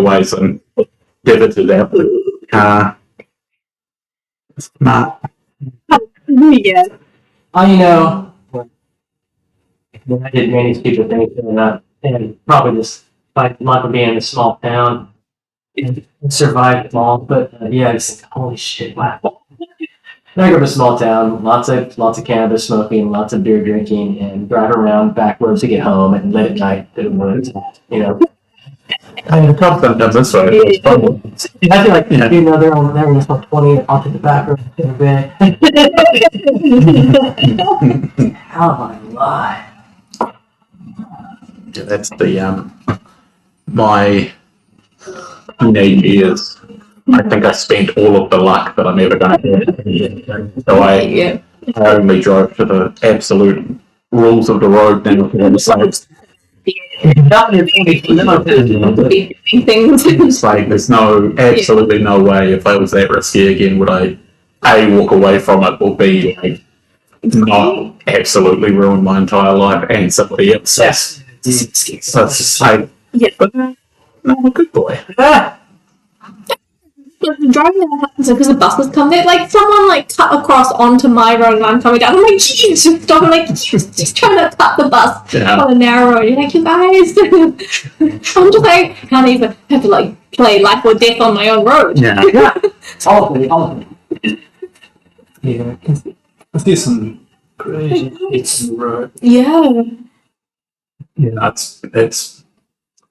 sideways and divoted out the car. Smart. Yeah. I did many stupid things and probably just by luck of being in a small town and survived them all. But I just think, holy shit, wow. I grew up in a small town, lots of cannabis smoking, lots of beer drinking, and drive around backwards to get home and late at night to the woods. I mean, the cop sometimes this way. It's fun. I feel like they're gonna smoke 20 off the tobacco in bed. How am I alive? Yeah, that's the my teenage years. I think I spent all of the luck that I'm ever going to have. So I only drove to the absolute rules of the road. Then it's like there's absolutely no way if I was that risky again would I walk away from it or B like not absolutely ruin my entire life and somebody else. Yes. So it's just like, but I'm a good boy. Driving that happens because the bus was coming. Like someone cut across onto my road and I'm coming down. I'm like, jeez, stop! I'm like, just trying to cut the bus on a narrow road. You're like, you guys. I'm just like, can't even have to play life or death on my own road. Yeah. All of it. Yeah. I see some crazy hits in the road. Yeah. Yeah, it's.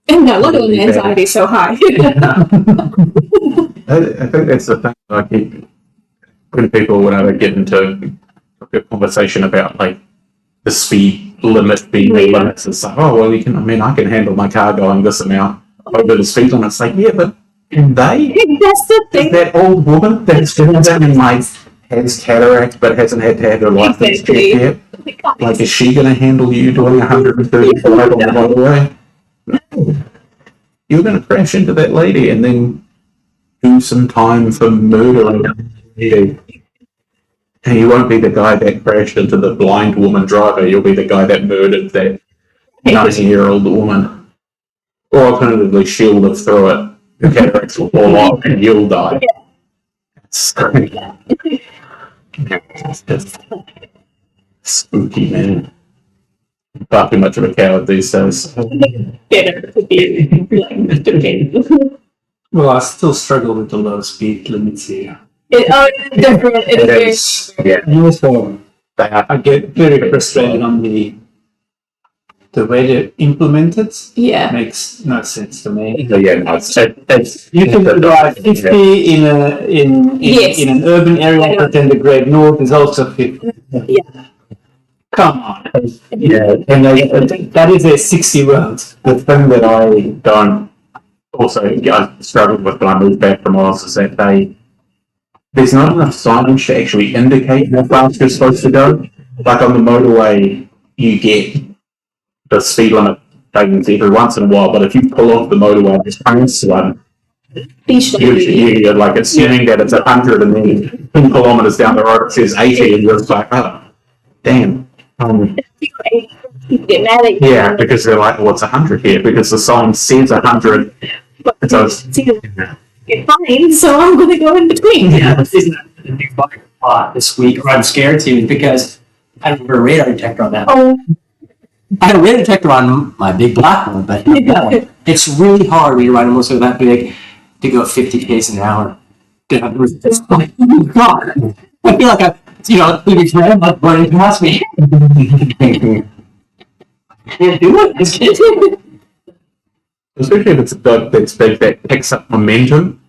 And no wonder the anxiety is so high. I think that's the thing that I keep when people whenever get into a conversation about the speed limit being limits. It's like, oh well, I can handle my car going this amount over the speed limit. It's like, yeah, but can they? That's the thing. That old woman that's doing that and has cataract but hasn't had to have her license checked yet. Is she going to handle you doing 135 on the motorway? No. You're going to crash into that lady and then do some time for murdering that lady. And you won't be the guy that crashed into the blind woman driver. You'll be the guy that murdered that 90-year-old woman. Or alternatively, she'll live through it. The cataracts will fall off and you'll die. It's just spooky, man. Far too much of a coward these days. Well, I still struggle with the low speed limits here. It's different. It is. Yeah. I get very frustrated on the way they implement it. Yeah. Makes no sense to me. So, it's You can drive 50 in an urban area, but then the Great North is also 50. Yeah. Come on. Yeah. And that is a 60 road. The thing that I don't I struggled with when I moved back from Oz is that there's not enough signage to actually indicate how fast you're supposed to go. Like on the motorway, you get the speed limit taken every once in a while, but if you pull off the motorway and just pass one, you're assuming that it's 100 and then 10 kilometres down the road it says 80 and you're just like, oh, damn. Yeah, because they're like, well, it's 100 here because the sign says 100. So it's fine, so I'm going to go in between. Yeah, this isn't a new bike plot this week, or I'm scared to, because I don't have a radar detector on that. Oh. I have a radar detector on my big black one, but not that one. It's really hard when you're riding also that big to go 50 km an hour. It's like, oh my God. I feel like I'm, leaving tram, like running past me. Can't do it. Just can't do it. Especially if it's a dog that's big that picks up momentum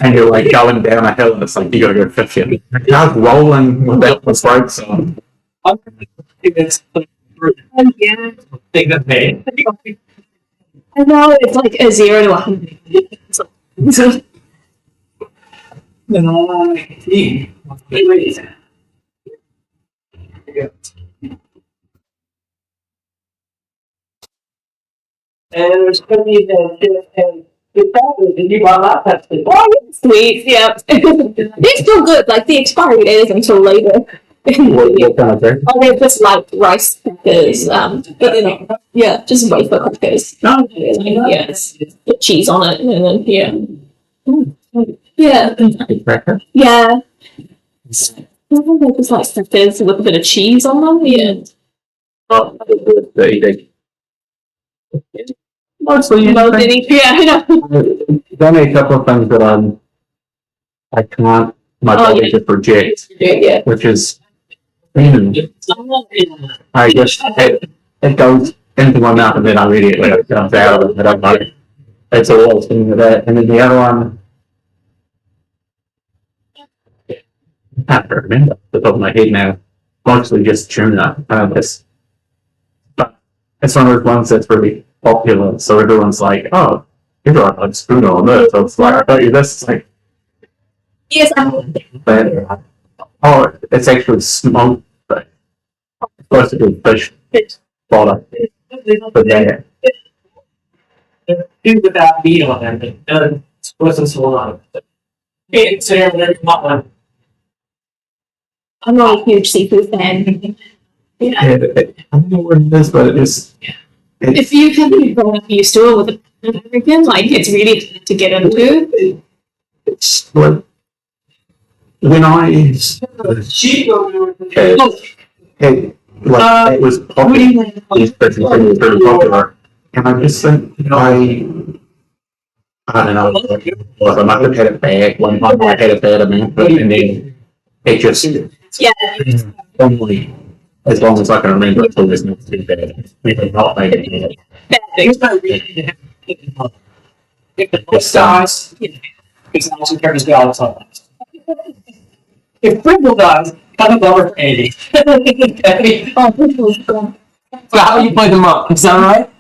and you're going down a hill and it's like you gotta go 50. The car's rolling without the brakes on. I think that's Yeah. thing that made. I know, it's like a 0 to 100. Then I like tea. And there's going to be and the fact that you bought laptops. Oh, sweet, yeah. They're still good, the expiry date isn't until later. What kind of thing? Oh, they're just like rice crackers, but they're not, yeah, just wafer crackers. No. Yeah, it's put cheese on it, and then, yeah. Cracker? Yeah. They're just like crackers with a bit of cheese on them, yeah. Oh, the eating. Mostly, Yeah, I know. there's only a couple of things that I can't, my body yeah. just rejects, Yeah. which is, I just, it goes into my mouth and then immediately it comes out of it. I don't know. It's all thing of that. And then the other one, I can't remember off the top of my head now. Mostly just tuna. But it's one of those ones that's really popular. So everyone's like, oh, everyone likes tuna on this. So it's like, I got you this. It's like, Yes, but, oh, it's actually smoked. But it's supposed to be fish product. But yeah. Do without meat on them, but doesn't wasn't sold on it. It's there whenever you want one. I'm not a huge seafood fan. Yeah. I don't know what it is, but it is. If you can be grown up used to it with an American, like it's really hard to get into. It's like when I Sheep like it was popular. These things were very popular, and I just think I don't know. Like I might have had it bad one time. I had a bad amount, but and then it just Yeah. only as long as I can remember it, it's not too bad. Maybe not maybe. Bad things. if the book dies, it's not compared to God. If Pringle dies, have a bummer for Andy. Okay. Oh, this was gone. So how you play them up? Is that right?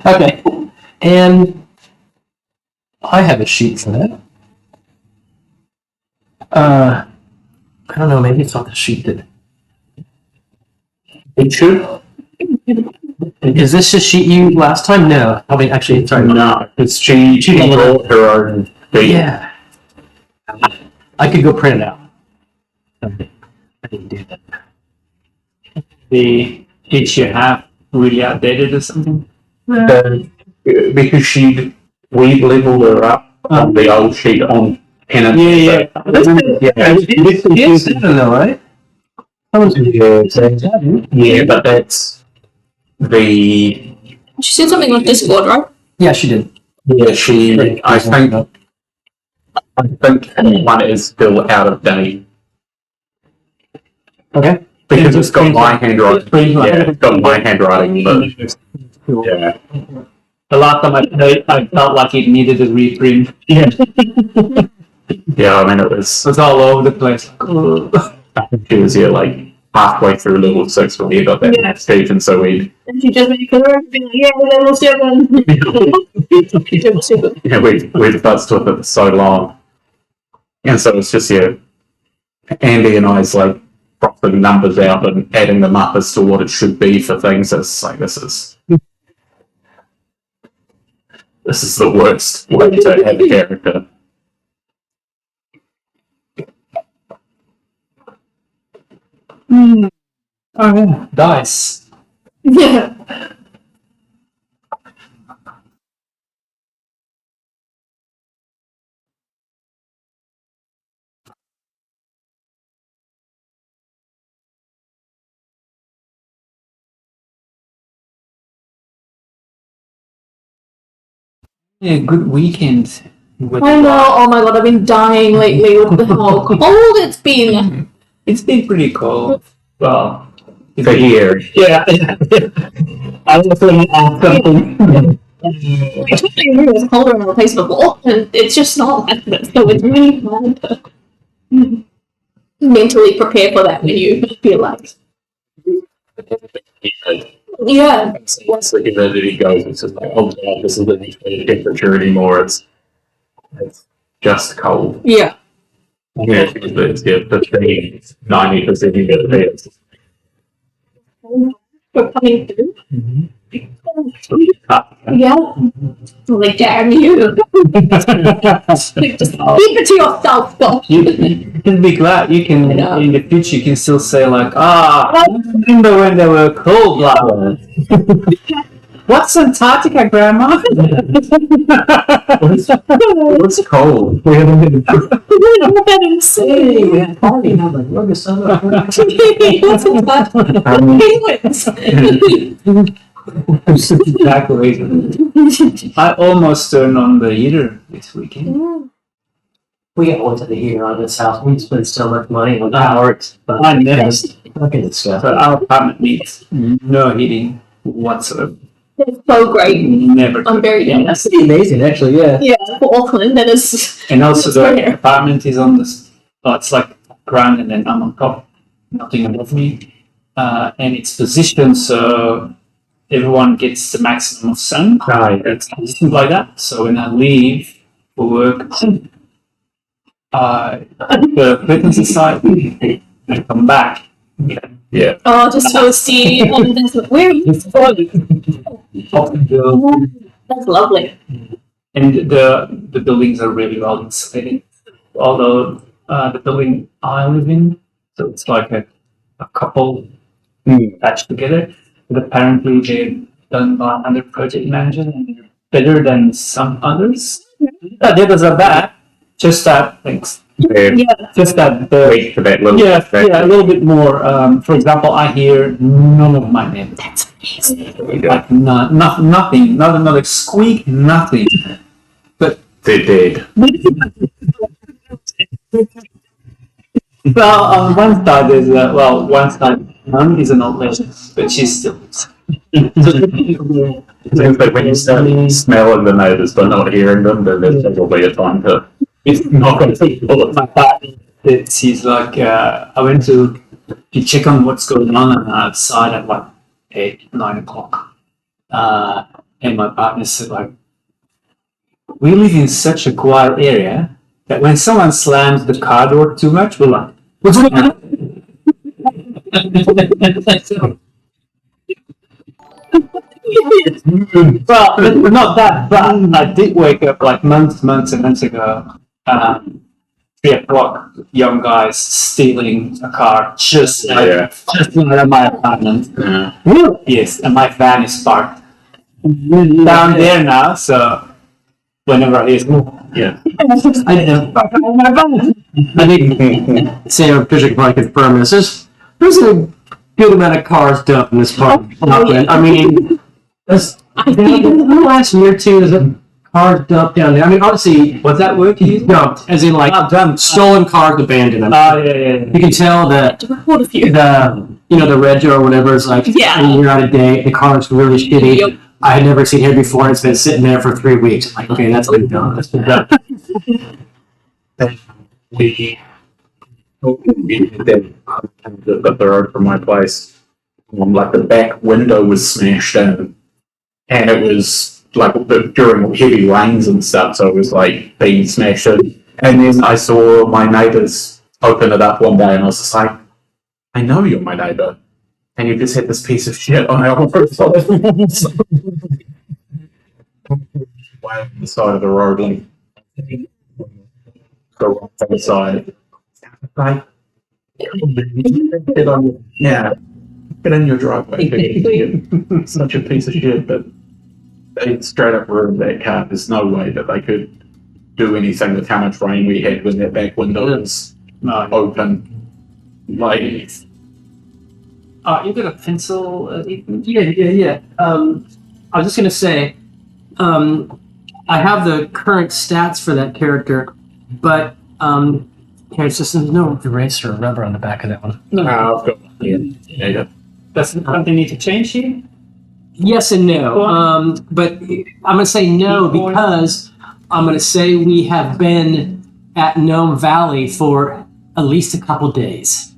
Okay. And I have a sheet for that. I don't know. Maybe it's not the sheet that. It should. Is this the sheet you last time? No. I mean, actually, sorry. No, it's she wrote her own thing. Yeah. I could go print it out. I didn't do that. The sheet you have really outdated or something? Because we leveled her up on the old sheet on pen. Yeah. It's though, right? Yeah, but that's the She said something on Discord, right? Yeah, she did. yeah. I think one is still out of date Okay. because it's got my handwriting. Yeah, it's got my handwriting. But yeah, The last time I felt like it needed a reprint. yeah. I mean, it was. It was all over the place. I think she was here like halfway through level 6 when we got that stage, and so we And she just made her be like, yeah, level 7. Level 7. yeah we fussed with it so long, and so it's just Andy and I's like dropping numbers out and adding them up as to what it should be for things. It's like this is the worst way to have a character. Oh yeah. Dice. Yeah. Yeah, good weekend. With I know, oh my god, I've been dying lately with how cold it's been. It's been pretty cold. Well, For here, yeah. I was going to ask something. I totally agree, it's colder in a place before, and it's just not like that, so it's really hard to mentally prepare for that when you feel like. Yeah. once the humidity goes, it's just like, oh god, this isn't the temperature anymore. It's just cold. Yeah. Yeah, it's 15, 90% humidity. We're coming through. Yeah. Like, damn you. Just keep it to yourself, God. You can be glad you can, I know. in the future, you can still say, like, I remember when they were cold flowers. What's Antarctica, Grandma? What's cold? We haven't been insane. Yeah, party. I'm like, look at some of What's that? Penguins. Exactly. I almost turned on the heater this weekend. We got one to the heater on this house. We spend so much money on power. But I never. fucking disgusting. So our apartment needs no heating whatsoever. It's so great. Never. I'm very Yeah, jealous. that's amazing, actually. Yeah. Yeah, for Auckland, that is. And also It's the rare. apartment is on this. Oh, it's like ground, and then I'm on top, nothing above me, and it's positioned so everyone gets the maximum of sun. Right. It's positioned like that. So when I leave for work, the fitness aside, I come back. Yeah. Oh, just toasty. Where are you from? That's lovely. And the buildings are really well insulated. Although the building I live in, so it's like a couple attached together. But apparently they're done by another project manager and they're better than some others. The others are bad. Just that things. Yeah. Just that the Wait for that little. yeah, a little bit more. For example, I hear none of my neighbors. That's amazing. Like nothing, not another squeak, nothing. But They're dead. well, on one side there's one side mom is an old lady, but she's still. It seems like when you start smelling the neighbours but not hearing them, then there's probably a time to knock on people. My partner, she's like, I went to check on what's going on outside at like 8-9 o'clock, and my partner said like, we live in such a quiet area that when someone slams the car door too much, we're like, what's going on? Well, not that bad. I did wake up like months and months ago. 3 o'clock, young guys stealing a car just out of my apartment. Yeah. Yes, and my van is parked down there now, so whenever I hear Yeah. I think Sam Fisher can probably confirm this. There's a good amount of cars dumped in this part of Auckland. I mean, in the last year or two, there's a cars dumped down there. I mean, obviously, what's that word you use? dumped, as in like stolen cars abandoned. I mean, Yeah. you can tell that To report a few. the reg or whatever is like Yeah. a year out of date. The car's really shitty. Yep. I had never seen here before, and it's been sitting there for 3 weeks. I'm like, okay, that's been done. That's been done. The road from my place, like the back window was smashed in, and it was like during heavy rains and stuff, so it was like being smashed in. And then I saw my neighbours open it up one day, and I was just like, I know you're my neighbour, and you just had this piece of shit on our roof. Way on the side of the road, like the wrong side. Like, get on, yeah, get in your driveway. It's such a piece of shit, but they straight up ruined that car. There's no way that they could do anything with how much rain we had when that back window was open. Like, You got a pencil? Yeah. I was just gonna say, I have the current stats for that character, but it's just no eraser or rubber on the back of that one. I've got yeah. Does something need to change here? Yes and no. But I'm gonna say no because I'm gonna say we have been at Gnome Valley for at least a couple days.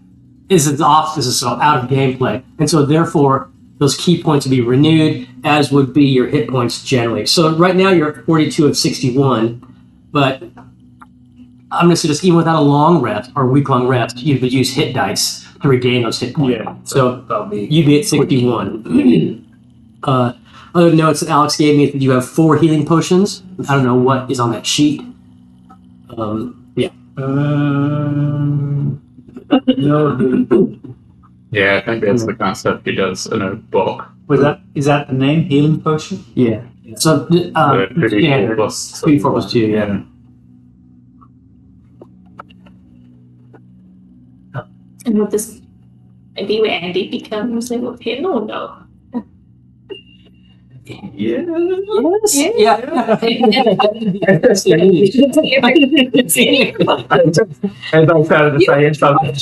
This is out of gameplay, and so therefore those key points would be renewed, as would be your hit points generally. So right now you're at 42 of 61, but I'm going to suggest even without a long rest or week-long rest, you would use hit dice to regain those hit points. Yeah. So That'll be you'd be at 61. Other notes that Alex gave me is that you have 4 healing potions. I don't know what is on that sheet. Yeah. No. Yeah, I think that's the kind of stuff he does in a book. Is that the name? Healing potion? Yeah. So, standard. 2d4 plus 2, yeah. And with this, maybe where Andy becomes level 10 or no? Yes. Yeah. And I started to say it's something.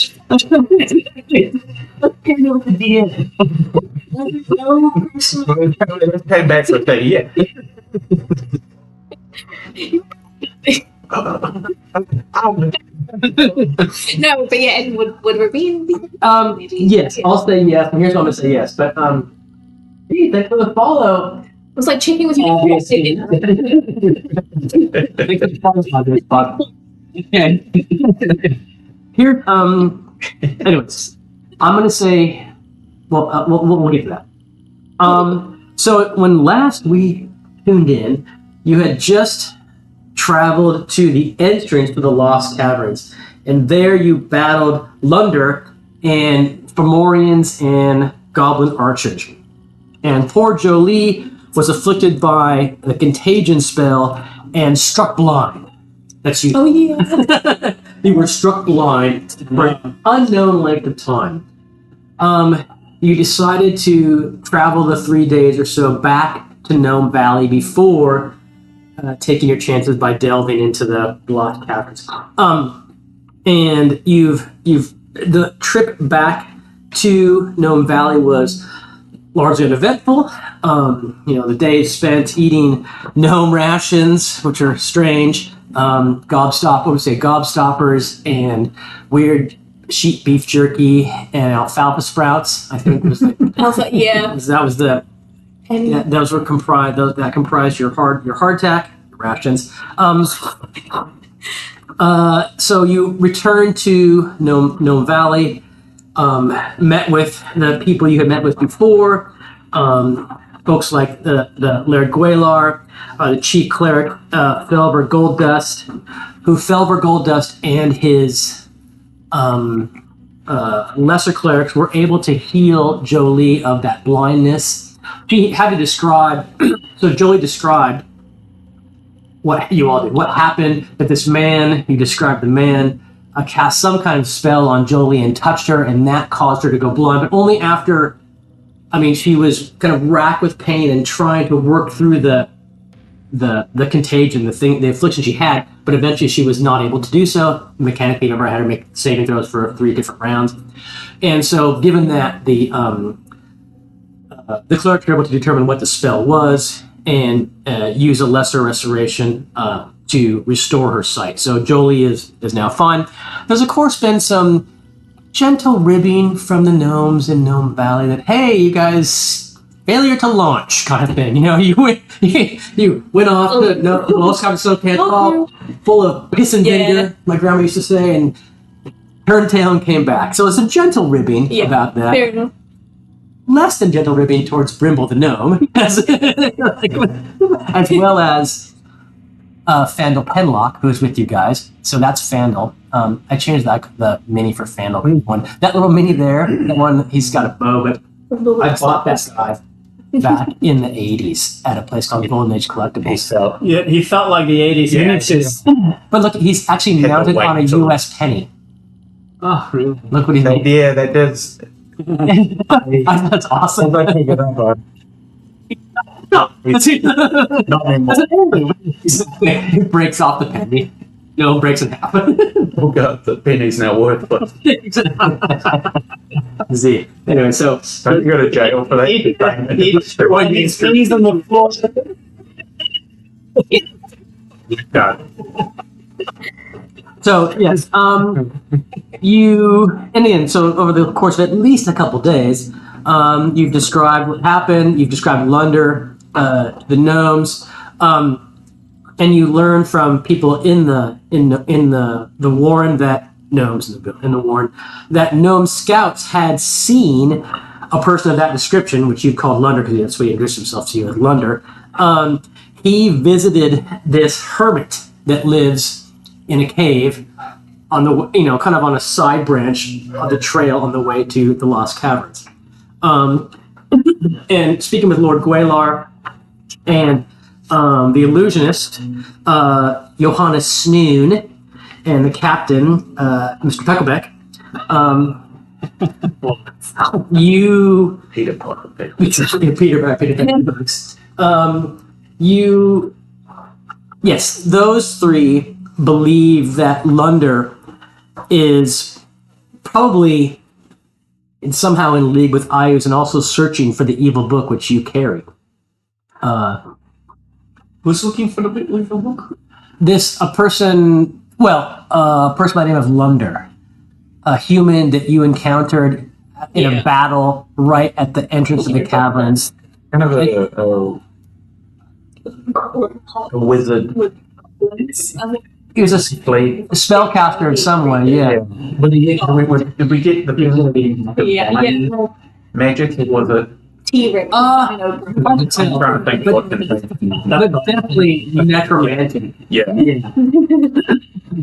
Came back with that, yeah. No, but yeah, and would Ravine be? Yes, I'll say yes. And here's what I'm gonna say yes. But hey, thanks for the follow. I was like checking with you. Okay. Here, anyways, I'm gonna say, well, we'll get to that. So when last we tuned in, you had just traveled to the entrance to the Lost Caverns, and there you battled Lunder and Fomorians and Goblin Archers. And poor Jolie was afflicted by the contagion spell and struck blind. That's you. Oh yeah. You were struck blind for an unknown length of time. You decided to travel the 3 days or so back to Gnome Valley before taking your chances by delving into the Lost Caverns. And the trip back to Gnome Valley was largely uneventful. The days spent eating gnome rations, which are strange. Gobstoppers and weird sheep beef jerky and alfalfa sprouts. I think was Yeah. that was the And those were comprised your hardtack rations. So you returned to Gnome Valley, met with the people you had met with before, folks like the Laird Gwalar, the chief cleric Felver Golddust, who Felver Golddust and his lesser clerics were able to heal Jolie of that blindness. She had to describe, so Jolie described what you all did, what happened, that this man, you described the man, cast some kind of spell on Jolie and touched her, and that caused her to go blind, but only after, she was kind of racked with pain and trying to work through the contagion, the affliction she had, but eventually she was not able to do so. Mechanically, remember, I had her make saving throws for 3 different rounds. And so, given that the clerics were able to determine what the spell was and use a lesser restoration to restore her sight. So Jolie is now fine. There's of course been some gentle ribbing from the gnomes in Gnome Valley that, hey, you guys, failure to launch kind of thing. You went off to Lost Tsojcanth full of piss and vinegar, my grandma used to say, and turned tail and came back. So it's a gentle ribbing about that. fair enough. Less than gentle ribbing towards Brimble the gnome, as well as Fandle Penlock, who's with you guys. So that's Fandle. I changed the mini for Fandle one. That little mini there, that one, he's got a bow, but I bought that guy back in the 80s at a place called Golden Age Collectibles. Yeah, he felt like the 80s. Yeah, But look, he's actually mounted on a US penny. Oh, really? Look what he's made. Yeah, that does. That's awesome. I think it up. Not anymore. He breaks off the penny. No, breaks in half. Oh god, the penny's now worthless. Z. Anyway, so Don't you go to jail for that? He's on the floor. God. So yes, so over the course of at least a couple days, you've described what happened. You've described Lunder, the gnomes, and you learn from people in the warren that gnomes in the warren that gnome scouts had seen a person of that description, which you've called Lunder, because that's what he introduced himself to you as Lunder, he visited this hermit that lives in a cave on the, kind of on a side branch of the trail on the way to the Lost Caverns. And speaking with Lord Gwalar and the illusionist, Johannes Snoon, and the captain, Mr. Pecklebeck, you... Peter Potter. Yes, those three believe that Lunder is probably somehow in league with Ayuz and also searching for the evil book which you carry. Who's looking for the evil book? A person by the name of Lunder, a human that you encountered in a battle right at the entrance of the caverns. Kind of a wizard. He was a spellcaster in some way, yeah. Did we get the magic? Was it? T-Rex. I'm trying to think what the But definitely necromantic. Yeah.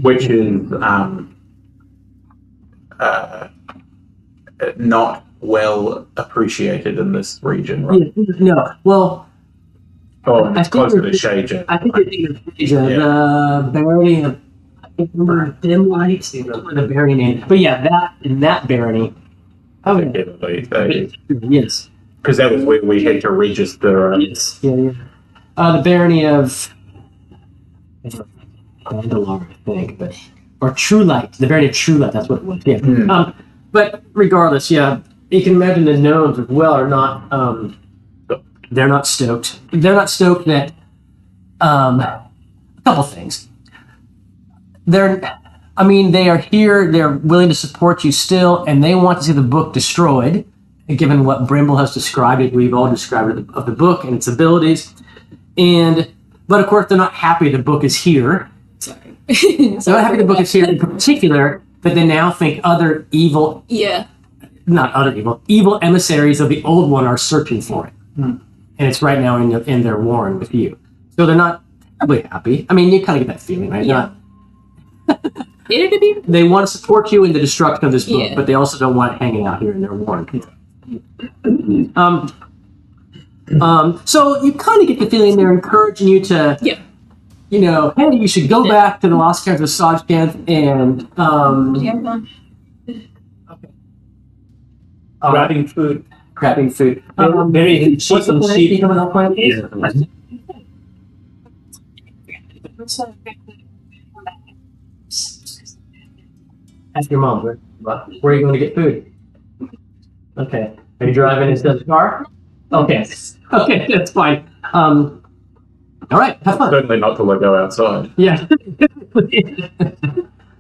Which is not well appreciated in this region, right? No, well, Oh, it's closer to Shaja. I think you're thinking of the barony of, I can't remember, Dim Lights, the barony name. But yeah, that barony. Oh, yeah. Yes. Because that was where we had to register. Yes. Yeah. The barony of Vandalar, I think, or True Light. The barony of True Light. That's what it was. Yeah. But regardless, yeah, you can imagine the gnomes as well are not. They're not stoked. They're not stoked that. A couple things. They are here. They're willing to support you still, and they want to see the book destroyed. Given what Brimble has described, we've all described of the book and its abilities, but of course they're not happy the book is here. Sorry. They're not happy the book is here in particular, but they now think other evil, evil emissaries of the old one are searching for it, and it's right now in their warren with you. So they're not really happy. I mean, you kind of get that feeling, right? Yeah. They want to support you in the destruction of this book, but they also don't want it hanging out here in their warren. So you kind of get the feeling they're encouraging you to, hey, you should go back to the Lost Caverns of Tsojcanth and, Grabbing food. What's the plan? You coming up plan? Ask your mom, where are you going to get food? Okay. Are you driving instead of the car? Okay, that's fine. All right, have fun. Certainly not to go outside. Yeah.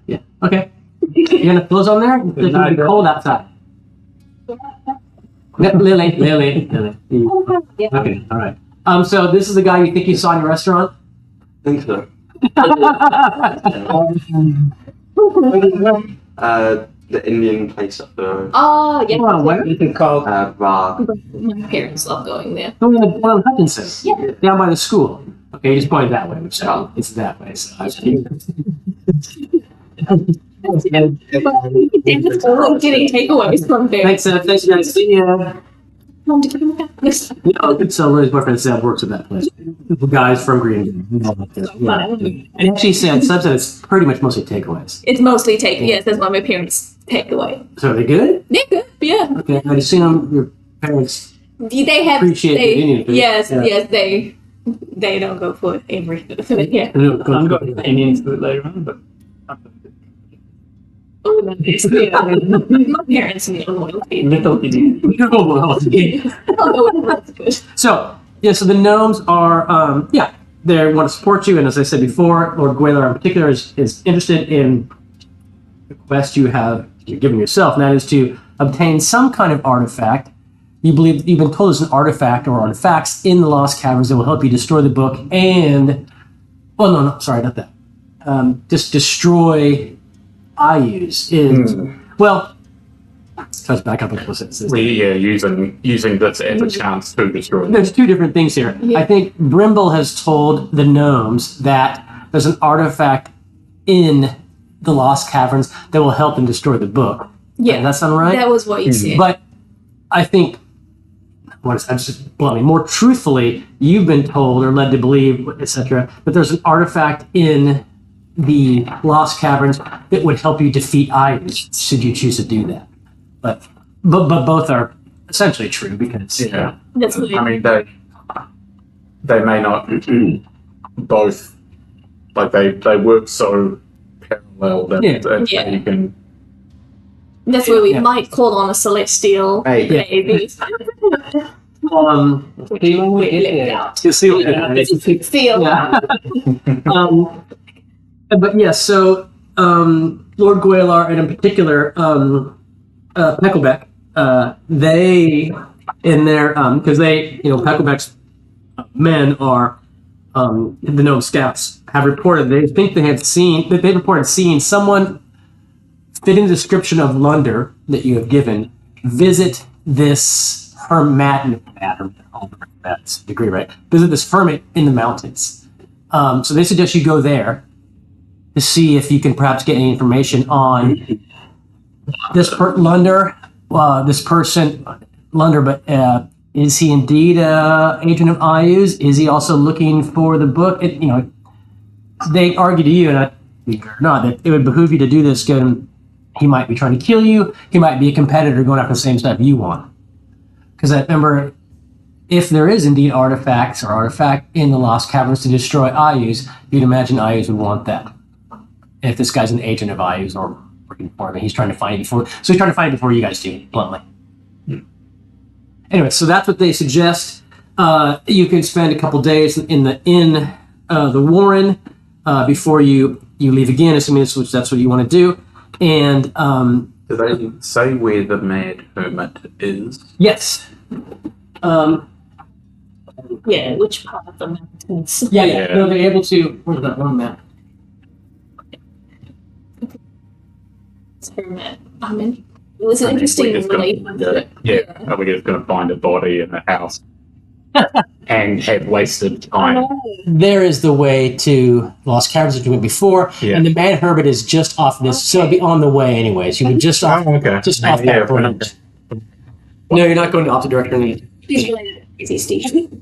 Yeah, okay. You got enough clothes on there? It's going to be cold outside. Lily. Okay, all right. So this is the guy you think you saw in your restaurant? I think so. The Indian place up the Oh, yeah. Where? You can call bar. My parents love going there. The one on Hutchinson. Yeah. Down by the school. Okay, you just pointed that way, which it's that way. So I was Getting takeaways from there. Thanks, guys. See ya. Mom, to give him back. No, so Lily's boyfriend said works at that place. The guys from Green. And actually Sub said it's pretty much mostly takeaways. It's mostly takeaway. Yes, that's why my parents take away. So are they good? They're good, yeah. Okay, I assume your parents They have appreciate the Indian food. Yes, Yeah. yes, they don't go for everything. Yeah. I'm going to Indian food later on, but My parents need loyalty. little Indian. That's good. So the gnomes are, they want to support you, and as I said before, Lord Gwalar in particular is interested in the quest you're giving yourself, and that is to obtain some kind of artifact. You believe you've been told there's an artifact or artifacts in the Lost Caverns that will help you destroy the book and, sorry, not that. Just destroy Ayuz. Well, So let's back up a couple sentences. Using this as a chance to destroy. There's two different things here. Yeah. I think Brimble has told the gnomes that there's an artifact in the Lost Caverns that will help them destroy the book. Yeah. Does that sound right? That was what you said. But I think, I'm just bluntly, more truthfully, you've been told or led to believe, etc., that there's an artifact in the Lost Caverns that would help you defeat Irish, should you choose to do that. But both are essentially true because That's what I mean, they may not both, like they work so parallel that Yeah. you can. that's where we might call on a celestial. Maybe. See when we get there. You'll see what Feel. Yeah. But yeah, so Lord Gwalar and in particular Peckleback, they in their because they Peckleback's men are the gnome scouts have reported they reported seeing someone fitting the description of Lunder that you have given visit this hermit. That's the degree, right? Visit this hermit in the mountains. So they suggest you go there to see if you can perhaps get any information on this Lunder. This person, Lunder, but is he indeed an agent of Ayu's? Is he also looking for the book? They argue to you, and not that it would behoove you to do this. Given he might be trying to kill you. He might be a competitor going after the same stuff you want. Because I remember, if there is indeed artifact in the Lost Caverns to destroy Ayu's, you'd imagine Ayu's would want that. If this guy's an agent of Ayu's or working for him, he's trying to find it before. So he's trying to find it before you guys do, bluntly. Anyway, so that's what they suggest. You can spend a couple days in the Warren before you leave again, assuming that's what you want to do. And Do they say where the Mad Hermit is? yes. Yeah, which part of the mountains? Yeah. They'll be able to. Where's that one map? Experiment. I mean, it was an interesting relationship. Are we just going to find a body in the house and have wasted time? There is the way to Lost Caverns that you went before, and the Mad Hermit is just off this, so it'll be on the way anyways. You would just off that bridge. No, you're not going to opposite direction. He's really easy, Steve.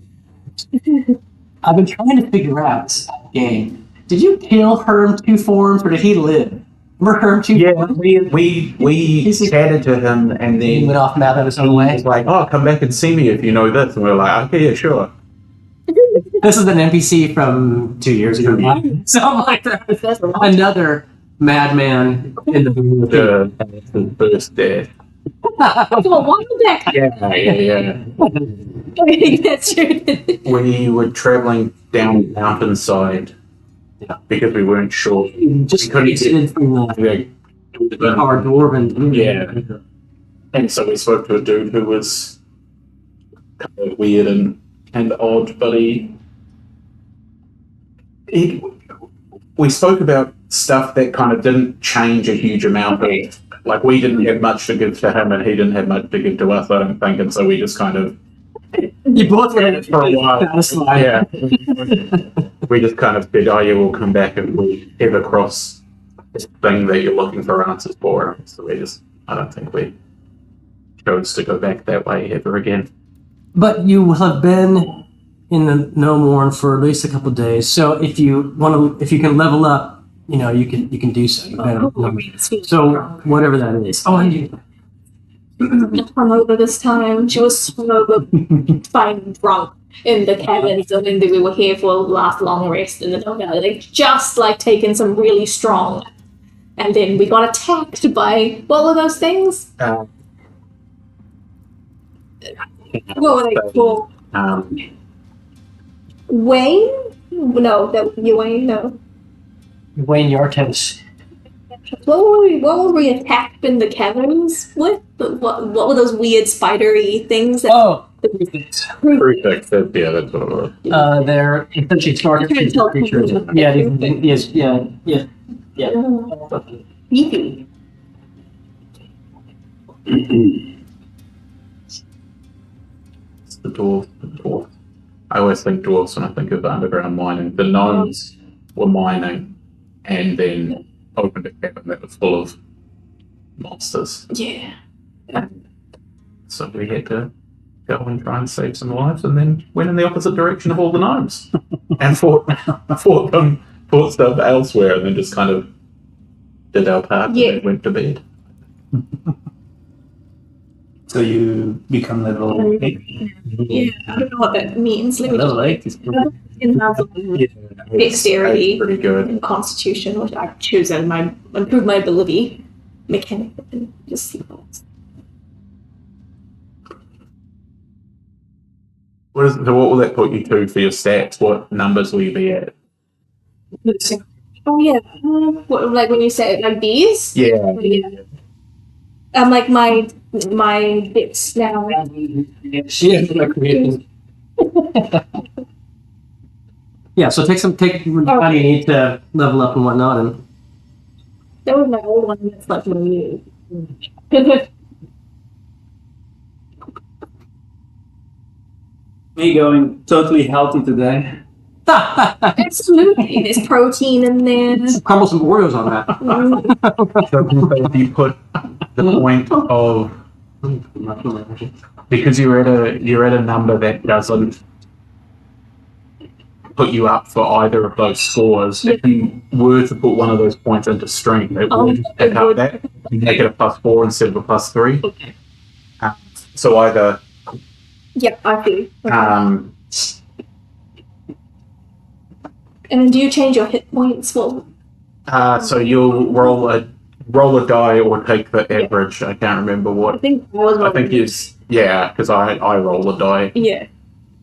I've been trying to figure out this game. Did you kill Herm two forms, or did he live? Remember Herm two forms? we chatted to him, and He then went off map in his own way. he's like, "Oh, come back and see me if you know this." And we're like, "Okay, yeah, sure." This is an NPC from 2 years ago. Something like that. Another madman in the movie. The first death. Come on, welcome back. Yeah. That's true. We were traveling down the mountainside because we weren't sure. Just We couldn't exited from the hard dwarven. Yeah. And so we spoke to a dude who was kind of weird and odd, but we spoke about stuff that kind of didn't change a huge amount of, like, we didn't have much to give to him and he didn't have much to give to us, I don't think, and so we just kind of You both were in it for a while. satisfied. Yeah. We just kind of said, "Oh yeah, we'll come back if we ever cross this thing that you're looking for answers for." So I don't think we chose to go back that way ever again. But you will have been in the No Morn for at least a couple of days. So if you can level up, you can do so. So whatever that is. Oh, and you. Hungover this time. She was hungover, fine drunk in the cabins, and then we were here for the last long rest in the dugout. Like just like taken some really strong, and then we got attacked by what were those things? What were they called? Wayne? No, that Wayne. No. Wayne Yartos. What were we attacked in the caverns with? What were those weird spidery things? Prefix. Prefix, yeah, that's what it was. They're essentially starter creatures. Yeah, yeah. Beefy. It's the dwarf. I always think dwarves when I think of underground mining. The gnomes were mining and then opened a cavern that was full of monsters. Yeah. So we had to go and try and save some lives, and then went in the opposite direction of all the gnomes and fought stuff elsewhere, and then just kind of did our part Yeah. and then went to bed. So you become level 8. Yeah, I don't know what that means. Let me Level just 8 is pretty in terms of dexterity It's pretty good. and constitution, which I choose and improve my ability, mechanic, and just see what else. So what will that put you to for your stats? What numbers will you be at? Oh yeah, what, like when you say like these? Yeah. Like my bits now. She is like creating. Yeah, so take money you need to level up and whatnot, and That was my old one. That's like my new. Me going totally healthy today. Absolutely, there's protein in there. crumble some Oreos on that. Mm, So if you put the point of, because you're at a number that doesn't put you up for either of those scores, if you were to put one of those points into strength, it would just pick it up would. that and make it a +4 instead of a +3. Okay. So either Yep, I see. Okay. And then do you change your hit points? Well, so you'll roll a die or take the average. I can't remember I what. think I was I think it's because I roll a die. Yeah.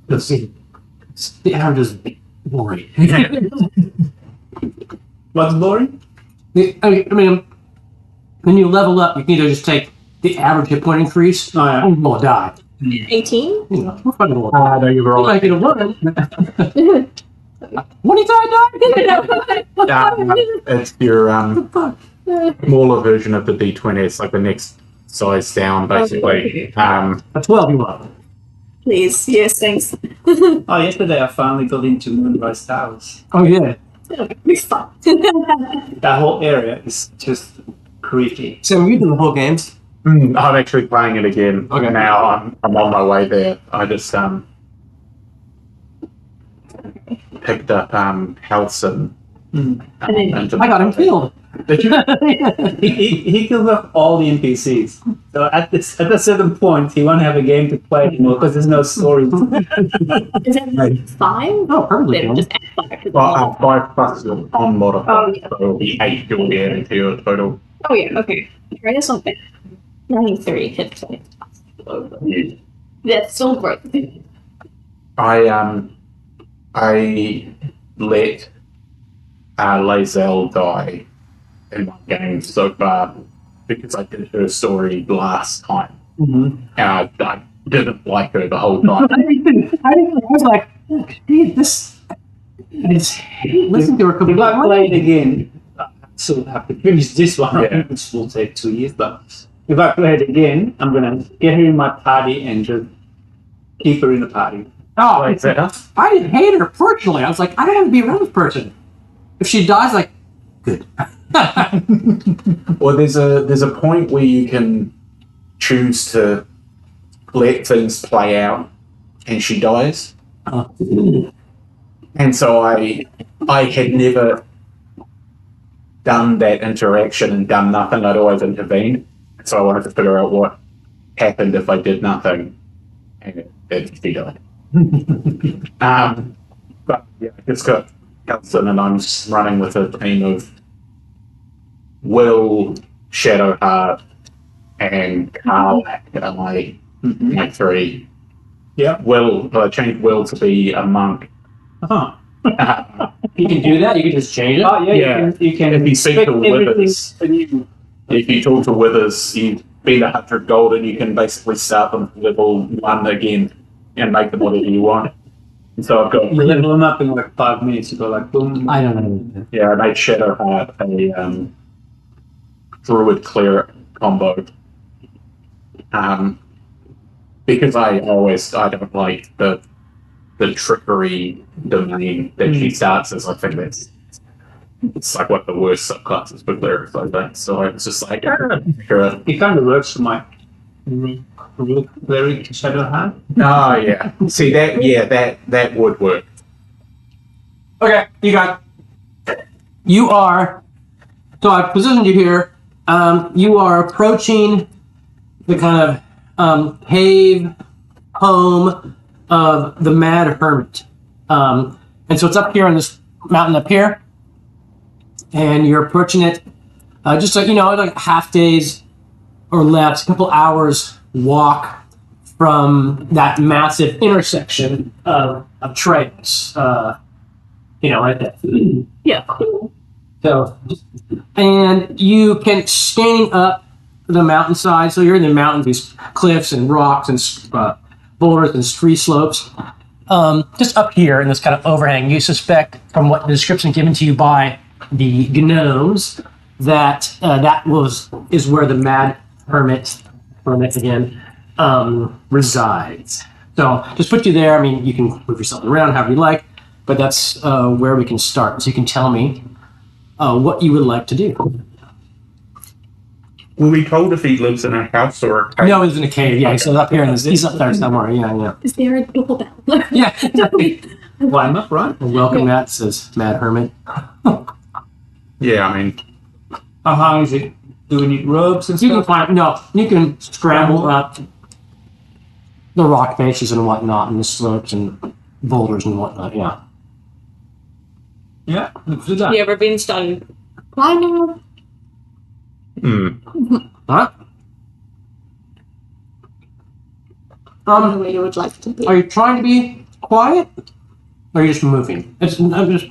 The average is boring. What's boring? I mean, when you level up, you can either just take the average hit point increase Oh, yeah. or roll a die. 18? You know, we're fucking roll a die. No, you roll. Like it a one. What did I die? It's your smaller version of the D20. It's like the next size down, basically. A 12 you want. Please. Yes, thanks. Oh, yesterday I finally got into Moonrise Towers. Oh yeah. It's fun. That whole area is just creepy. So you did the whole games? I'm actually playing it again. Okay. Now I'm on my way there. I just picked up Halson. I got him killed. Did you? He kills off all the NPCs. So at a certain point, he won't have a game to play anymore because there's no story. Is that like 5? Oh, perfectly Then killed. just add 5 to the Well, 5 plus your unmodified, Oh, yeah. so it'll be 8 you'll be adding to your total. Oh yeah, okay. Right, that's not bad. 93 hit points. That's still great. I let Lae'zel die in my game so far because I did her story last time. Mm-hmm. And I didn't like her the whole time. I was like, hey, this. Listen to her If I completely. play it again, I still have to finish this one, Yeah. which will take 2 years. But if I play it again, I'm gonna get her in my party and just keep her in the party. Oh, Like that. I didn't hate her personally. I was like, I don't want to be around this person. If she dies, like, good. Well, there's a point where you can choose to let things play out, and she dies. And so I had never done that interaction and done nothing. I'd always intervened. So I wanted to figure out what happened if I did nothing, and she died. But yeah, I just got Hudson, and I'm running with a team of Will, Shadowheart, and Carl are my 3. Yeah. Will, I changed Will to be a monk. Uh-huh. You can do that. You can just change it. Oh yeah, Yeah. you can If you speak expect to everything Withers. anew. If you talk to Withers, you spend 100 gold and you can basically start them from level 1 again and make them whatever you want. And so I've got, You level them up in like 5 minutes. You go like boom. I don't know. I made Shadowheart a Druid Cleric combo. Because I don't like the trickery domain that she starts as. I think it's like one of the worst subclasses for clerics, I think. So I was just like, sure. It kind of works for my rook cleric shadow hand. Oh yeah. See that would work. Okay, you got. You are. So I've positioned you here. You are approaching the kind of cave home of the Mad Hermit. And so it's up here on this mountain up here. And you're approaching it just like half days or less, a couple hours walk from that massive intersection of trails. Like that. Yeah. So, and you can standing up the mountainside. So you're in the mountains, these cliffs and rocks and boulders and tree slopes. Just up here in this kind of overhang, you suspect from what the description given to you by the gnomes that is where the Mad Hermit again resides. So just put you there. I mean, you can move yourself around however you like, but that's where we can start. So you can tell me what you would like to do. Were we told if he lives in a house or a cave? No, he's in a cave. Yeah, he's up here. He's up there somewhere. Yeah. Is there a doorbell? Yeah. Climb up, right? Well, welcome, Matt, says Mad Hermit. Yeah, I mean, How high is it? Do we need ropes and You can stuff? climb. No, you can scramble up the rock faces and whatnot, and the slopes and boulders and whatnot. Yeah. Yeah, let's do that. You ever been started climbing? Huh? The way you would like to be. Are you trying to be quiet, or are you just moving? I'm just.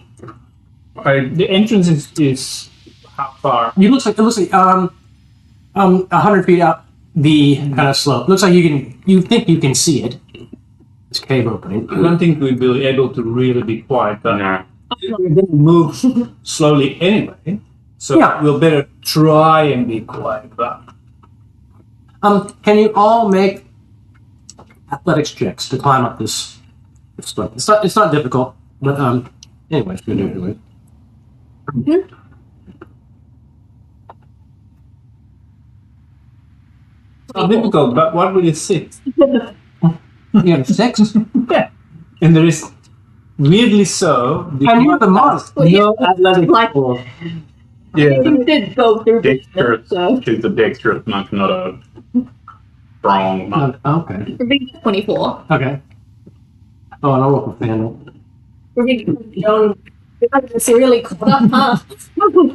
The entrance is how far? It looks like 100 feet up the kind of slope. Looks like you think you can see it. This cave opening. I don't think we'll be able to really be quiet, but no. we're going to move slowly anyway. So Yeah. we'll better try and be quiet. But Can you all make athletics checks to climb up this slope? It's not difficult, but anyways, we're gonna do it anyway. it's not difficult. But what will you see? You have a 6, Yeah, and there is weirdly so. and you're the monk. No athletic Like- score. Yeah, You did go through dexterous. so She's a dexterous monk, not a strong monk. Okay. we're being 24. Okay. Oh, and I'll roll for Fandel. We're being it's really caught up, huh?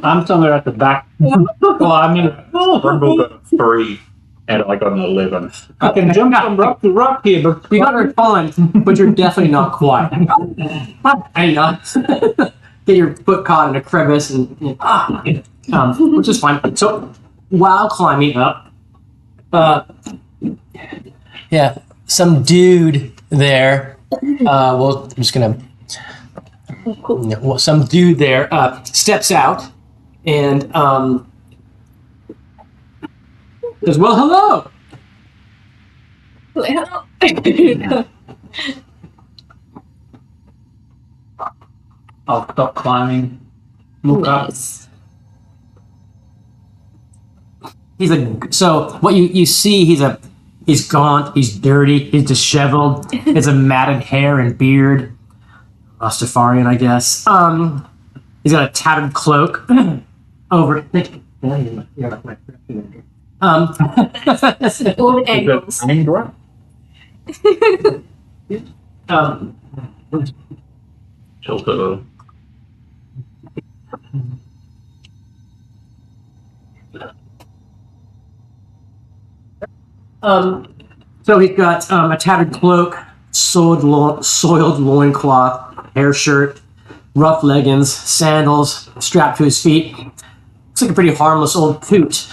I'm somewhere at the back. Well, I mean, Rumble got a 3, and I got an 11. I can jump from rock to rock here, but You got her fine, but you're definitely not quiet. Hang on. Get your foot caught in a crevice which is fine. So while climbing up, some dude there. I'm just gonna. Some dude there steps out and says, "Well, hello." I'll stop climbing. Look up. Nice. So what you see, he's gaunt, he's dirty, he's disheveled, it's a matted hair and beard. Rastafarian, I guess. He's got a tattered cloak over. All angles. Hanging right? Shelter. So he's got a tattered cloak, soiled loincloth, hair shirt, rough leggings, sandals strapped to his feet. Looks like a pretty harmless old coot.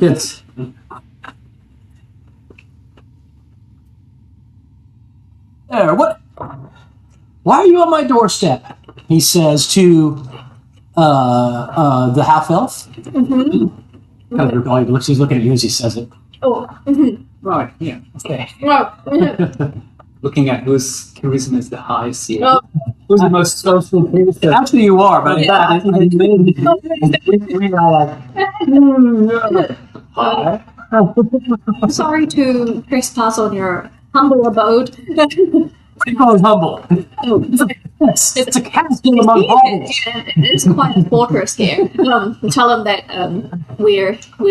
It's, there, what? Why are you on my doorstep? He says to the half elf. Kind of looks. He's looking at you as he says it. Oh. Mhm. Right, yeah, okay. Well, mhm. Looking at whose charisma is the highest here. Oh. Who's the most social person? Actually, you are, but Yeah. I'm sorry to trespass on your humble abode. we call him humble. Oh, It's a castle among hovels. it's quite a fortress here. Tell them that we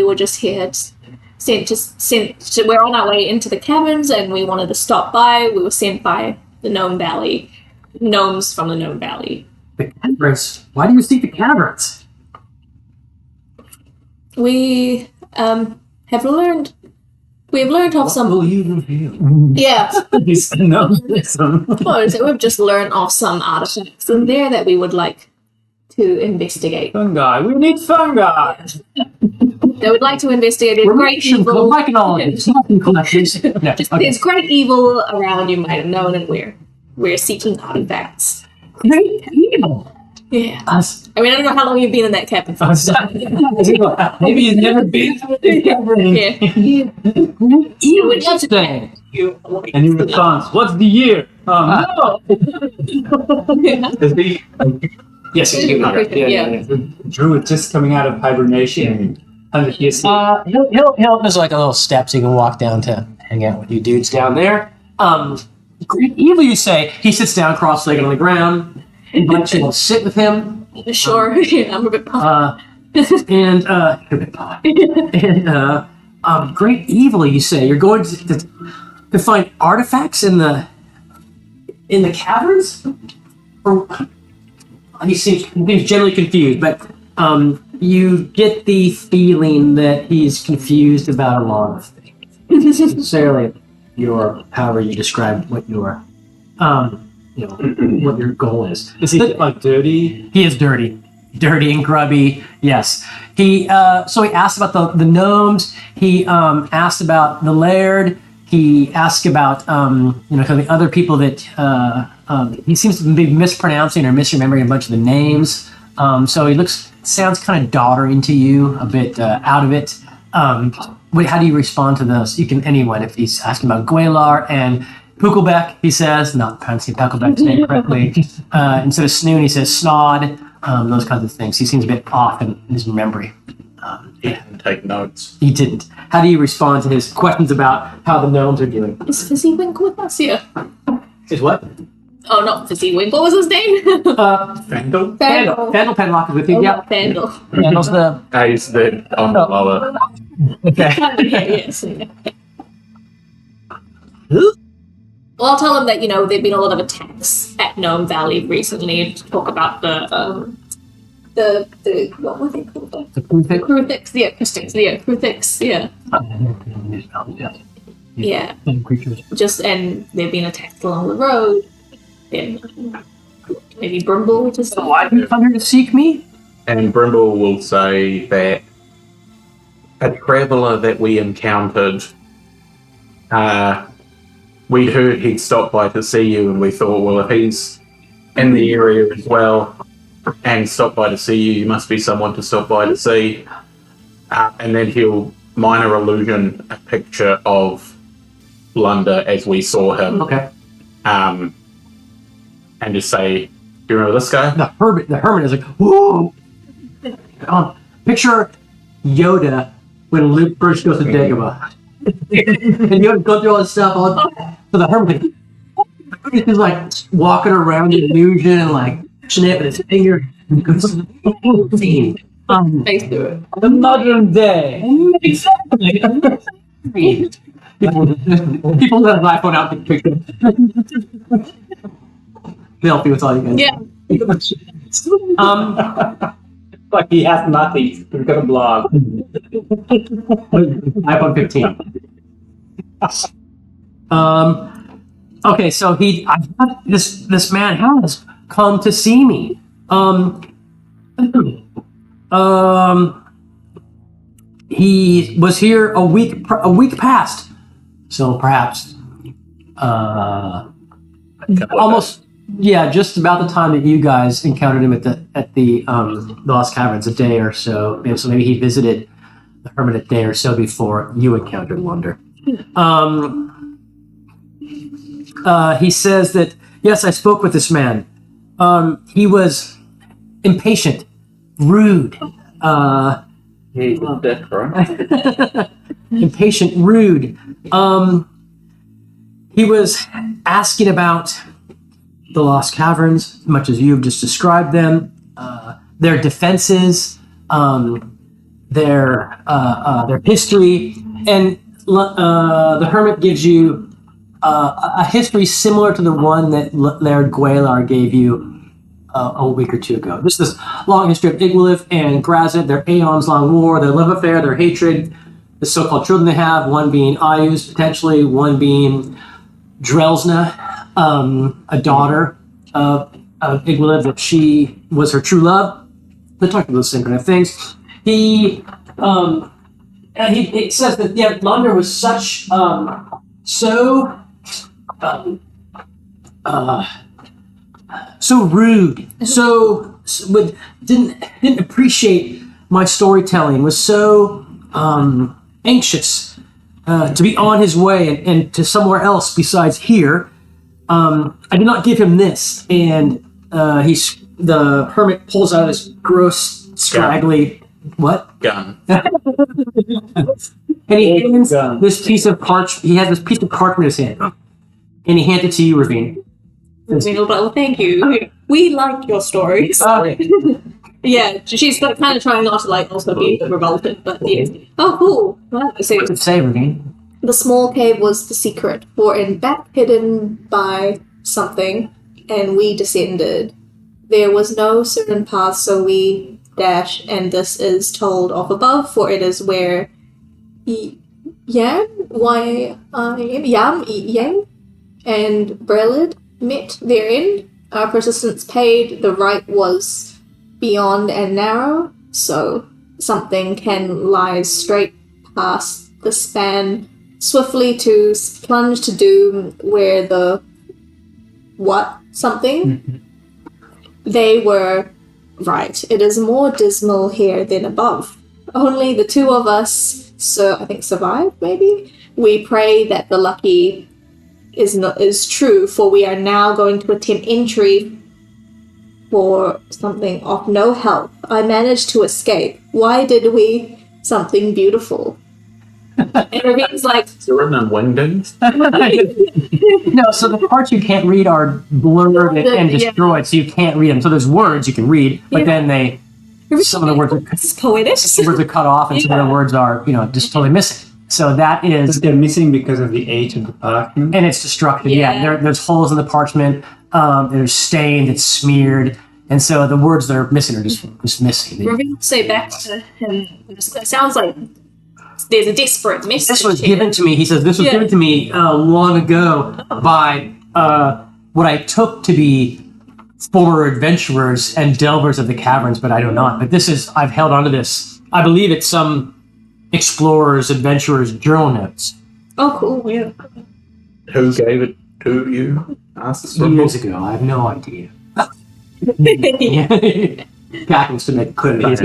were just here, we're on our way into the caverns, and we wanted to stop by. We were sent by the gnomes from the Gnome Valley. The caverns? Why do you seek the caverns? We have learned. We've learned of some. Will you reveal? Yeah. No, listen. Well, so we've just learned of some artifacts in there that we would like to investigate. Fungi. We need fungi. They would like to investigate. There's great evil. Myconologists, nothing collectors. No, okay. There's great evil around. You might have known, and we're seeking artifacts. Great evil. Yeah. Us. I mean, I don't know how long you've been in that cabin for. Maybe you've never been. Yeah. Evil thing. And in response, what's the year? No. Is he? Yes, it's Yeah. Druid just coming out of hibernation. 100 years. He'll there's like a little steps you can walk down to hang out with you dudes down there. Great evil, you say. He sits down cross-legged on the ground. Invites you to sit with him. Sure. I'm a bit pumped. And you're a bit odd. And great evil, you say. You're going to find artifacts in the caverns? Or he seems generally confused, but you get the feeling that he's confused about a lot of things. Necessarily however you describe what your what your goal is. Is he like dirty? He is dirty and grubby. Yes. He so he asked about the gnomes. He asked about the laird. He asked about kind of the other people that he seems to be mispronouncing or misremembering a bunch of the names. So he sounds kind of doddering to you, a bit out of it. How do you respond to those? You can anyone if he's asking about Gwalar and Pukelbeck, he says, not pronouncing Pukelbeck's name correctly. Instead of Snoon, he says Snod, those kinds of things. He seems a bit off in his memory. He didn't take notes. He didn't. How do you respond to his questions about how the gnomes are doing? Is Fizzywinkle with us? Yeah. Is what? Oh, not Fizzywinkle. What was his name? Fandle? Fandle Penlock is with you. Yeah. Fandle. Fandle's the... He's on the lower. Okay. Yes. Well, I'll tell them that, there've been a lot of attacks at Gnome Valley recently to talk about the what were they called? The Kruthic? Kruthics, yeah, Kruthics, yeah. Yeah. Creatures. And they've been attacked along the road. And maybe Brimble just... So why did you come here to seek me? And Brimble will say that a traveller that we encountered, we'd heard he'd stopped by to see you, and we thought, well, if he's in the area as well and stopped by to see you, you must be someone to stop by to see. And then he'll minor illusion a picture of Blunder as we saw him. Okay. And just say, do you remember this guy? The hermit is like, whoa! Picture Yoda when Luke first goes to Dagobah. And Yoda goes through all this stuff. So the hermit is like walking around the illusion and like snap with his finger. Face to it. The modern day. Exactly. People let an iPhone out the picture. They'll be with all you guys. Yeah. Like he has nothing. We've got a blog. iPhone 15. Okay, so this man has come to see me. He was here a week past. So perhaps almost just about the time that you guys encountered him at the Lost Caverns, a day or so. So maybe he visited the hermit a day or so before you encountered Lunder. He says that, yes, I spoke with this man. He was impatient, rude. That's right. Impatient, rude. He was asking about the Lost Caverns, much as you've just described them, their defenses, their history, and the hermit gives you a history similar to the one that Laird Gwalar gave you a week or two ago. This long history of Igwilif and Grazit, their aeons-long war, their love affair, their hatred, the so-called children they have, one being Ayuz, potentially, one being Drelsna, a daughter of Igwilif, that she was her true love. They talked about those same kind of things. He says that, yeah, Lunder was so rude, didn't appreciate my storytelling, was so anxious to be on his way and to somewhere else besides here. I did not give him this, and the hermit pulls out his gross, scraggly Gun. and he hands this piece of parchment. He has this piece of parchment in his hand, and he hands it to you, Ravine. Ravine will be like, well, thank you. We like your stories. Yeah, she's kind of trying not to also be revolted, but yes. Oh, cool. Well, so What's it say, Ravine? the small cave was the secret, for in back hidden by something, and we descended. There was no certain path, so we dash, and this is told of above, for it is where Yam, and Brelid met therein. Our persistence paid, the right was beyond and narrow, so something can lie straight past the span, swiftly to plunge to doom where the something. They were right. It is more dismal here than above. Only the two of us, I think, survived, maybe? We pray that the lucky is true, for we are now going to attempt entry for something of no help. I managed to escape. Why did we? Something beautiful. And Ravine's like, There are wingdings. No, so the parts you can't read are blurred and destroyed, so you can't read them. So there's words you can read, but then some of the words are cut off, and some of the words are, just totally missing. So that is, They're missing because of the age of the parchment. and it's destructive. Yeah, there's holes in the parchment. There's stained. It's smeared, and so the words that are missing are just missing. Ravine will say back to him, it sounds like there's a desperate message. This was given to me. He says this was given to me long ago by what I took to be former adventurers and delvers of the caverns, but I do not. But I've held onto this. I believe it's some explorers, adventurers' journal notes. Oh, cool, yeah. Who gave it to you? Years ago. I have no idea. Packings to make clear.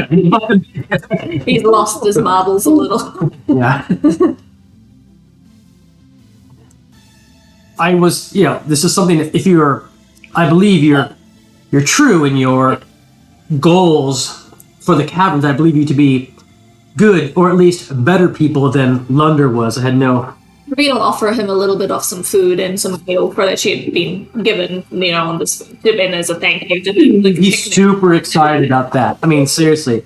He's lost his marbles a little. Yeah. This is something that I believe you're true in your goals for the caverns. I believe you to be good, or at least better people than Lunder was. I had no... Ravine will offer him a little bit of some food and some meal for that she had been given, on this, and as a thank you. He's super excited about that. I mean, seriously.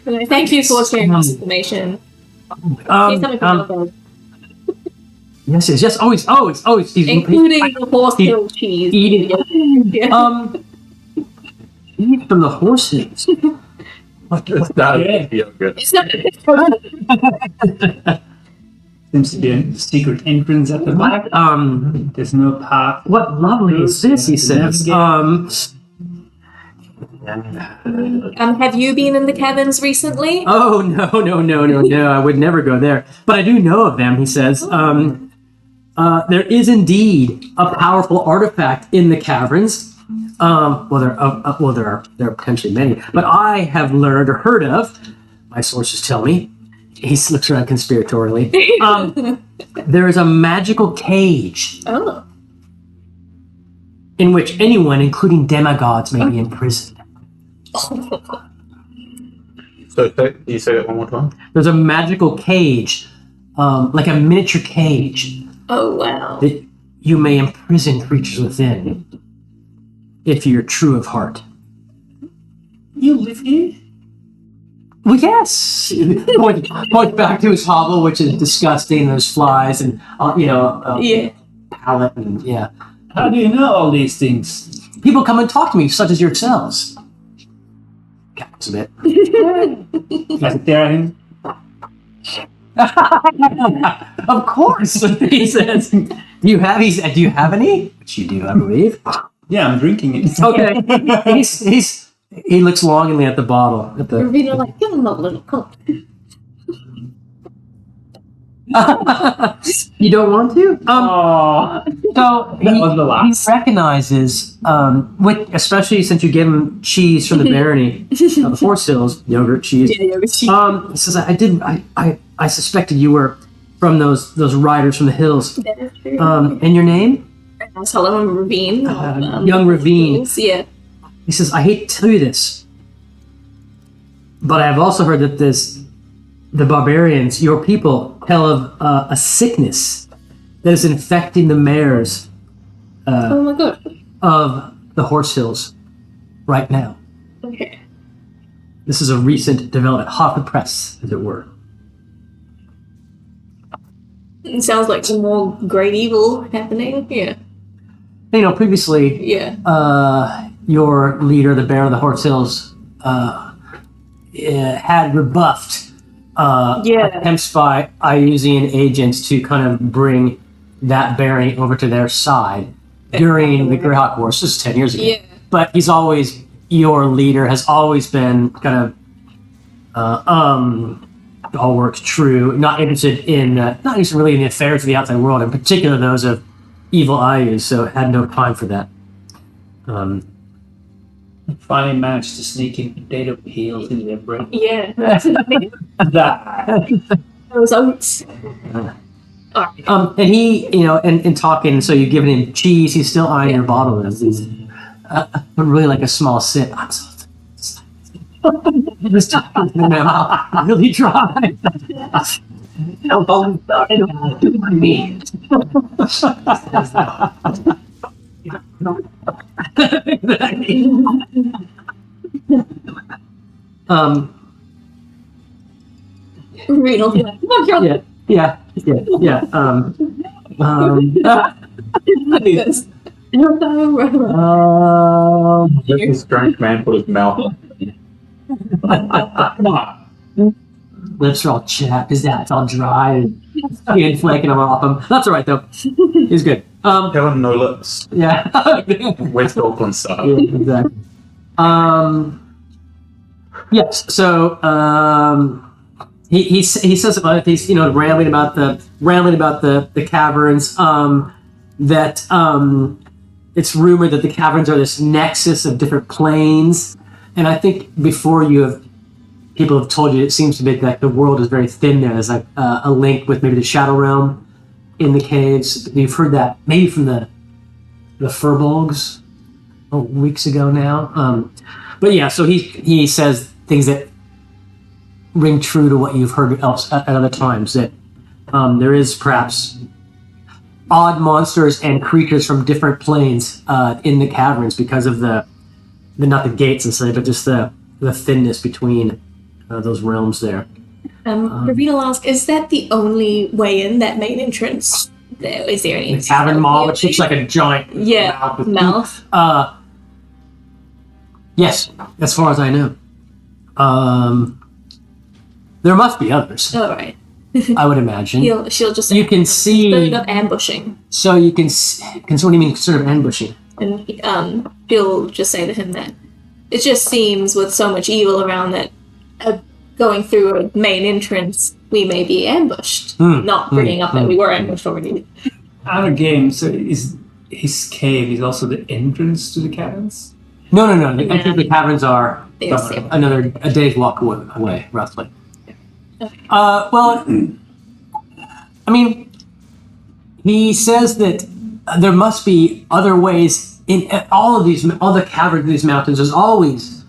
Thank you for sharing this information. Yes, always. Including the horse-tail cheese. Eat from the horses. It's not Seems to be a secret entrance at the back. There's no path. What lovely is this, he says. have you been in the caverns recently? Oh, no, I would never go there. But I do know of them, he says. There is indeed a powerful artifact in the caverns. There are potentially many, but I have learned or heard of, my sources tell me, He looks around conspiratorially. There is a magical cage Oh. in which anyone, including demigods, may be imprisoned. So you say that one more time? There's a magical cage, like a miniature cage, Oh, wow. that you may imprison creatures within if you're true of heart. You live here? Well, yes. Point back to his hovel, which is disgusting. There's flies and Yeah. pallet and yeah. How do you know all these things? People come and talk to me, such as yourselves. Cackles a bit. Can I stare at him? Of course, he says. Do you have any? Which you do, I believe. Yeah, I'm drinking it. Okay. He looks longingly at the bottle. At the. Ravina like, give him a little cup. You don't want to? So That was the last. he recognizes, especially since you gave him cheese from the barony, the Forest Hills yogurt cheese. Yeah, it was cheap. He says, I suspected you were from those riders from the hills. That is true. And your name? I was telling him Ravine. Young Ravine. Yeah. He says, I hate to tell you this, but I've also heard that the barbarians, your people, tell of a sickness that is infecting the mares Oh my god. of the Horse Hills right now. Okay. This is a recent development, hot off the press, as it were. It sounds like some more great evil happening. Yeah. Previously, Yeah. your leader, the Bear of the Horse Hills, had rebuffed attempts by Iusian agents to kind of bring that barony over to their side during the Greyhawk Wars. This is 10 years ago. Yeah. But your leader has always been kind of, all works true, not interested really in the affairs of the outside world, in particular those of evil Ayus, so had no time for that. Finally managed to sneak in data heals in their brain. Yeah. That. Those oats. Alright. And he, and talking, so you've given him cheese, he's still eyeing your bottle, and he's but really like a small sip. I'm so this time in my mouth really dry. Me. Ravine will be like, come on, girl. Yeah. Yes. This drunk man put his mouth on. Lips are all chapped, his dad's all dry, and skin flaking him off him. That's alright though. He's good. Tell him no lips. Yeah. West Auckland style. Yeah, exactly. Yes. So he says about he's rambling about the caverns. That it's rumored that the caverns are this nexus of different planes, and I think before people have told you, it seems to be that the world is very thin there. There's like a link with maybe the Shadow Realm in the caves. You've heard that maybe from the Furbolgs weeks ago now. But yeah, so he says things that ring true to what you've heard else at other times, that there is perhaps odd monsters and creatures from different planes in the caverns because of the not the gates and stuff, but just the thinness between those realms there. Ravina will ask, is that the only way in, that main entrance? Is there any? The cavern maw, which looks like a giant mouth. Yes, as far as I know. There must be others. All right. I would imagine. She'll just. You can see. Sort of ambushing. So you can. What do you mean, sort of ambushing? And she'll just say to him that it just seems, with so much evil around, that going through a main entrance, we may be ambushed. Not bringing up that we were ambushed already. Out of game, so is his cave is also the entrance to the caverns? No. The entrance to the caverns are They are separate. a day's walk away, roughly. Well, I mean, he says that there must be other ways in all the caverns of these mountains. There's always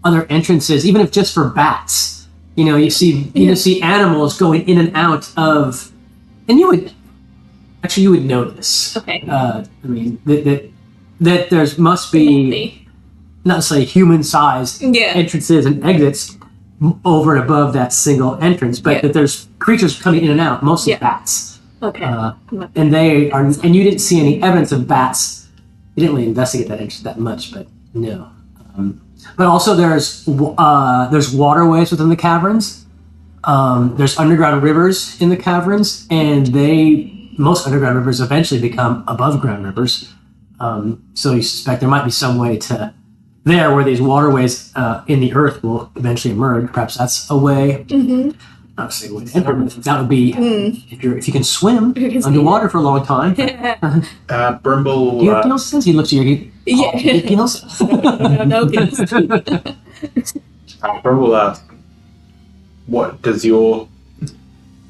other entrances, even if just for bats. You know, you see animals going in and out of, and you would know this. Okay. I mean that there must be not necessarily human-sized entrances and exits over and above that single entrance, but that there's creatures coming in and out, mostly bats. Okay. And they are, and you didn't see any evidence of bats. You didn't really investigate that entrance that much, but no. But also there's waterways within the caverns. There's underground rivers in the caverns, and most underground rivers eventually become above ground rivers. So you suspect there might be some way to there where these waterways in the earth will eventually emerge. Perhaps that's a way. Mm-hmm. Obviously, a way to enter. That would be if you can swim underwater for a long time. Brimble. Do you have gills? He looks at you. Yeah. Gills? No gills. Brimble asks, what does your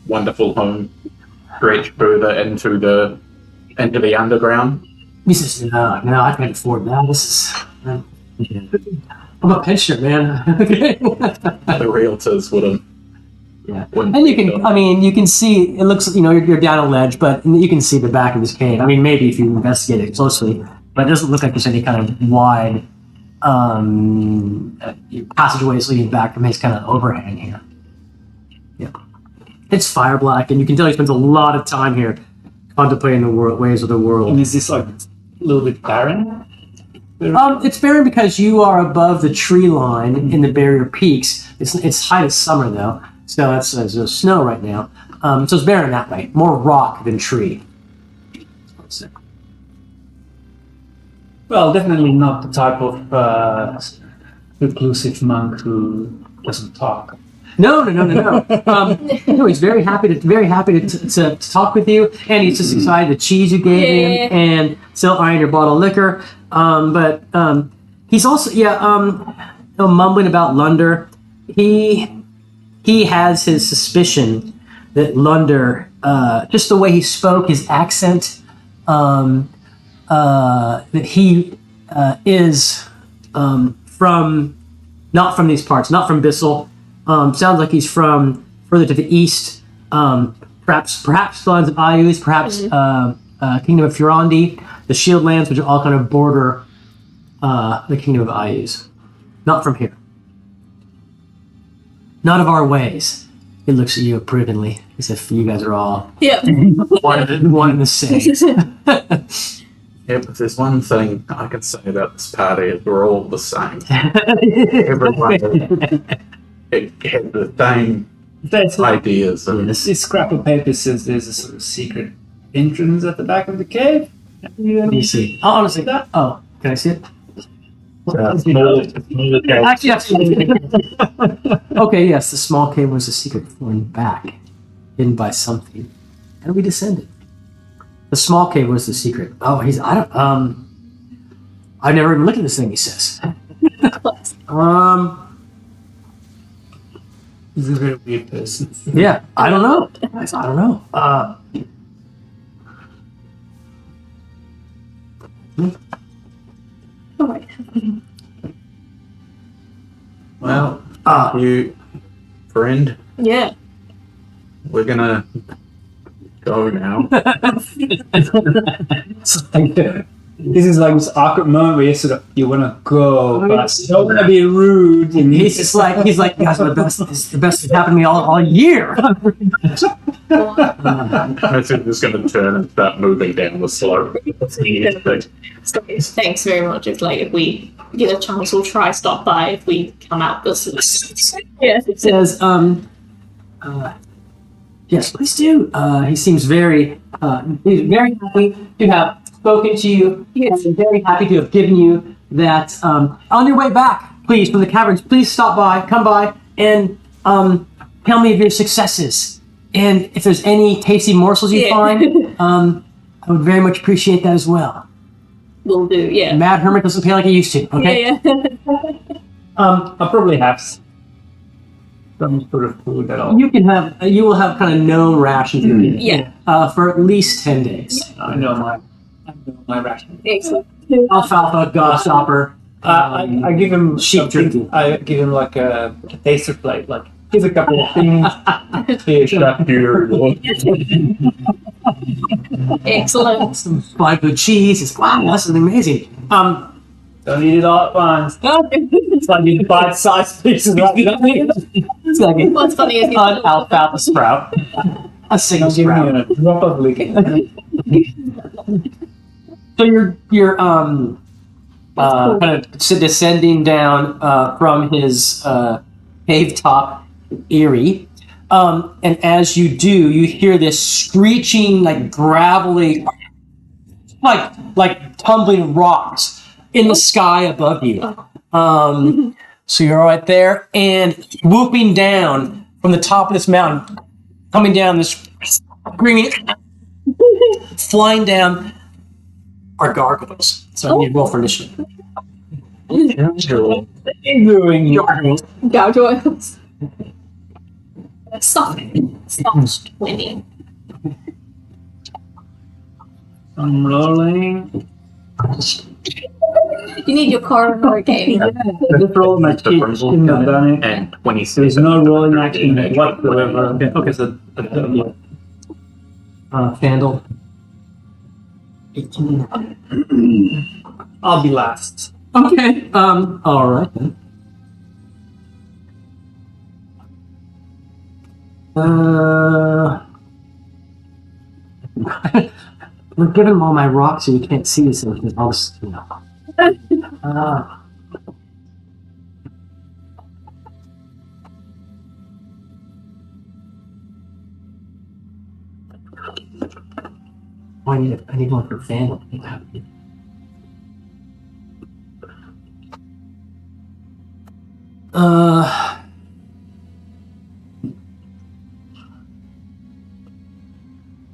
wonderful home stretch further into the underground? He says, no, I can't afford that. This is. I'm a pensioner, man. The realtors wouldn't. Yeah. Wouldn't And you can see, it looks, you're down a ledge, but you can see the back of this cave. I mean, maybe if you investigate it closely, but it doesn't look like there's any kind of wide passageways leading back from his kind of overhang here. Yeah. It's fire black, and you can tell he spends a lot of time here contemplating the ways of the world. And is this like a little bit barren? It's barren because you are above the tree line in the barrier peaks. It's height of summer though, so there's snow right now. So it's barren that way, more rock than tree. Well, definitely not the type of reclusive monk who doesn't talk. No. No, he's very happy to talk with you, and he's just excited the cheese you gave him, and still eyeing your bottle of liquor. But he's also mumbling about Lunder. He has his suspicion that Lunder, just the way he spoke, his accent, that he is not from these parts, not from Bissell. Sounds like he's from further to the east, perhaps the lands of Ayus, perhaps Kingdom of Furandi, the Shield lands, which all kind of border the Kingdom of Ayus. Not from here. Not of our ways. He looks at you approvingly, as if you guys are all one and the same. Yeah, but there's one thing I can say about this party is we're all the same. Everyone has the same ideas. And This scrap of paper says there's a sort of secret entrance at the back of the cave. Let me see. Oh, honestly, can I see it? Actually, okay, yes, the small cave was a secret flowing back, hidden by something. How do we descend it? The small cave was the secret. Oh, I've never even looked at this thing, he says. He's a very weird person. Yeah, I don't know. I don't know. Well, you friend, Yeah. we're gonna go now. This is like this awkward moment where you want to go, but you don't want to be rude. And He's like, you guys are the best. This is the best that's happened to me all year. It's just gonna turn and start moving down the slope. Thanks very much. It's like if we get a chance, we'll try stop by if we come out this. Yeah. It says, yes, please do. He seems he's very happy to have spoken to you. Yes. And very happy to have given you that. On your way back, please, from the caverns, please stop by, come by, and tell me of your successes. And if there's any tasty morsels you find, I would very much appreciate that as well. Will do, yeah. Mad Hermit doesn't pay like he used to, okay? Yeah. I'll probably have some sort of food at all? You can have. You will have kind of known rations. Yeah. For at least 10 days. I know my ration. Excellent. Alfalfa, grasshopper. I give him sheep something- jerky. I give him like a taster plate. Like here's a couple of things. Here, stuff here. Excellent. Some fried good cheese. It's, wow, this is amazing. Don't eat it all at once. It's like you bite-sized pieces. It's like What's funny is an alfalfa sprout. A single Give me sprout. a drop of liquor. So you're kind of descending down from his cave top eyrie, and as you do, you hear this screeching, like gravelly, like tumbling rocks in the sky above you. So you're right there, and whooping down from the top of this mountain, coming down this screaming, flying down are gargoyles. So I need to roll for initiative. Gargoyles. Soft 20. I'm rolling. You need your car game. I just rolled my cheat. Shouldn't have done it. And 26. There's no rolling action whatsoever. Okay, so Fandle. 18. I'll be last. Okay. All right then. We're giving him all my rocks so you can't see this. I'll just, you know. I need one for Fandle.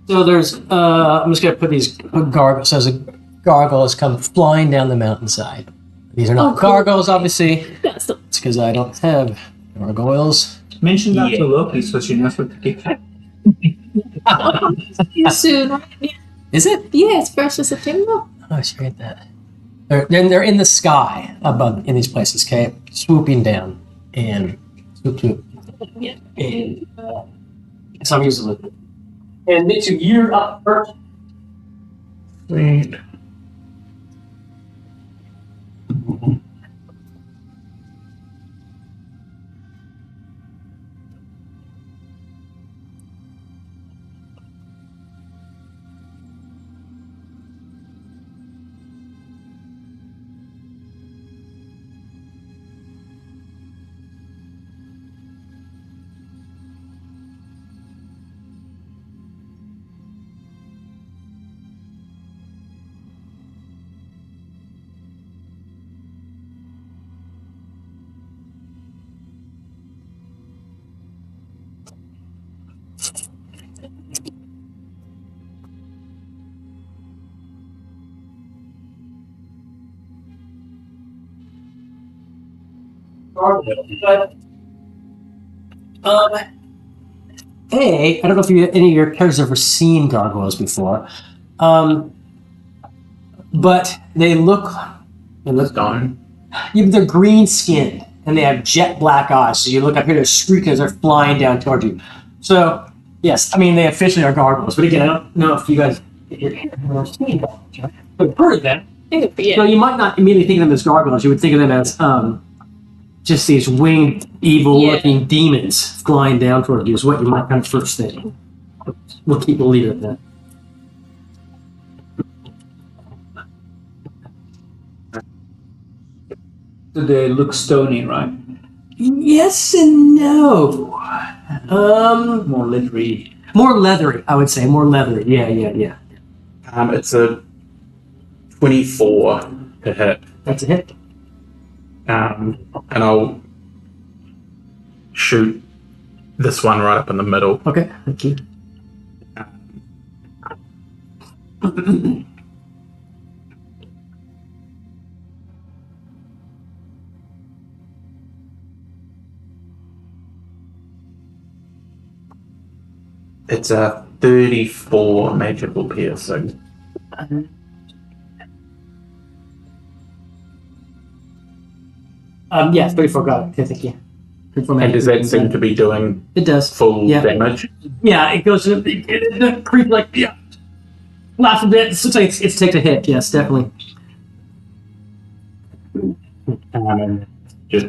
So there's, I'm just gonna put these gargoyles. So as a gargoyle has come flying down the mountainside. These are not Oh, cool. gargoyles, obviously. That's the It's because I don't have gargoyles. Mention that to Loki so she knows what to give. soon, right? Yeah. Is it? Yeah, it's 1st of September. Oh, I should read that. They're in the sky above in these places, okay? Swooping down and swoop, swoop. Yeah. And so I'm using it. And then you're up first. Sweet. But, I don't know if any of your characters have ever seen gargoyles before, but they look Stone. they're green skinned and they have jet black eyes. So you look up here, they're streaking as they're flying down towards you. So yes, I mean they officially are gargoyles, but again, I don't know if you guys have seen gargoyles, right? But heard of them. Yeah. So you might not immediately think of them as gargoyles. You would think of them as just these winged, evil-looking demons flying down toward you. Is what you might kind of first think. We'll leave it at that. So they look stony, right? Yes and no. More leathery. More leathery, I would say. More leathery. Yeah. It's a 24 to hit. That's a hit. And I'll shoot this one right up in the middle. Okay, thank you. It's a 34 magical piercing. Yes, 34 got it. Okay, thank you. 34 And does magic. that seem to be doing It does. full Yeah. damage? Yeah, it goes to the creep like laughs a bit. It looks like it takes a hit. Yes, definitely. Just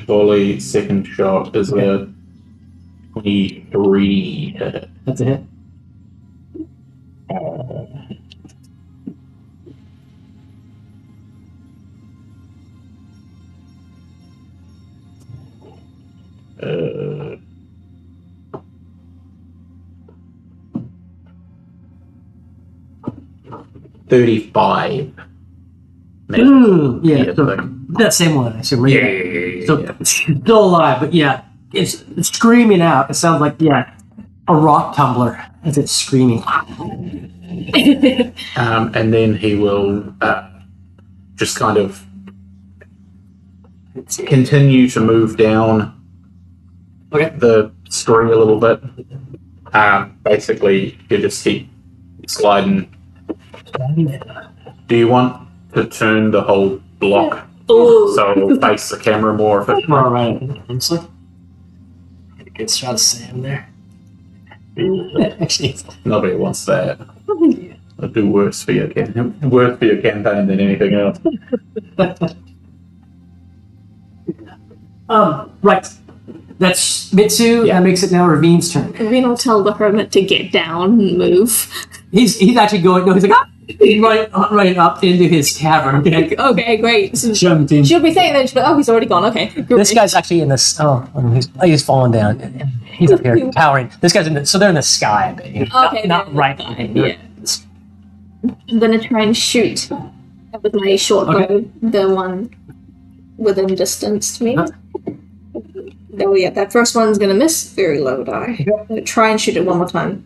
fully second shot is a 23 hit. That's a hit. Uh, $35. Yeah, so that same one. I assume. Right? Yeah. So it's still alive, but yeah, it's screaming out. It sounds like a rock tumbler as it's screaming. And then he will just kind of continue to move down the story a little bit. Basically, you just keep sliding. Do you want to turn the whole block so it'll face the camera more efficiently? All right, honestly, get a good shot of Sam there. Actually, Nobody wants that. It'll do worse for your campaign than anything else. right. That's Mitsu. Yeah. That makes it now Ravine's turn. Ravine will tell the hermit to get down and move. He's actually going. No, he's like he's running up into his tavern. Okay. Okay, great. So Jumped in. she'll be saying that, oh, he's already gone. Okay. Great. This guy's actually in this. He's fallen down. He's up here towering. This guy's in the. So they're in the sky. I bet, you know, Okay, not they're right. in the sky, yeah. I'm gonna try and shoot with my short bow, the one within distance to me. Oh yeah, that first one's gonna miss. Very low die. I'm gonna try and shoot it one more time.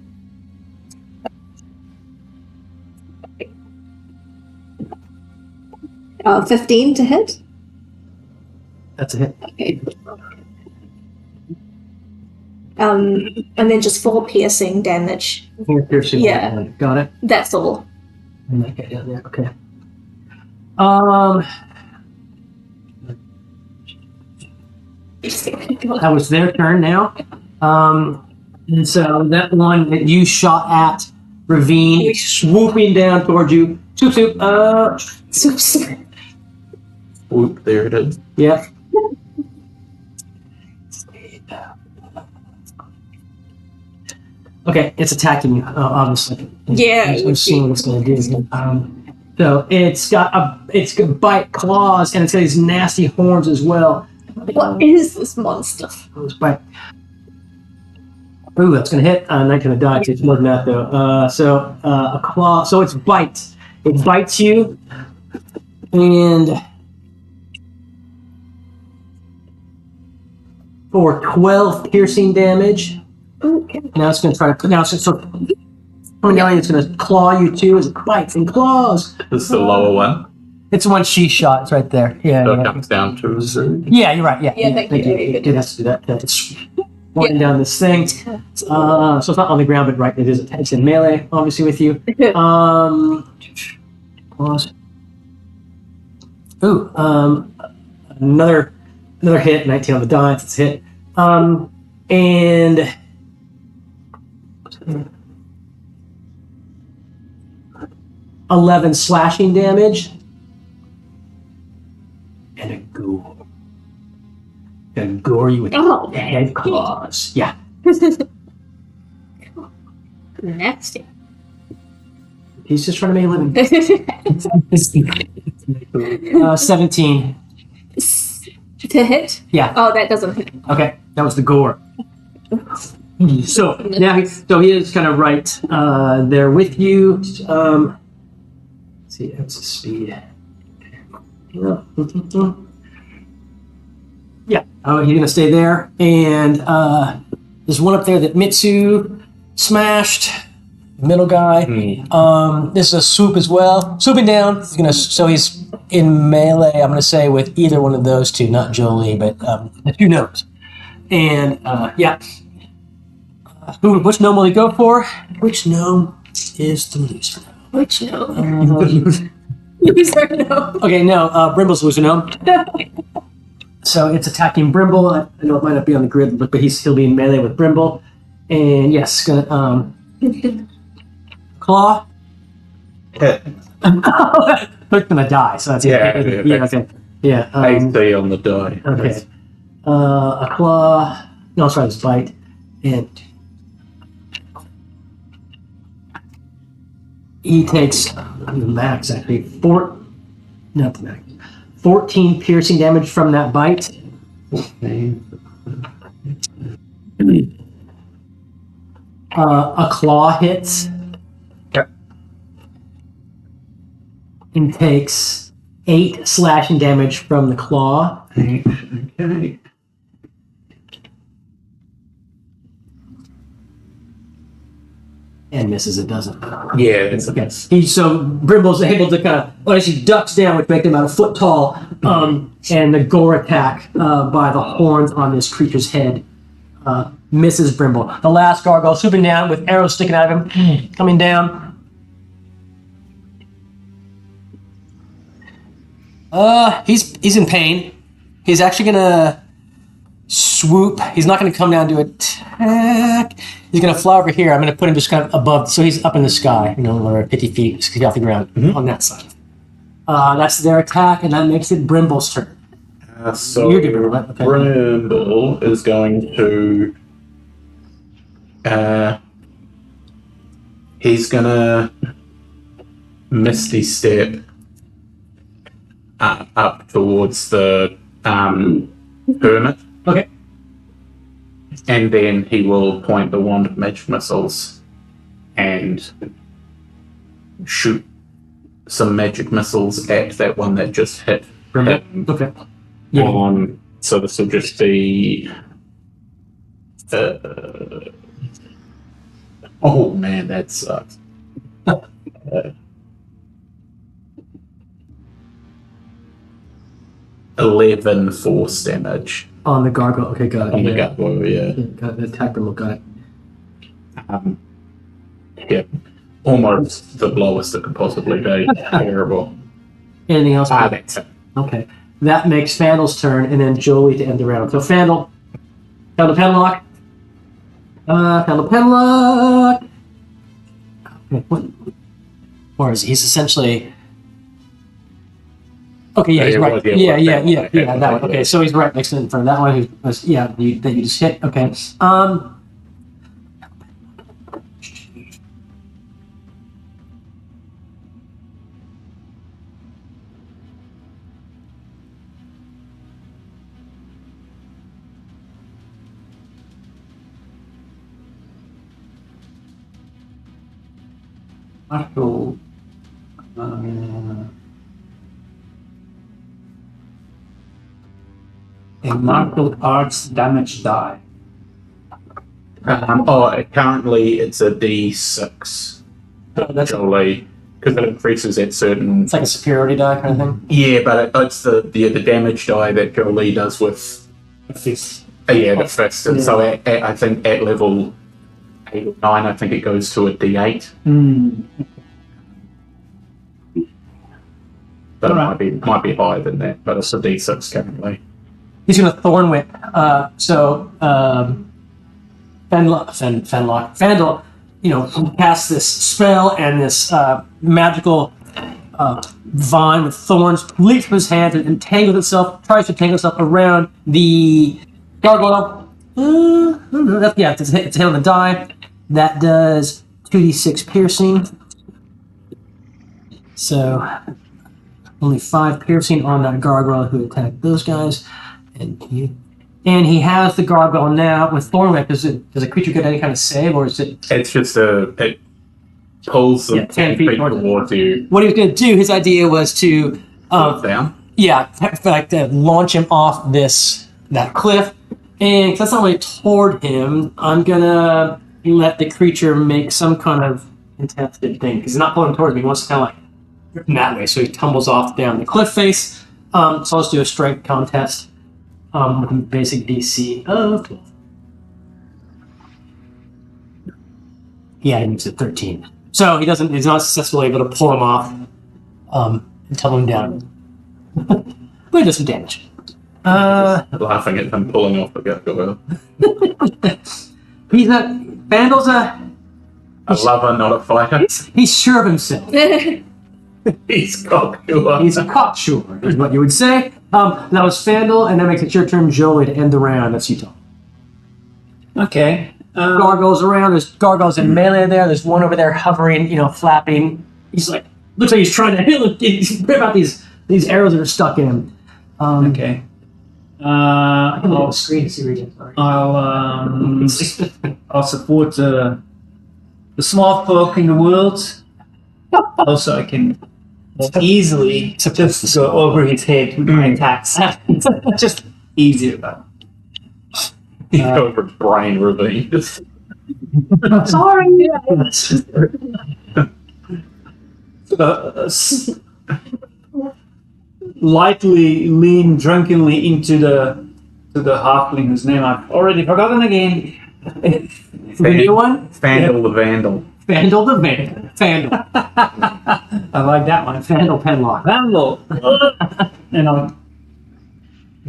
Uh, 15 to hit. That's a hit. Okay. And then just 4 piercing damage. Piercing. Yeah. Got it. That's all. And that guy down there. Okay. That was their turn now. And so that one that you shot at Ravine swooping down towards you. Swoop, swoop. Whoop, there it is. Yeah. Okay, it's attacking you, obviously. Yeah. I'm seeing what it's going to do. So it's got bite claws, and it's got these nasty horns as well. What is this monster? Let's bite. Ooh, that's going to hit. Not going to die. It's more than that, though. A claw. So it's bite. It bites you, and for 12 piercing damage. Okay. Now it's going to try to. Now it's going to. Coming down, it's going to claw you too as it bites and claws. This is the lower one. It's the one she shot. It's right there. Yeah. So it Yeah, comes down to zero. yeah, you're right. Yeah. Yeah, thank you. It has to do that. It's running down this thing. So it's not on the ground, but right, it's in melee, obviously, with you. Claws. Ooh. Another hit. 19 on the die. It's a hit. And 11 slashing damage. And a gore. Gonna gore you with head claws. Yeah. Nasty. He's just trying to make a living. 17. To hit? Yeah. Oh, that doesn't hit. Okay. That was the gore. So now he is kind of right there with you. Let's see, that's the speed. Yeah. Oh, he's gonna stay there, and there's one up there that Mitsu smashed. Middle guy. This is a swoop as well. Swooping down. He's in melee. I'm gonna say with either one of those two, not Jolie, but who knows? And yeah. Which gnome will he go for? Which gnome is the loser? Which no? Um, Loser no. okay, no, Brimble's loser gnome. So it's attacking Brimble. I know it might not be on the grid, but he'll be in melee with Brimble. And yes, gonna claw. Hit. They're gonna die, so that's okay. Yeah. AC on the die. Okay. A claw. No, sorry, it's bite. And he takes the max actually. Not the max. 14 piercing damage from that bite. A claw hits. Yep. And takes 8 slashing damage from the claw. Okay. And misses, it doesn't. Yeah, it's Okay. So Brimble's able to kind of, well, she ducks down, which makes him about a foot tall, and the gore attack by the horns on this creature's head misses Brimble. The last gargoyle swooping down with arrows sticking out of him, coming down. He's in pain. He's actually gonna swoop. He's not gonna come down to attack. He's gonna fly over here. I'm gonna put him just kind of above, so he's up in the sky, or 50 feet, 60 off the ground on that side. That's their attack, and that makes it Brimble's turn. So You're doing it, right? Okay. Brimble is going to. He's gonna Misty Step up towards the hermit. Okay. And then he will point the wand of magic missiles and shoot some magic missiles at that one that just hit him. Okay. Yeah. So this will just be. Oh man, that sucks. 11 force damage On the gargoyle. Okay, got it. on the gargoyle, yeah. Got it. Attack Brimble, got it. Yeah, almost the lowest it could possibly be. Terrible. Anything else? That's it. Okay. That makes Fandle's turn, and then Jolie to end the round. So Fandle Penlock. Fandle Penlock. Okay, what? Or is he's essentially? Okay, yeah, he's right. Yeah, that one. Okay, so he's right next to in front of that one. Who was that you just hit? Okay. Martial. A martial arts damage die. Currently it's a D6. That's Jolie, because it increases at certain. it's like a superiority die kind of thing. Yeah, but it's the damage die that Jolie does with. Fist. Yeah, the fist. And so I think at level 8 or 9, I think it goes to a D8. But Alright. it might be higher than that. But it's a D6 currently. He's going to Thorn Whip. Fandle, casts this spell and this magical vine with thorns leaps from his hand and entangles itself, tries to tangle itself around the gargoyle. It's a hit on the die. That does 2d6 piercing. So only 5 piercing on that gargoyle who attacked those guys. And he has the gargoyle now with Thorn Whip. Does a creature get any kind of save, or is it? It's just it pulls them 10 feet towards you. What he was going to do, his idea was to, Down. in fact, launch him off that cliff. And 'cause that's not really toward him, I'm gonna let the creature make some kind of contested thing because he's not pulling towards me. He wants to kind of like rip him that way, so he tumbles off down the cliff face. So let's do a strength contest. With a basic DC of 12. Yeah, he makes it 13. So he's not successfully able to pull him off and tumble him down. But he does some damage. Laughing at him pulling off the gargoyle. Vandal's A lover, not a fighter. he's sure of himself. He's cocksure. He's cocksure, is what you would say. That was Fandle, and that makes it your turn, Joey, to end the round. That's you, Tom. Okay. Gargoyles around. There's gargoyles in melee there. There's one over there hovering, flapping. He's like, looks like he's trying to rip out these arrows that are stuck in him. Okay. I can look at the screen to see where he is. Sorry. I'll support the small folk in the world. Also, I can easily just go over his head with my attacks. Just easier, but. He over brain ravine. Sorry. Lightly lean drunkenly into the halfling whose name I've already forgotten again. The new one? Fandle the Vandal. Vandal the Vandal. Fandle. I like that one. Fandle Penlock. Vandal. And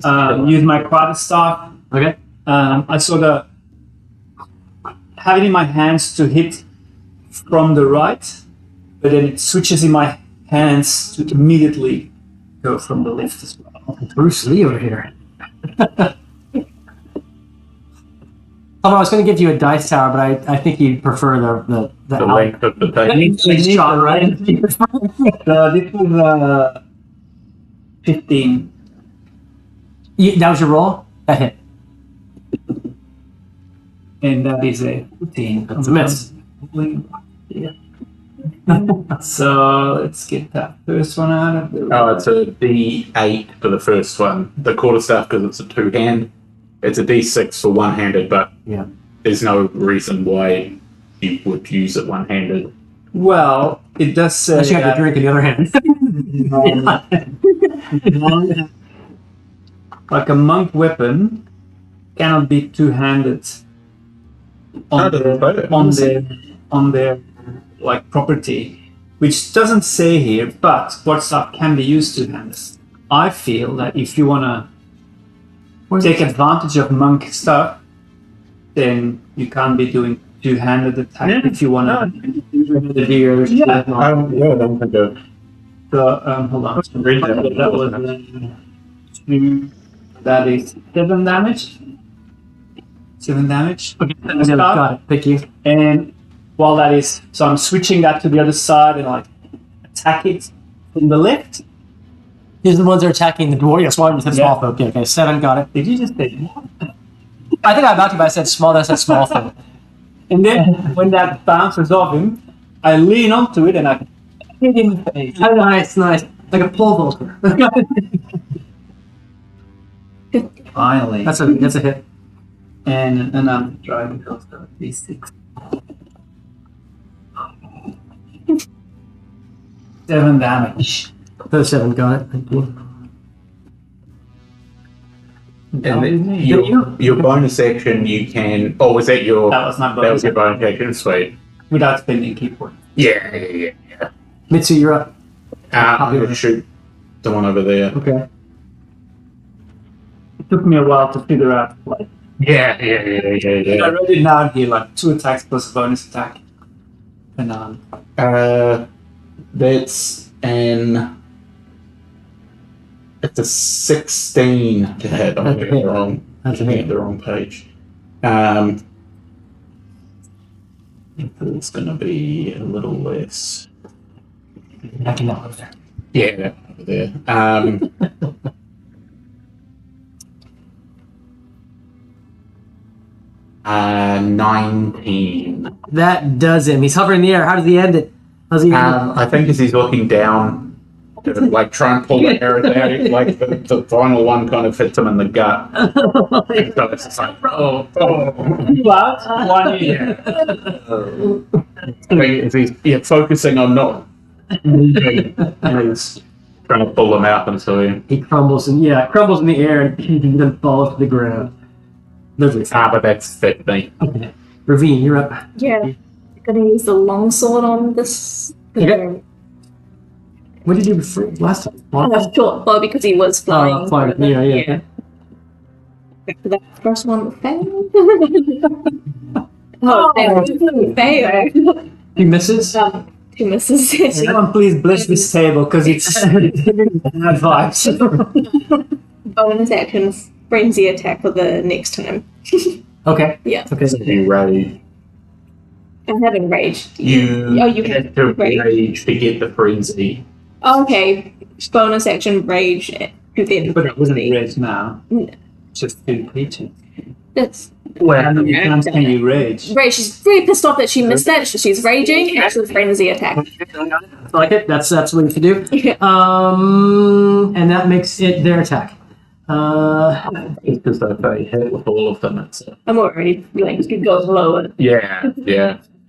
I'll use my quarterstaff. Okay. I sort of have it in my hands to hit from the right, but then it switches in my hands to immediately go from the left as well. Bruce Lee over here. I was going to give you a dice tower, but I think you'd prefer the length of the thing. shot, right? This was 15. That was your roll? That hit. And that is a 15. That's a miss. Yeah. So let's get that first one out of the way. Oh, it's a D8 for the first one. The quarterstaff, because it's a two-hand. It's a D6 for one-handed, but there's no reason why you would use it one-handed. Well, it does say Unless you have to drink in the other hand. like a monk weapon cannot be two-handed on their like property, which doesn't say here, but quarterstaff can be used two-handed. I feel that if you want to take advantage of monk stuff, then you can't be doing two-handed attack if you want to. I don't think of. So hold on. That was 2. That is 7 damage. 7 damage. Okay, got it. Thank you. And while that is, so I'm switching that to the other side and like attack it from the left. These are the ones that are attacking the dwarf. Yes, one said small folk. Okay, 7, got it. Did you just say? I think I about to, but I said small, then I said small folk. And then when that bounces off him, I lean onto it and I hit him in the face. Oh, nice. Like a pole vaulter. Finally. That's a hit. And I'm trying to go to D6. 7 damage. Those 7, got it. Thank you. And your bonus action, you can. Oh, was that your? That was my bonus. That was your bonus action. Sweet. Without spending key points. Yeah. Mitsu, you're up. I'm gonna shoot the one over there. Okay. It took me a while to figure out. Like, Yeah. I wrote it down here, like 2 attacks plus a bonus attack. And that's an. It's a 16 to hit. I'm looking at the wrong. That's a looking hit. at the wrong page. It's gonna be a little less. I can knock over there. Yeah, that over there. 19. That does him. He's hovering in the air. How does he end it? How's he end I think as he's looking down, to, like try and pull the arrow down, like the final one kind of hits him in the gut. And so it's just like, oh. but 1 year. As he's focusing on not moving, and he's trying to pull him out until He crumbles in the air and then falls to the ground. but that's 50. Okay. Ravine, you're up. Yeah. gonna use the longsword on this. Okay. What did you do before, last time? Short bow because he was flying. Flying. for the- Yeah. That first one failed. Failed. He misses. 2 misses. Someone please bless this table because it's giving bad vibes. Bonus action, frenzy attack for the next time. Okay. Yeah. Okay. So you rage. I haven't raged. You you have to rage. rage to get the frenzy. Okay. Bonus action, rage, to then. But it wasn't rage now. No. Just to repeat. That's How many times can you rage? rage. She's very pissed off that she missed that. She's raging. Actually, frenzy attack. I like it. That's what you can do. Yeah. And that makes it their attack. Because they hit with all of them. I'm already like it goes lower. Yeah.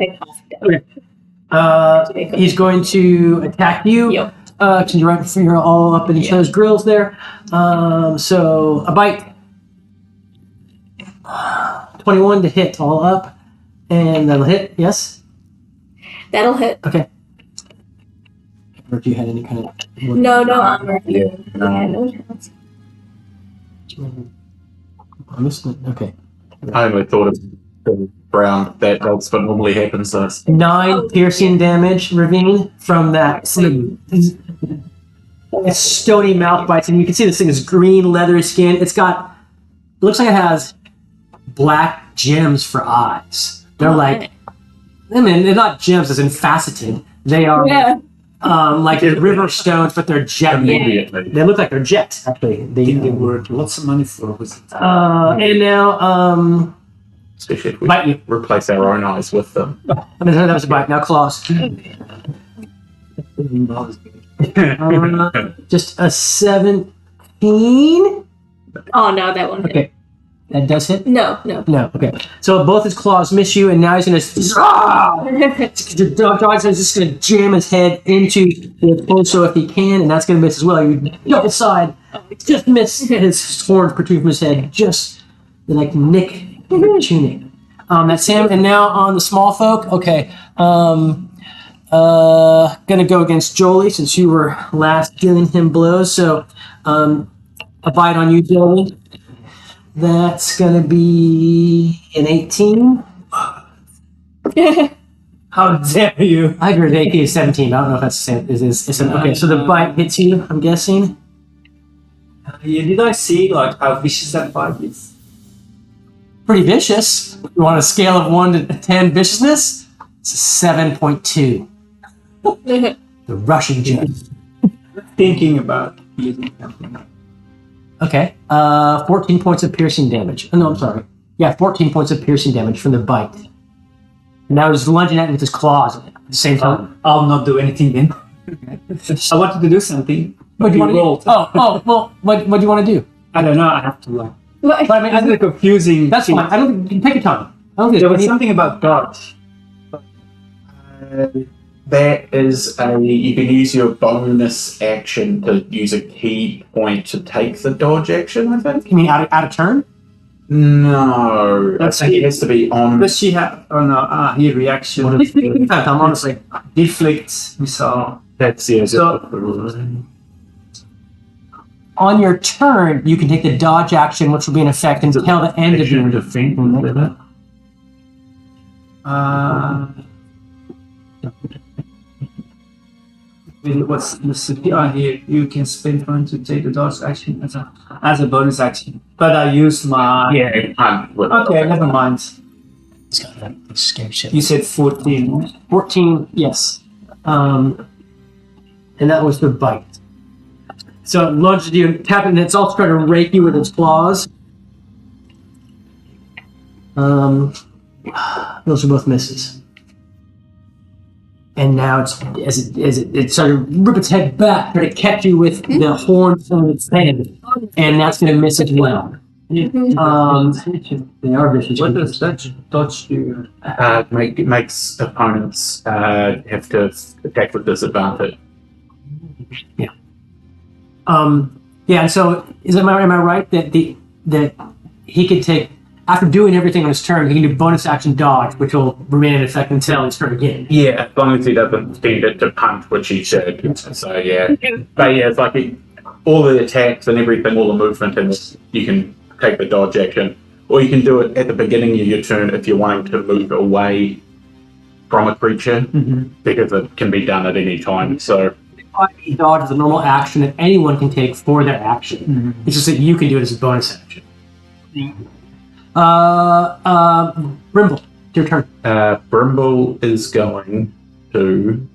Like half down. He's going to attack you. Yep. Can you right before you're all up in each other's grills there? So a bite. 21 to hit, all up. And that'll hit, yes? That'll hit. Okay. Or if you had any kind of... No armor. Yeah. No. I missed it. Okay. I only thought of the brown. That's what normally happens to us. 9 piercing damage, Ravine, from that it's stony mouth bites, and you can see this thing is green, leathery skin. It looks like it has black gems for eyes. They're like, I mean, they're not gems as in faceted. They are like river stones, but they're jet. Immediately. They look like they're jet, actually. They were lots of money for was it? And now, Especially if we bite you. replace our own eyes with them. I mean, that was a bite. Now claws. Just a 17. Oh no, that one hit. Okay. That does hit? No. No. Okay. So both his claws miss you, and now he's going to... The dog's just going to jam his head into the torso if he can, and that's going to miss as well. You double side, just miss his horns protrude from his head, just like nick your tunic. That's him. And now on the small folk. Okay. Gonna go against Jolie since you were last dealing him blows. So, a bite on you, Jolie. That's gonna be an 18. How dare you? I heard 18 is 17. I don't know if that's the same. Okay, so the bite hits you, I'm guessing. Yeah, did I see like how vicious that bite is? Pretty vicious. You want a scale of 1 to 10 viciousness? It's a 7.2. The Russian judge. Thinking about using something. Okay. 14 points of piercing damage. Oh, no, I'm sorry. Yeah, 14 points of piercing damage from the bite. And now he's lunging at it with his claws at the same time. I'll not do anything then. I wanted to do something. What do you want to rolled. do? Well, what do you want to do? I don't know. I have to like. But I mean, It's a confusing. that's fine. I don't take your time. I don't think There was something about dodge. That is you can use your bonus action to use a key point to take the dodge action, I think. You mean out of turn? No. That's I think it has to be on. Does she have? Oh no! Here reaction. Time, honestly. Deflect missile. That's So- On your turn, you can take the dodge action, which will be in effect until the end of your defense. What's the CPR here? You can spend time to take the dodge action as a bonus action. But I used my. Okay, never mind. It's got that scare shit. You said 14. 14, yes. And that was the bite. So it lunges at you and tap it, and it's also trying to rake you with its claws. Those are both misses. And now it's as it sort of rip its head back, try to catch you with the horns on its head, and that's going to miss as well. They are vicious. What does that dodge do? Makes opponents have to attack with disadvantage. Yeah. And so am I right that that he could take after doing everything on his turn, he can do bonus action dodge, which will remain in effect until his turn again. Yeah, as long as he doesn't spend it to punch, which he should. So yeah, but yeah, it's like all the attacks and everything, all the movement, and you can take the dodge action, or you can do it at the beginning of your turn if you're wanting to move away from a creature, because it can be done at any time. So dodge is a normal action that anyone can take for their action. It's just that you can do it as a bonus action. Brimble, your turn. Brimble is going to.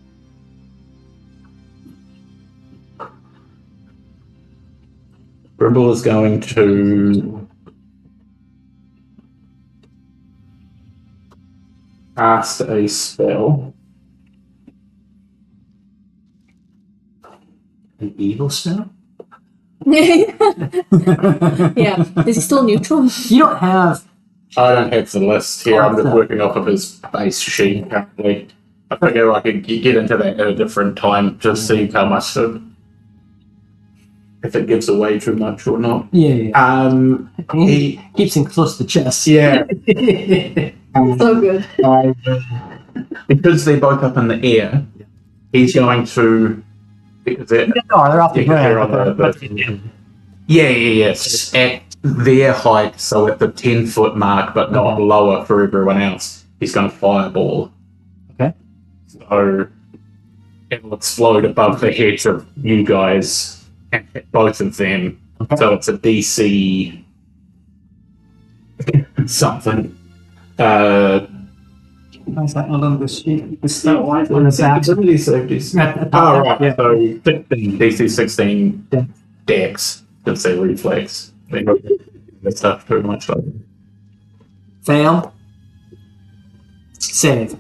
Brimble is going to cast a spell. An evil spell? Yeah. Is he still neutral? You don't have. I don't have the list here. I'm just working off of his base sheet currently. I figure I could get into that at a different time to see how much if it gives away too much or not. Yeah. He Keeps him close to the chest. yeah. So good. Because they're both up in the air, he's going to because they're off the Yeah, they're on ground. the- yes. At their height, so at the 10-foot mark, but not lower for everyone else, he's going to fireball. Okay. So it'll explode above the heads of you guys and hit both of them. Okay. So it's a DC something. Is that not on the sheet? It's So, not white. on the back. Ability safety. At the Oh, top, right. yeah. So 16, DC 16 Dex. Dex. Could say reflex. They don't do that stuff too much. Like. Fail. Save.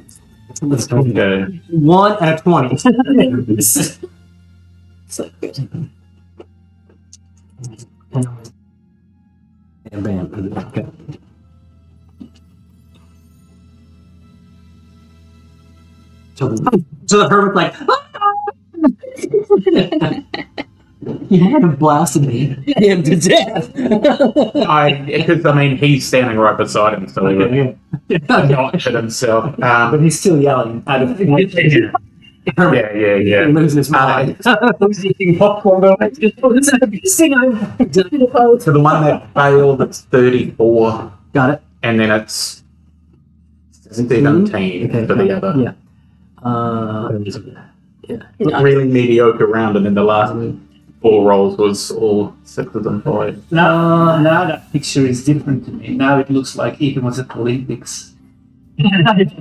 Okay. 1 out of 20. So good. Bam, bam. Okay. So the hermit's like, you had have blasted him to death. Because I mean he's standing right beside him, so he would not hit himself. But he's still yelling out of Hermit Yeah. loses his mind. He's eating popcorn going, So the one that failed, it's 34, Got it. and then it's 17 Okay, for the other. Yeah. Really mediocre round, and then the last 4 rolls was all 6s and 5s. now that picture is different to me. Now it looks like Ethan was at the Olympics. Yeah. That's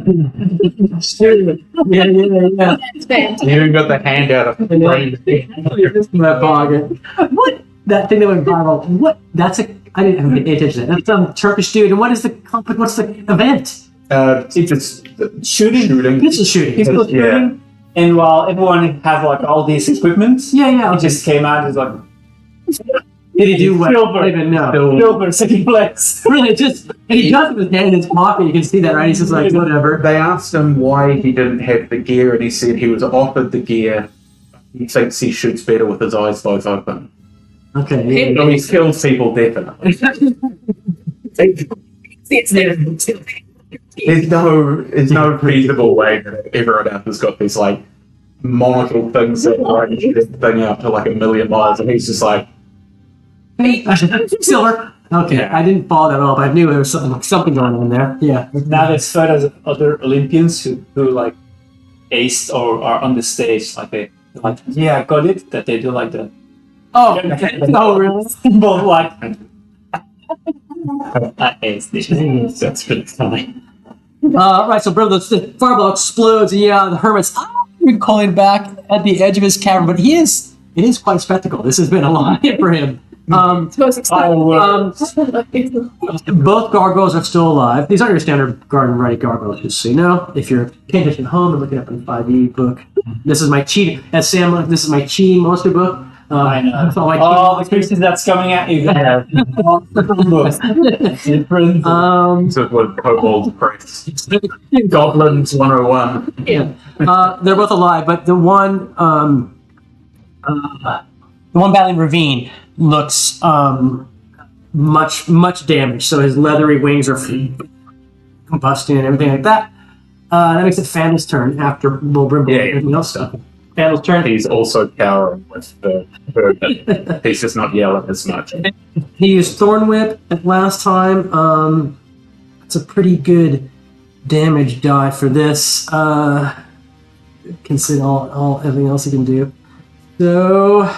fantastic. You even got the hand out of the brain. In my pocket. What? That thing that went viral. What? That's a. I didn't pay attention to that. That's some Turkish dude. And what is the conflict? What's the event? It's just Shooting. Pistol shooting. He's still shooting. And while everyone had like all these equipment, Yeah. it just came out as like Did he do what? Silver. I don't even know. silver, second place. Really, just and he does it with his hand in his pocket. You can see that, right? He's just like whatever. They asked him why he didn't have the gear, and he said he was offered the gear. He thinks he shoots better with his eyes both open. Okay. So he kills people definitely. There's no feasible way that everyone else has got these like monocle things that like shoot everything out to like 1,000,000 miles, and he's just like, Silver. Okay, Yeah. I didn't follow that all, but I knew there was something going on there. Yeah. Now there's photos of other Olympians who like aced or are on the stage like they like yeah I got it, that they do like the Oh. Oh, really? both like I aced it. that's pretty funny. Right, so bro, the fireball explodes, and yeah, the hermit's recoiling back at the edge of his cavern, but it is quite a spectacle. This has been a long night for him. So it's exciting. Both gargoyles are still alive. These aren't your standard garden variety gargoyles, just so you know. If you're paying attention at home and looking up in the 5e book, this is my cheating. As Sam, this is my cheating monster book. I know. So my All the pieces that's coming at you. Yeah. Different. So it was Kobold Priest. Goblins 101. Yeah. They're both alive, but the one battling Ravine looks much damage. So his leathery wings are combusting and everything like that. That makes it Fan's turn after Bull Brimble and everything else stuff. Fan's turn. He's also cowering with the bird. He's just not yelling as much. He used Thorn Whip last time. It's a pretty good damage die for this. Consider all everything else he can do. So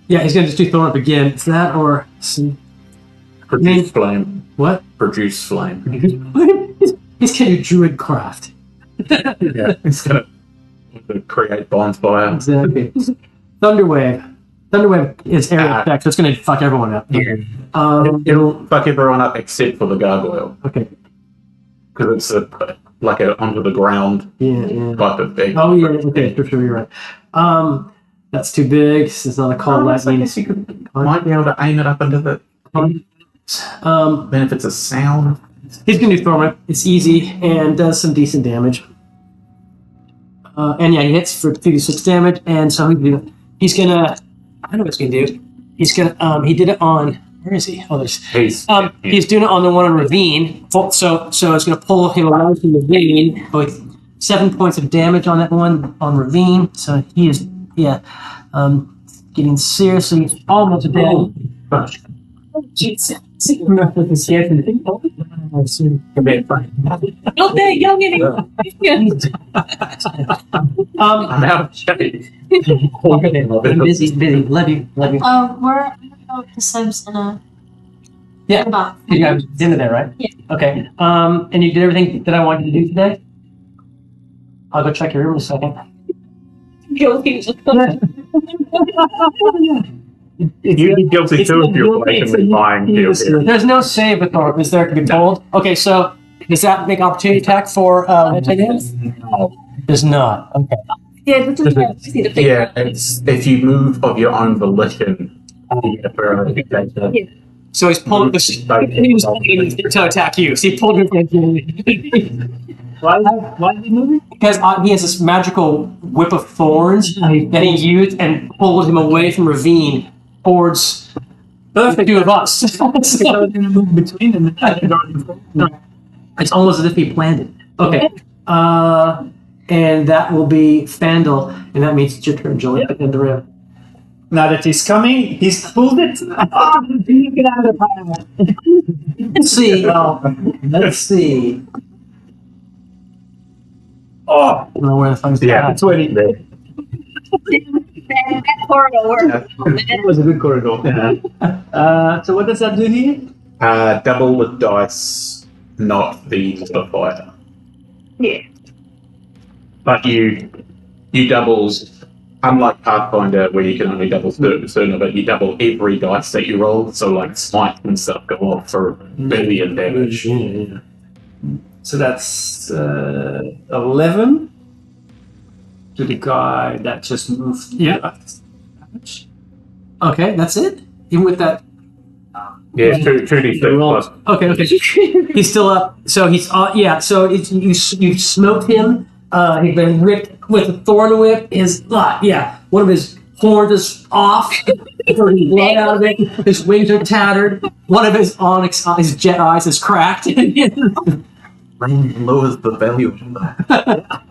yeah, he's gonna just do Thorn Whip again. It's that or Produce flame. what? Produce flame. He's gonna do Druidcraft. Yeah, he's gonna create bonfire. Exactly. Thunderwave. Thunderwave is area effect, so it's gonna fuck everyone up. Yeah. It'll fuck everyone up except for the gargoyle Okay. because it's like a onto the ground Yeah. type of thing. Oh yeah. Okay. For sure, you're right. That's too big. It's not a call I lightning. guess you might be able to aim it up into the. Then if it's a sound. He's gonna do Thorn Whip. It's easy and does some decent damage. And yeah, he hits for 2d6 damage, and so he's gonna. I know what he's gonna do. He's gonna. He did it on. Where is he? Oh, there's. He's He's doing it on the one on Ravine. So it's gonna pull him away from Ravine with 7 points of damage on that one on Ravine. So he is getting seriously almost dead. Jesus. I'm out of shade. I'm busy. Love you. We're the Sims in a Yeah. box. You got dinner there, right? Yeah. Okay. And you did everything that I wanted you to do today? I'll go check your room in a second. You'd be guilty too if you're blatantly lying here. There's no save with Thorn, is there, to be told? Okay, so does that make opportunity attack for No. Does not. Okay. Yeah, this is what I just need to figure Yeah, it's if you move of your own volition. You get a fair Yeah. So he's pulling this. He was pulling to attack you. So he pulled him from Why is he moving? because he has this magical whip of thorns that he used and pulled him away from Ravine towards the two of us. I was gonna move between them. It's almost as if he planned it. Okay. And that will be Fandel, and that means it's your turn, Joey, at the end of the round. Now that he's coming, he's pulled it. Get out of the Let's see. Let's see. Oh, I don't know where the fuck's Yeah, that. 20. that corridor work. That was a good corridor. So what does that do here? Double the dice, not the modifier. Yeah. But you double, unlike Pathfinder where you can only double sooner, but you double every dice that you roll. So like smite and stuff go off for million damage. Yeah. So that's 11 to the guy that just moved. Yeah. Okay, that's it? Even with that. Yeah, 2d6 plus. Okay. He's still up. So he's so you smoked him. He's been ripped with a thorn whip. One of his horns is off. There's blood out of it. His wings are tattered. One of his onyx, his jet eyes is cracked. Lowers the value of that.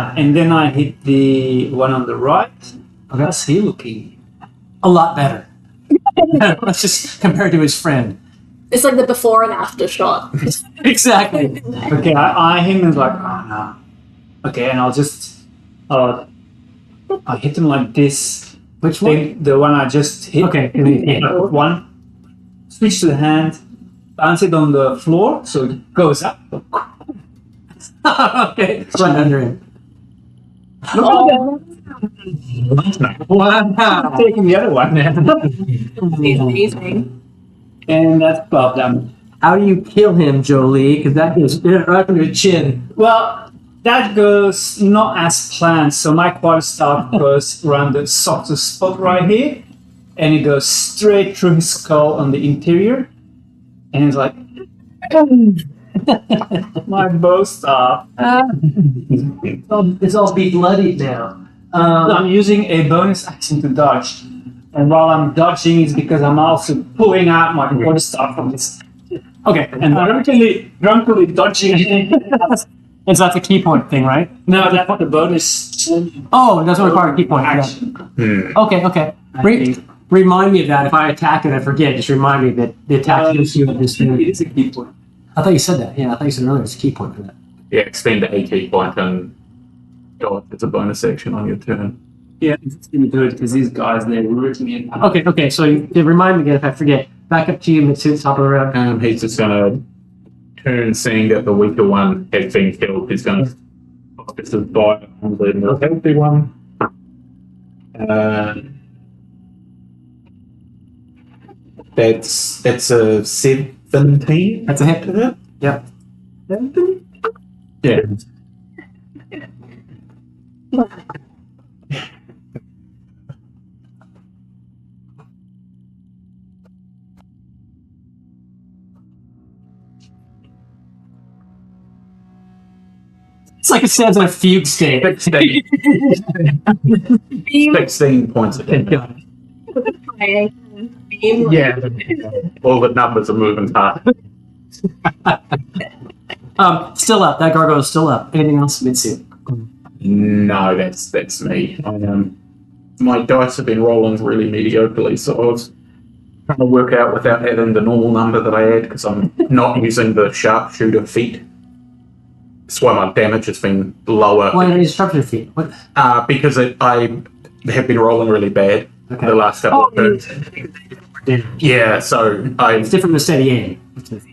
And then I hit the one on the right. Okay. How's he looking? A lot better. Let's just compared to his friend. It's like the before and after shot. Exactly. Okay, I eye him and like, oh no. Okay, and I'll just, I hit him like this. Which one? The one I just hit. Okay. One. Switch to the hand. Bounce it on the floor so it goes up. Okay. It's right under him. Wow. Taking the other one now. Amazing. And that's 12 damage. How do you kill him, Jolie? Because that goes right under his chin. Well, that goes not as planned. So my quarterstaff goes around the softest spot right here, and it goes straight through his skull on the interior. And he's like, my bow staff. It's all be bloodied now. I'm using a bonus action to dodge. And while I'm dodging, it's because I'm also pulling out my quarterstaff from this. Okay. And drunkenly dodging. And so that's a key point thing, right? No, that's the bonus. Oh, that's what requires a key point. Action. Okay. Remind me of that. If I attack and I forget, just remind me that the attack gives you this thing. It is a key point. I thought you said that. Yeah, I thought you said earlier it's a key point for that. Yeah, expend a key point and dodge. It's a bonus action on your turn. Yeah, it's going to do it because these guys, they're rooting me in. Okay. So to remind me again if I forget. Back up to you, Mitsu, top of the round. He's just gonna turn, seeing that the weaker one has been killed. He's gonna focus his fire on the more healthy one. That's a 17. That's a hit. Yep. Yeah. It's like it stands in a fugue state. 16 points of damage. Yeah. All the numbers are moving fast. Still up. That gargoyle is still up. Anything else, Mitsu? No, that's me. My dice have been rolling really mediocrely, so I was trying to work out without adding the normal number that I had because I'm not using the sharpshooter feat. That's why my damage has been lower. Why don't you sharpshooter feet? What? Because I have been rolling really bad the last couple of turns. Yeah, so It's different from the steady aim.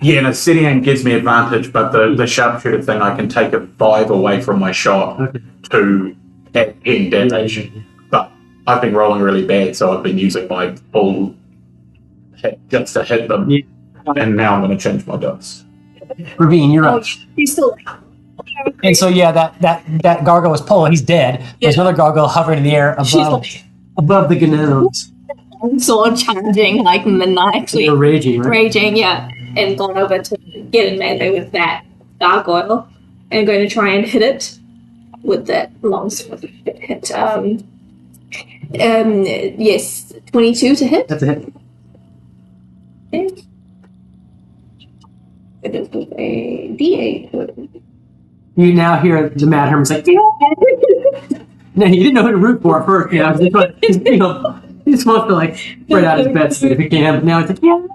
Yeah, no, steady aim gives me advantage, but the sharpshooter thing, I can take a 5 away from my shot to add 10 damage. But I've been rolling really bad, so I've been using my full hit just to hit them. Yeah. And now I'm going to change my dice. Ravine, you're up. He's still. And so that gargoyle was pulling. He's dead. There's another gargoyle hovering in the air above the gnomes. Sword charging like maniacally. They're raging, right? Raging, yeah. And gone over to get in melee with that gargoyle. And going to try and hit it with that long sword hit. Yes, 22 to hit. That's a hit. Okay. It is with a D8. You now hear the Mad Herman's like, no, you didn't know who to root for at first. You know, he just wants to like spread out his bets if he can. But now it's like, yeah.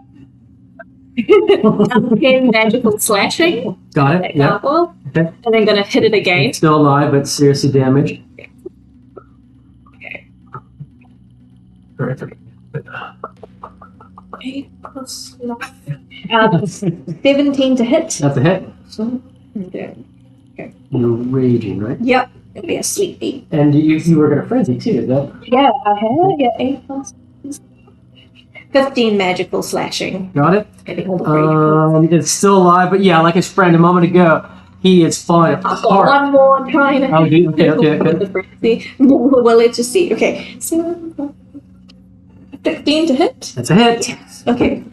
10 magical slashing. Got it. Yeah. Gargoyle, Okay. and then going to hit it again. It's still alive, but seriously damaged. Okay. 8 plus 9. 17 to hit. That's a hit. Okay. You're raging, right? Yep. It'll be a sweet beat. And you were going to frenzy too, is that? Yeah, I had. Yeah, 8 plus 15 magical slashing. Got it? Hitting all the rage. It's still alive, but yeah, like his friend a moment ago, he is falling I've got apart. one more. I'm trying to. Oh, dude, okay. Well, let's just see. Okay. So, 15 to hit. That's a hit. Okay.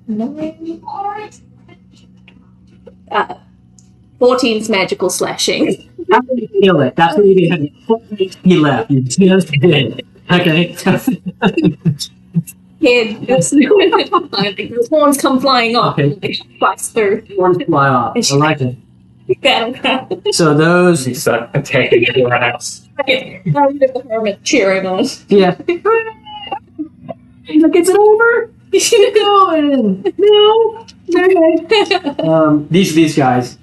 9. 14's magical slashing. How did you feel it? That's what you did. He left. You just did. Okay. Head. The horns come flying off. Okay. They flies through. Horns fly off. I like it. Battle. So those, He started attacking everyone else. Okay. Now we have the hermit cheering on. yeah. Look, is it over? Going. No. Okay. These guys,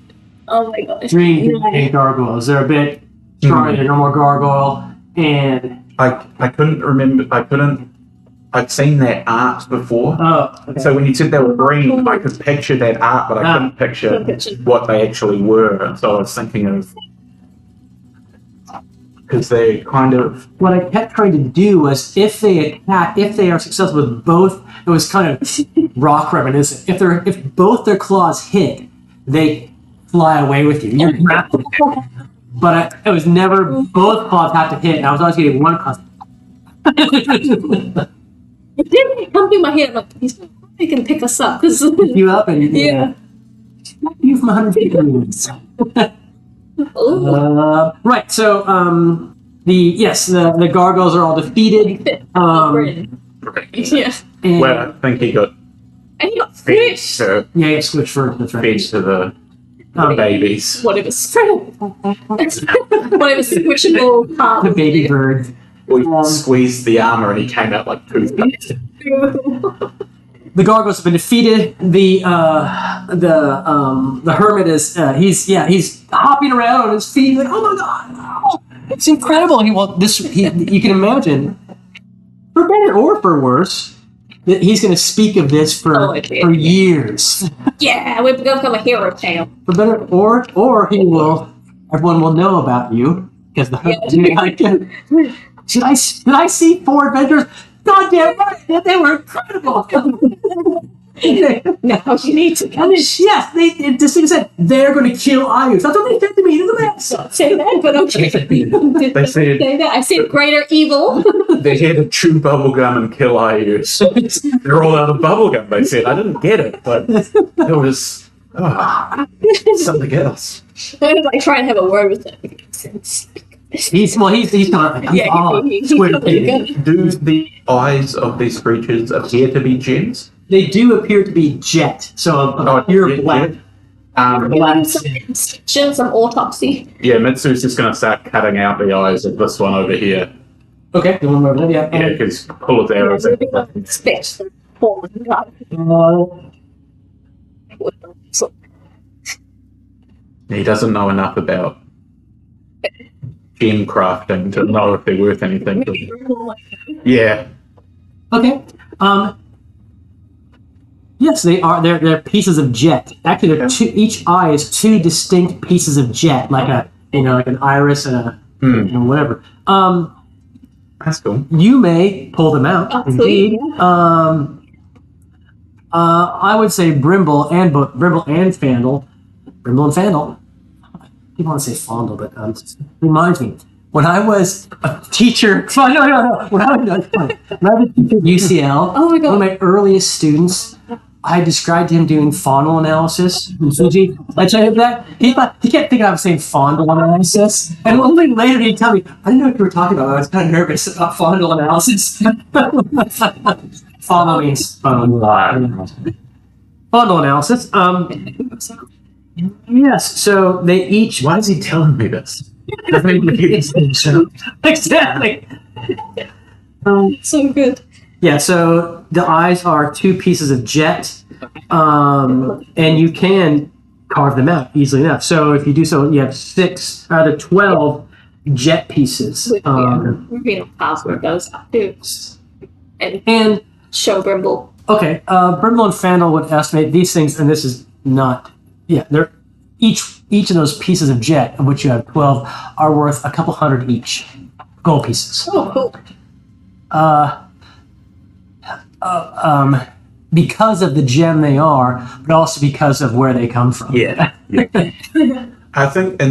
Oh my gosh. green gargoyles. They're a bit stronger than a normal gargoyle, and I couldn't remember. I'd seen that art before. okay. So when you said they were green, I could picture that art, but I couldn't picture what they actually were. So I was thinking of, because they kind of, what I kept trying to do was if they are successful with both, it was kind of rock reminiscent. If both their claws hit, they fly away with you. You're grappled. But it was never both claws have to hit, and I was always getting one claw. It didn't come through my head. I'm like, he can pick us up. Cause, You up and yeah. you from 150 moves. Ooh. Right, so the gargoyles are all defeated. Yeah. And, Well, I think he got And he got fed squished. to, yeah, it's switched for that's right. fed to the babies. Whatever squishable part. The baby bird. We squeezed the armor and he came out like toothpaste. The gargoyles have been defeated. The hermit is he's hopping around on his feet like, oh my god, it's incredible. And you can imagine, for better or for worse, that he's going to speak of this for years. Yeah, we've become a hero tale. For better or he will, everyone will know about you because the hermit. Should I see 4 adventures? Goddamn right, they were incredible. Now you need to come. Yes, they distinctly said they're going to kill Ayus. That's what they said to me in the mess. Say that, but okay. They said Say that. I said greater evil. they had to chew bubblegum and kill Ayus. They're all out of bubblegum, they said. I didn't get it, but it was something else. I was like trying to have a word with them. He's not. Do the eyes of these creatures appear to be gems? They do appear to be jet, so a pure black. Some autopsy. Yeah, Mitsu's just going to start cutting out the eyes of this one over here. Okay, the one over there, yeah. Yeah, because pull his arrows out. Expect the fallen god. He doesn't know enough about gem crafting to know if they're worth anything. Yeah. Okay. Yes, they are. They're pieces of jet. Actually, they're each eye is 2 distinct pieces of jet, like an iris and a and whatever. That's cool. You may pull them out. Absolutely. Indeed. I would say Brimble and Fandle. Brimble and Fandle. People want to say Fondle, but reminds me. When I was a teacher, when I was a teacher at UCL, Oh my God. one of my earliest students, I described him doing fondle analysis in Fuji. I told him that. He kept thinking I was saying fondle analysis. And one thing later he'd tell me, I didn't know what you were talking about. I was kind of nervous about fondle analysis. Fondle means phone. Fondle analysis. Yes, so they each... Why is he telling me this? Exactly. So good. Yeah, so the eyes are 2 pieces of jet, and you can carve them out easily enough. So if you do so, you have 6 out of 12 jet pieces. We're being password those too. And Show Brimble. okay, Brimble and Fandle would estimate these things, and this is not. Yeah, they're each of those pieces of jet, of which you have 12, are worth a couple hundred each, gold pieces. Oh, cool. Because of the gem they are, but also because of where they come from. Yeah. I think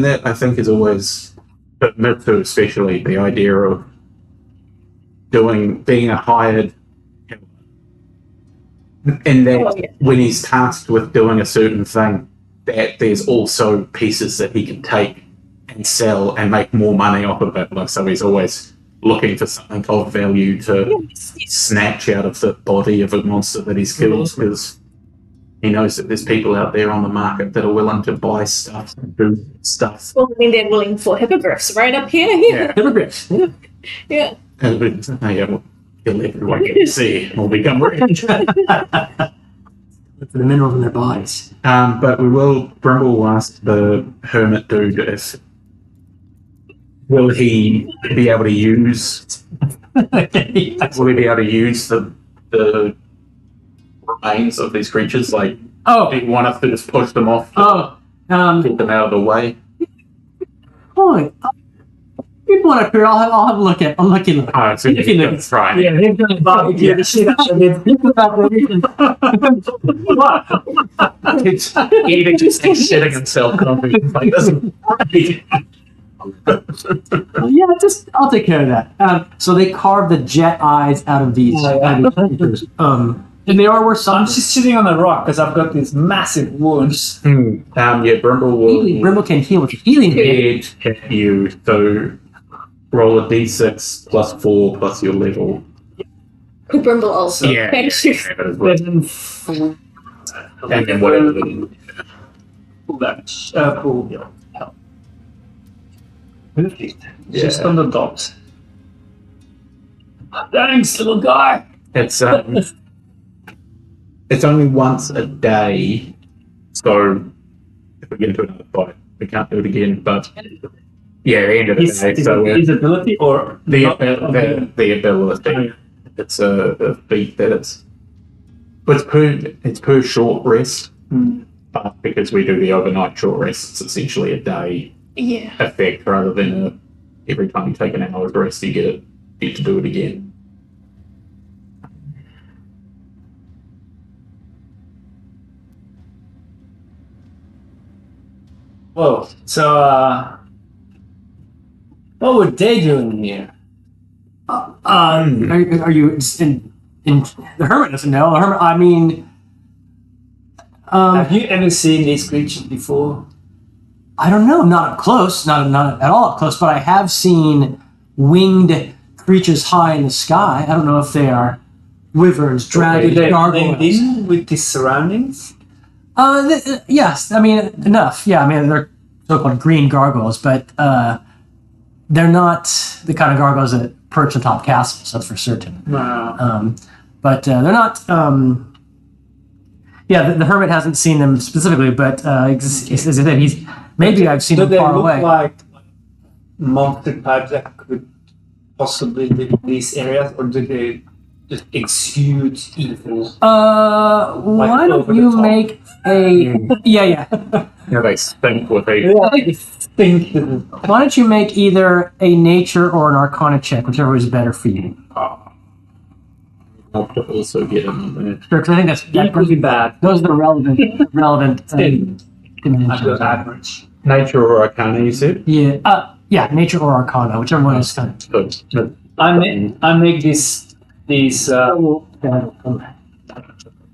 is always, but Mitsu especially, the idea of being a hired, and that when he's tasked with doing a certain thing, that there's also pieces that he can take and sell and make more money off of it. Like, so he's always looking for something of value to snatch out of the body of a monster that he's killed, because he knows that there's people out there on the market that are willing to buy stuff and do stuff. Well, I mean, they're willing for hippogriffs right up here. Yeah. Hippogriffs. Yeah. Yeah. We'll kill everyone you can see and we'll become rich. For the minerals in their bodies. But Brimble will ask the hermit dude will he be able to use the remains of these creatures? Like, do you want us to just push them off to get them out of the way? People up here, I'll have a look at. I'm looking. Oh, so you can try. Yeah, they're gonna barbecue the shit out of it. It's eating just shitting himself. Like, doesn't. Yeah, I'll take care of that. So they carve the jet eyes out of these creatures. And they are worth something. I'm just sitting on a rock because I've got these massive wounds. Yeah, Brimble will. Brimble can heal with healing. Hit you, so roll a d6 plus 4 plus your level. Could Brimble also. Yeah. Thank you. And then whatever the Full damage. Full health. Perfect. Yeah. Just on the dot. Thanks, little guy. it's only once a day, so if we get into another fight, we can't do it again. But yeah, the end of the day. So His ability or the not- ability. It's a feat that it's per short rest, but because we do the overnight short rest, it's essentially a day Yeah. effect rather than every time you take an hour's rest you get to do it again. Whoa. So, what were they doing here? Are you in the hermit doesn't know. The hermit, I mean, Have you ever seen these creatures before? I don't know, not up close, not at all up close, but I have seen winged creatures high in the sky. I don't know if they are wyverns, dragons, They blend gargoyles. in with the surroundings? Yes, I mean enough. Yeah, I mean they're so-called green gargoyles, but they're not the kind of gargoyles that perch on top castles. That's for certain. Wow. But they're not. Yeah, the hermit hasn't seen them specifically, but as I said, he's maybe I've seen Do them they far look away. like monster types that could possibly live in these areas, or do they just exude evil? Why don't over you the top. make a yeah? They stink with a I think this is Why don't you make either a nature or an arcana check, whichever is better for you? I'll also get them there. Sure, because I think that's equally bad. those are the relevant I dimensions. go average. Nature or arcana, you said? Yeah, nature or arcana, whichever one is kind of. Good. I make these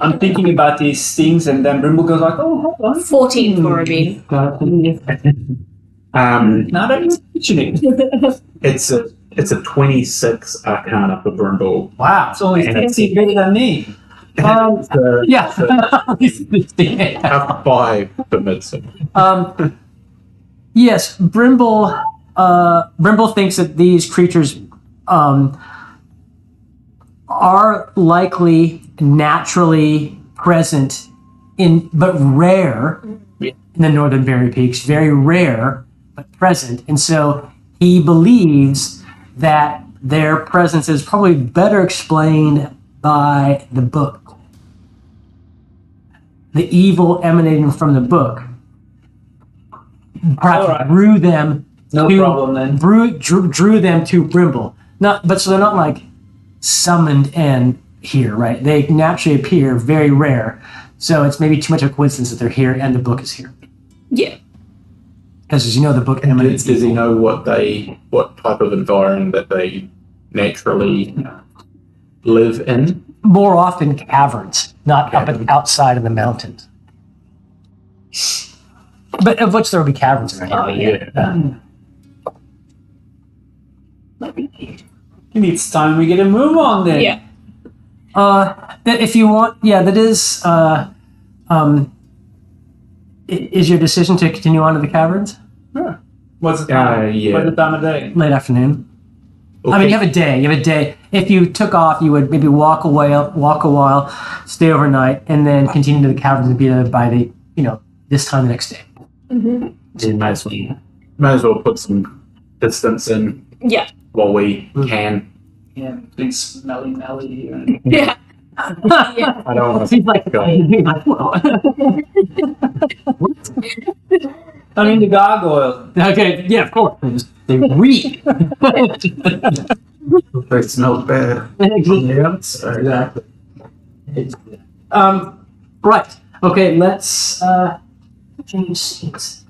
I'm thinking about these things, and then Brimble goes like, "Oh, hold on." 14 for Arhmin. Now that you're mentioning it, It's a 26 arcana for Brindle. Wow. it's only 50 better than me. Yeah. A 5 for Midsummer. Yes, Brimble thinks that these creatures are likely naturally present but rare in the northern Berry Peaks, very rare but present. And so he believes that their presence is probably better explained by the book. The evil emanating from the book perhaps All right. drew them No to problem then. drew them to Brimble. But so they're not like summoned and here, right? They naturally appear, very rare. So it's maybe too much of a coincidence that they're here and the book is here. Yeah. Because as you know, the book emanates. Does he know what type of environment that they naturally live in? More often caverns, not up and outside of the mountains. But of which there will be caverns around here. It's time we get a move on then. Yeah. If you want, that is. Is your decision to continue on to the caverns? Sure. What's the time? Yeah. What's the time of day? Late afternoon. Okay. I mean, you have a day. If you took off, you would maybe walk a while, stay overnight, and then continue to the caverns and be there by the this time the next day. You may as well put some distance in Yeah. while we can. Yeah, big smelly melody. And Yeah. Yeah. I don't want He's like, go. I mean, the gargoyle. okay, yeah, of course. They reek. They smell bad. Yeah. Exactly. Right. Okay, let's change scenes.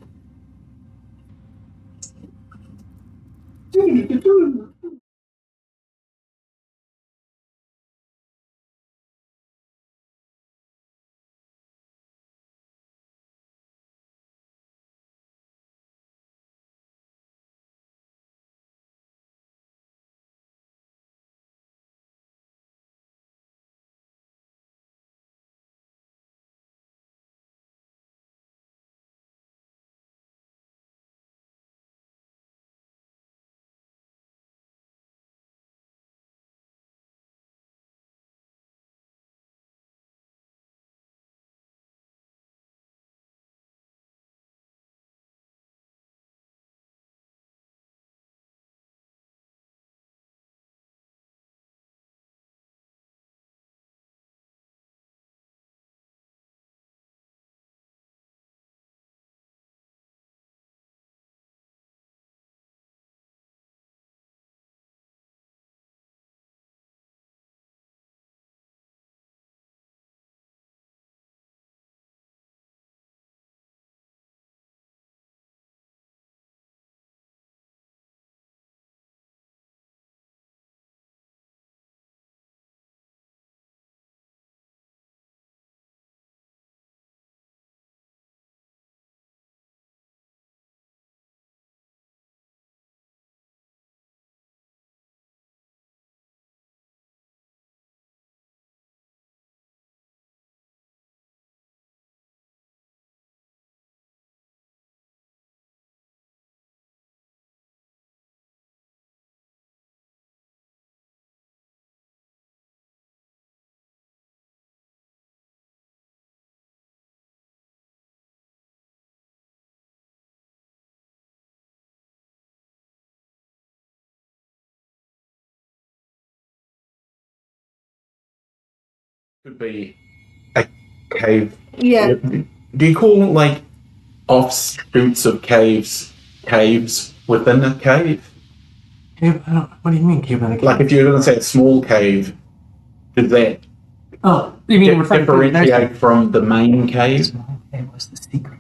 Could be a cave. Yeah. Do you call like offshoots of caves within a cave? What do you mean cave? Like if you're going to say a small cave, does that Oh, you mean referring to the next differentiate from the main cave? What's the secret?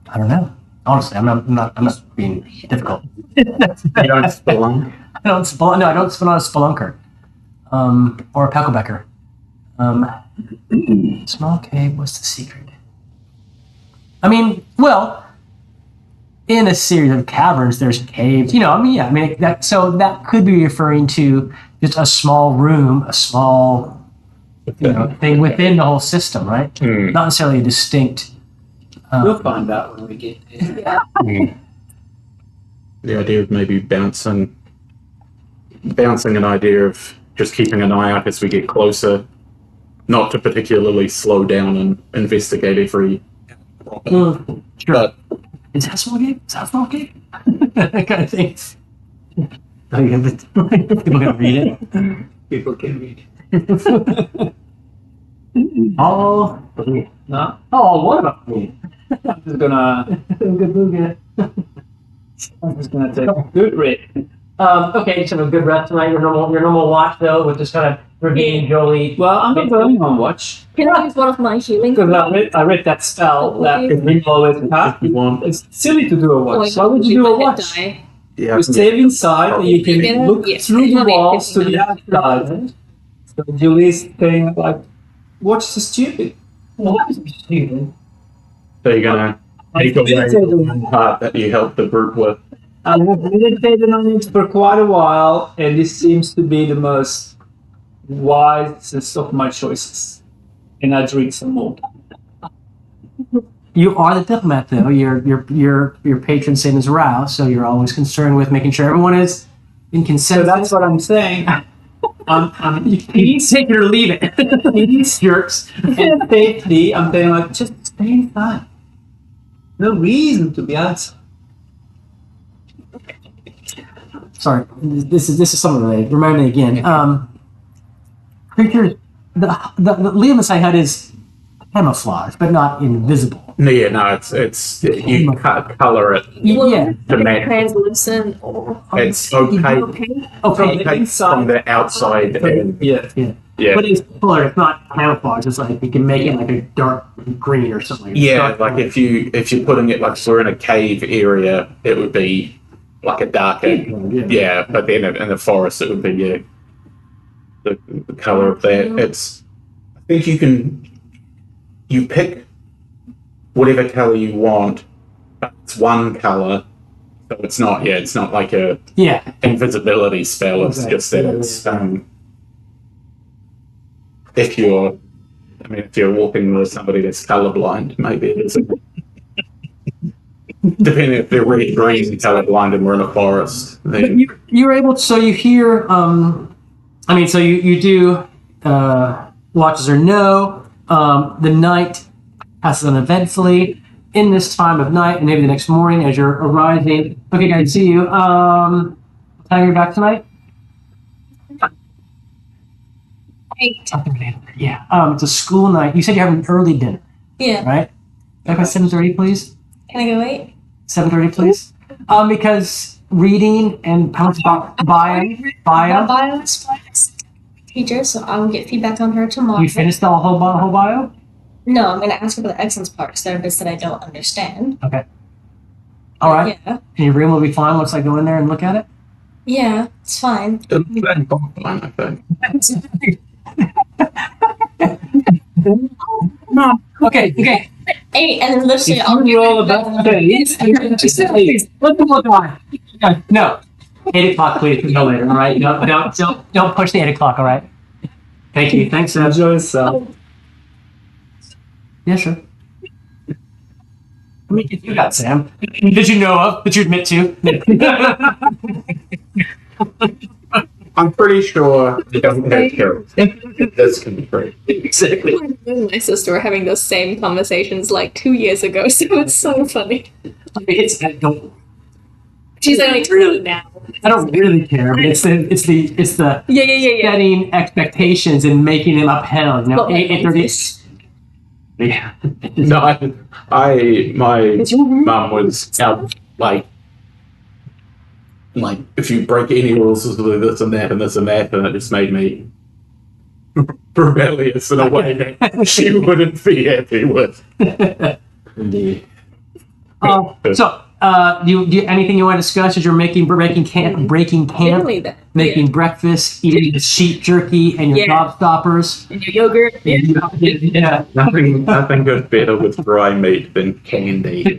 I don't know. Honestly, I'm not being difficult. You don't spelunk? I don't spelunk. No, I don't spell out a spelunker. Or a Packlebecker. Small cave. What's the secret? I mean, well, in a series of caverns, there's caves. That could be referring to just a small room, a small, thing within the whole system, right? Not necessarily a distinct. We'll find out when we get there. The idea of maybe bouncing an idea of just keeping an eye out as we get closer, not to particularly slow down and investigate every problem. Sure. But Is that a small game? Is that a small game? That kind of thing. People can read it. People can read it. Oh, No? oh, what about me? I'm just gonna take a good read. Okay, so a good rest tonight. Your normal watch though, with just kind of regain Jolie. Well, I'm not going on watch. Can I use one of my healing? Because I read that spell that we always have. if you want, It's silly to do a watch. Oh, Why would you do a watch? Die. yeah, You stay inside and you can look Yes, through the it's only walls to 15 the outside. So Julie's saying like, watch is stupid. What is stupid? so you're gonna take away the one part that you helped the group with. I have meditated on it for quite a while, and this seems to be the most wisest of my choices. And I drink some more. You are the diplomat, though. Your patron saint is Rao, so you're always concerned with making sure everyone is in So consensus. that's what I'm saying. You take it or leave it. These jerks. And safety, I'm saying like, just stay inside. No reason to be outside. Sorry, this is something that remind me again. Creatures, the Leomasai hut is camouflage, but not invisible. No, it's you color it Yeah. to match. Translucent or It's opaque, Okay. opaque from the outside. And, Yeah. yeah, But it's color. It's not camouflage. It's like you can make it like a dark green or something. yeah. Dark Like green. if you're putting it like we're in a cave area, it would be like a darker. Yeah, but then in the forest, it would be the color of that. It's. I think you pick whatever color you want, but it's one color, so it's not like a Yeah. invisibility spell. It's just that it's if you're walking with somebody that's colorblind, maybe it isn't. Depending if they're red, green, colorblind, and we're in a forest, But then you're able to, so you hear, so you do, watches or no, the night passes uneventfully. In this time of night, and maybe the next morning as you're arriving, okay guys, see you, what time are you back tonight? 8. Yeah, it's a school night. You said you're having an early dinner, Yeah. right? Back by 7:30, please. Can I go 8? 7:30, please. Because reading and how much bio. Teacher, so I will get feedback on her tomorrow. You finished the whole bio? No, I'm going to ask her for the excellence parts. There are bits that I don't understand. Okay. All right. Yeah. And your room will be fine once I go in there and look at it? Yeah, it's fine. I think. Okay. 8, and then literally If I'll you roll about Please. Let's go on. No. 8 o'clock, please. No later, all right? Don't push the 8 o'clock, all right? Thank you. Thanks, Seb. Enjoy yourself. Yeah, sure. I mean, you got Sam. Did you know of? Did you admit to? I'm pretty sure it doesn't have carrots. This can be great. Exactly. Me and my sister were having those same conversations like 2 years ago, so it's so funny. It's don't. She's only 20 now. I don't really care, but it's the Yeah. setting expectations and making them upheld. You know, Got my 8:30. Yeah. No, my mum was out like if you break any rules, it's this and that and this and that, and it just made me rebellious in a way that she wouldn't be happy with. Indeed. So, do you anything you want to discuss as you're breaking camp, Definitely that. making breakfast, eating sheep jerky and your gobstoppers? And your yogurt. Yeah. Nothing goes better with dry meat than candy.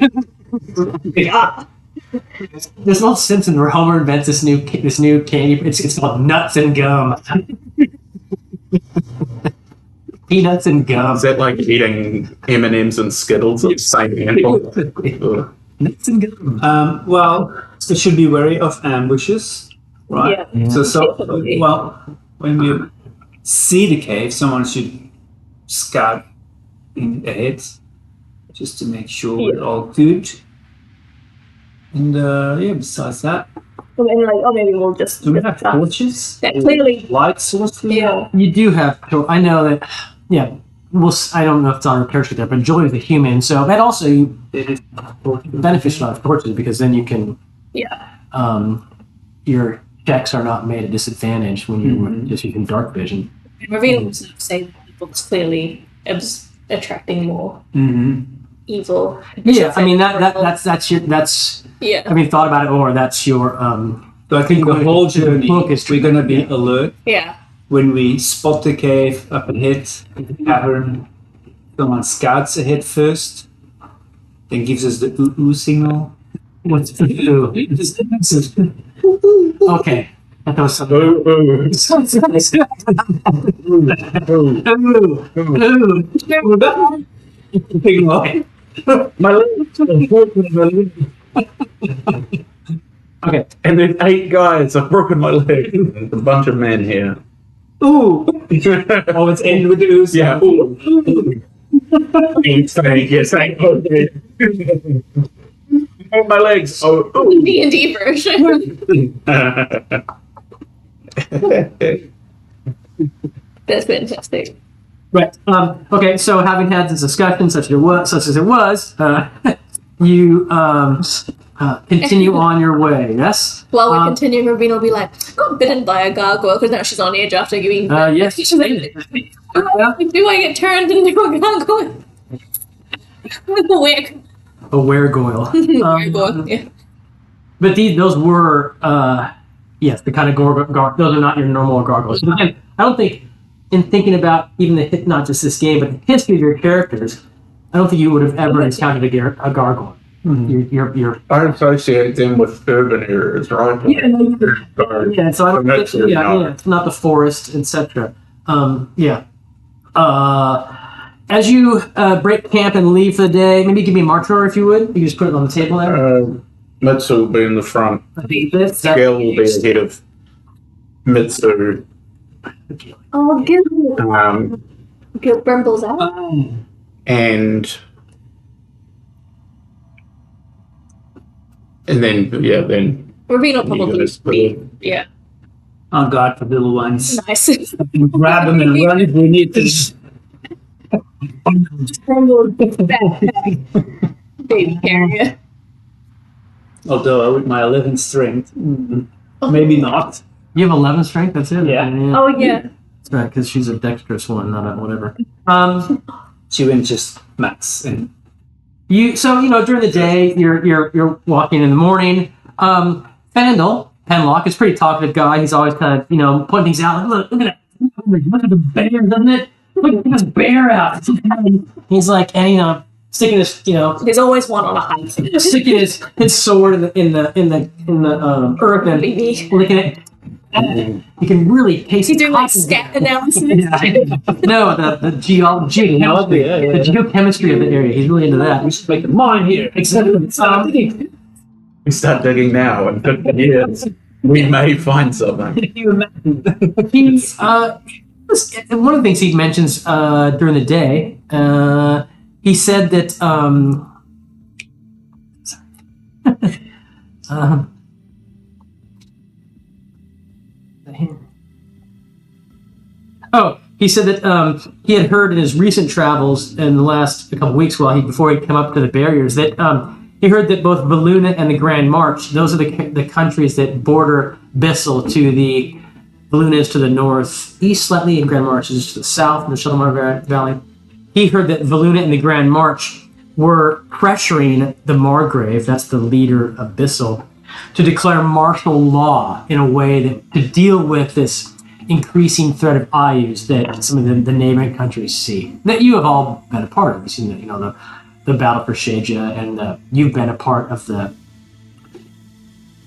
There's no sense in where Homer invents this new candy. It's called nuts and gum. Peanuts and gum. Is that like eating M&Ms and Skittles at the same time? Nuts and gum. Well, you should be wary of ambushes, right? Yeah. So Definitely. well, when we see the cave, someone should scout in ahead just to make sure we're all good. And besides that, Maybe we'll just. do we have torches? Yeah, clearly. Light sources? Yeah. You do have. I know that. Yeah. I don't know if it's on our character there, but Joy is a human, so that also it is beneficial of torches because then you can. Yeah. Your checks are not made at disadvantage when you're just using dark vision. Ravina was saying that the book's clearly attracting more evil. Yeah, I mean that's Yeah. I mean thought about it or that's your So I think the whole journey, book is we're going to be alert. Yeah. When we spot the cave up ahead, the cavern, someone scouts ahead first, then gives us the ooh signal. what's ooh. Okay. That was something. Okay. And there's 8 guys. I've broken my leg. There's a bunch of men here. Ooh! Oh, it's ended with the ooh Yeah. signal. Yes, okay. Oh, my legs. Oh, D&D version. That's fantastic. Right. Okay. So having had this discussion, such as it was, you continue on your way. Yes. While we continue, Ravina will be like, I got bitten by a gargoyle because now she's on edge after giving. Yes. She's like, do I get turned into a gargoyle? Weird. A weregoyle. Gargoyle. Yeah. But those were, yes, the kind of those are not your normal gargoyles. But again, I don't think, in thinking about even not just this game, but the history of your characters, I don't think you would have ever encountered a gargoyle. You're I associate them with urban areas, right? yeah. So I don't think, it's not the forest, etc. As you break camp and leave for the day, maybe give me a march order if you would. You can just put it on the table there. Mitsu will be in the front. Gail will be ahead of Mitsu. Oh, Gil Brimble's out. And then Ravina will probably just be. Yeah. Oh God, for little ones. Nice. Grab them and run if we need to. Baby carrier. Although with my 11 strength, maybe not. You have 11 strength. That's it. Yeah. Oh yeah. That's right, because she's a dexterous one, not a whatever. She went just max and During the day you're walking in the morning. Penlock is a pretty talkative guy. He's always kind of pointing things out. Look at the bear, doesn't it? Look at this bear out. He's like, and sticking his There's always one on a hike. sticking his sword in the earth and licking it. You can really taste. He's doing like cotton. scat analysis. No, the geochemistry of the area. He's really into that. we should make a mine here. Exactly. we start digging now. In 50 years, we may find something. He's one of the things he mentions during the day. He said that Oh, he said that he had heard in his recent travels in the last couple of weeks before he came up to the barriers that he heard that both Valuna and the Grand March, those are the countries that border Bissell to the Valuna is to the northeast slightly and Grand March is to the south in the Shellamar Valley. He heard that Valuna and the Grand March were pressuring the Margrave, that's the leader of Bissell, to declare martial law in a way to deal with this increasing threat of Ayus that some of the neighboring countries see. That you have all been a part of. You've seen the battle for Shaja, and you've been a part of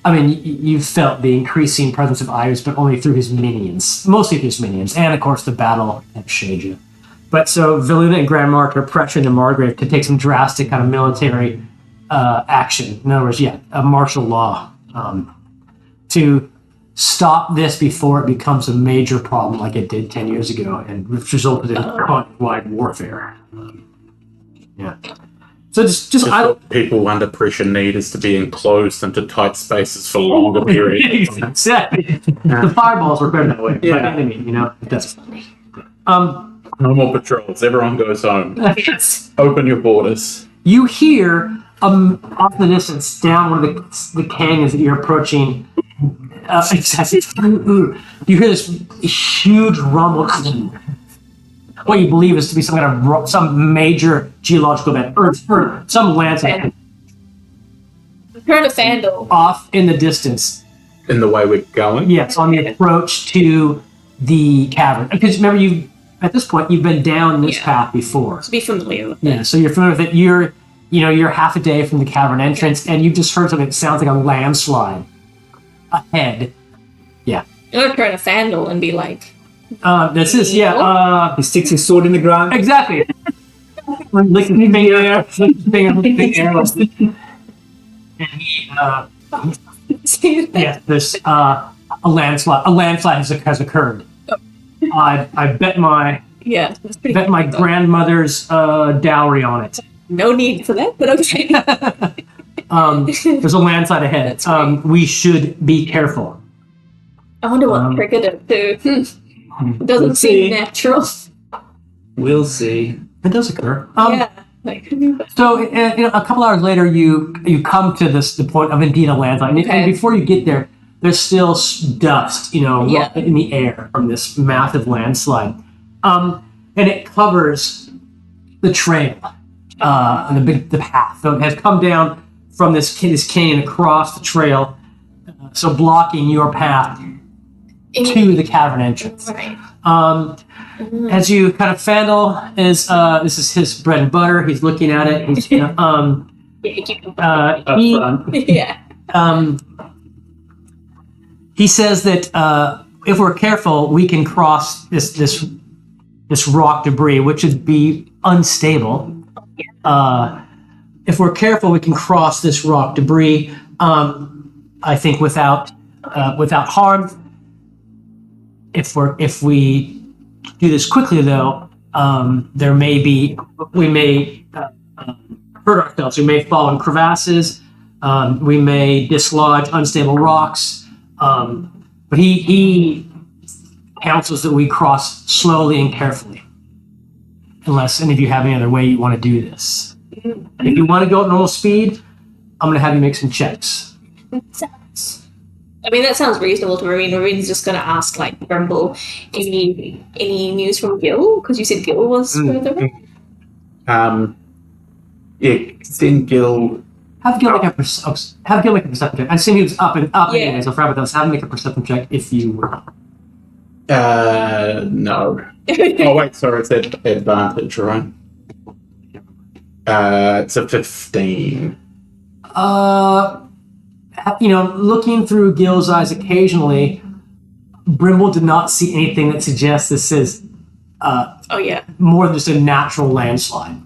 you've felt the increasing presence of Ayus, but only through his minions. Mostly through his minions, and of course the battle at Shaja. But so Valuna and Grand Mark are pressuring the Margrave to take some drastic kind of military action. In other words, a martial law to stop this before it becomes a major problem like it did 10 years ago and which resulted in continent-wide warfare. So just what people under pressure need is to be enclosed into tight spaces for longer periods. Exactly. The fireballs were better that way. Yeah. By enemy, that's funny. No more patrols. Everyone goes home. Open your borders. You hear off in the distance down one of the canyons that you're approaching. You hear this huge rumble. What you believe is to be some major geological event, or some landslide. Heard a Fandle. Off in the distance. In the way we're going? Yes, on the approach to the cavern. Because remember, at this point, you've been down this path before. To be familiar with it. So you're familiar with it. You're half a day from the cavern entrance, and you've just heard something that sounds like a landslide ahead. Yeah. I'm going to turn a Fandle and be like... He sticks his sword in the ground. Exactly. Licking his finger. And he, there's a landslide. A landslide has occurred. I bet my grandmother's dowry on it. No need for that, but okay. There's a landslide ahead. We should be careful. I wonder what triggered it too. It doesn't seem natural. We'll see. It does occur. So, a couple hours later, you come to the point of indeed a landslide. And before you get there, there's still dust, in the air from this massive landslide. And it covers the trail, and the path. So it has come down from this canyon across the trail, so blocking your path to the cavern entrance. Right. As you kind of Fandle this is his bread and butter. He's looking at it. He's he says that if we're careful, we can cross this rock debris, which would be unstable. If we're careful, we can cross this rock debris. I think without harm. If we do this quickly, though, we may hurt ourselves. We may fall in crevasses. We may dislodge unstable rocks. But he counsels that we cross slowly and carefully, unless any of you have any other way you want to do this. If you want to go at normal speed, I'm going to have you make some checks. That sounds reasonable to Marine. Marine's just going to ask, Brimble, any news from Gil? Because you said Gil was further. Send Gil. Have Gil make a perception check. I assume he was up anyway, so forgot about this. Have him make a perception check if you were. No. Oh wait, sorry, it's advantage, right? It's a 15. Looking through Gil's eyes occasionally, Brimble did not see anything that suggests this is more than just a natural landslide.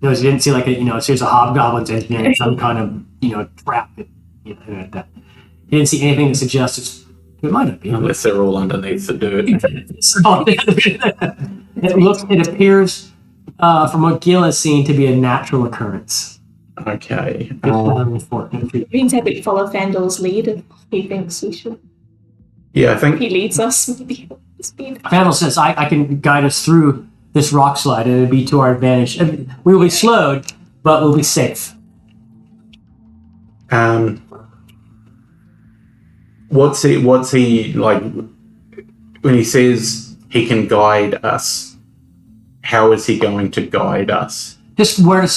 He didn't see a series of hobgoblins engineering some kind of trap. He didn't see anything that suggests it might not be. Unless they're all underneath the dirt. It appears from what Gil has seen to be a natural occurrence. Okay. Marine's happy to follow Fandle's lead if he thinks we should. Yeah, I think he leads us. Maybe. Speed. Vandal says, I can guide us through this rock slide, and it'll be to our advantage. And we will be slowed, but we'll be safe. What's he like when he says he can guide us? How is he going to guide us? Just where to,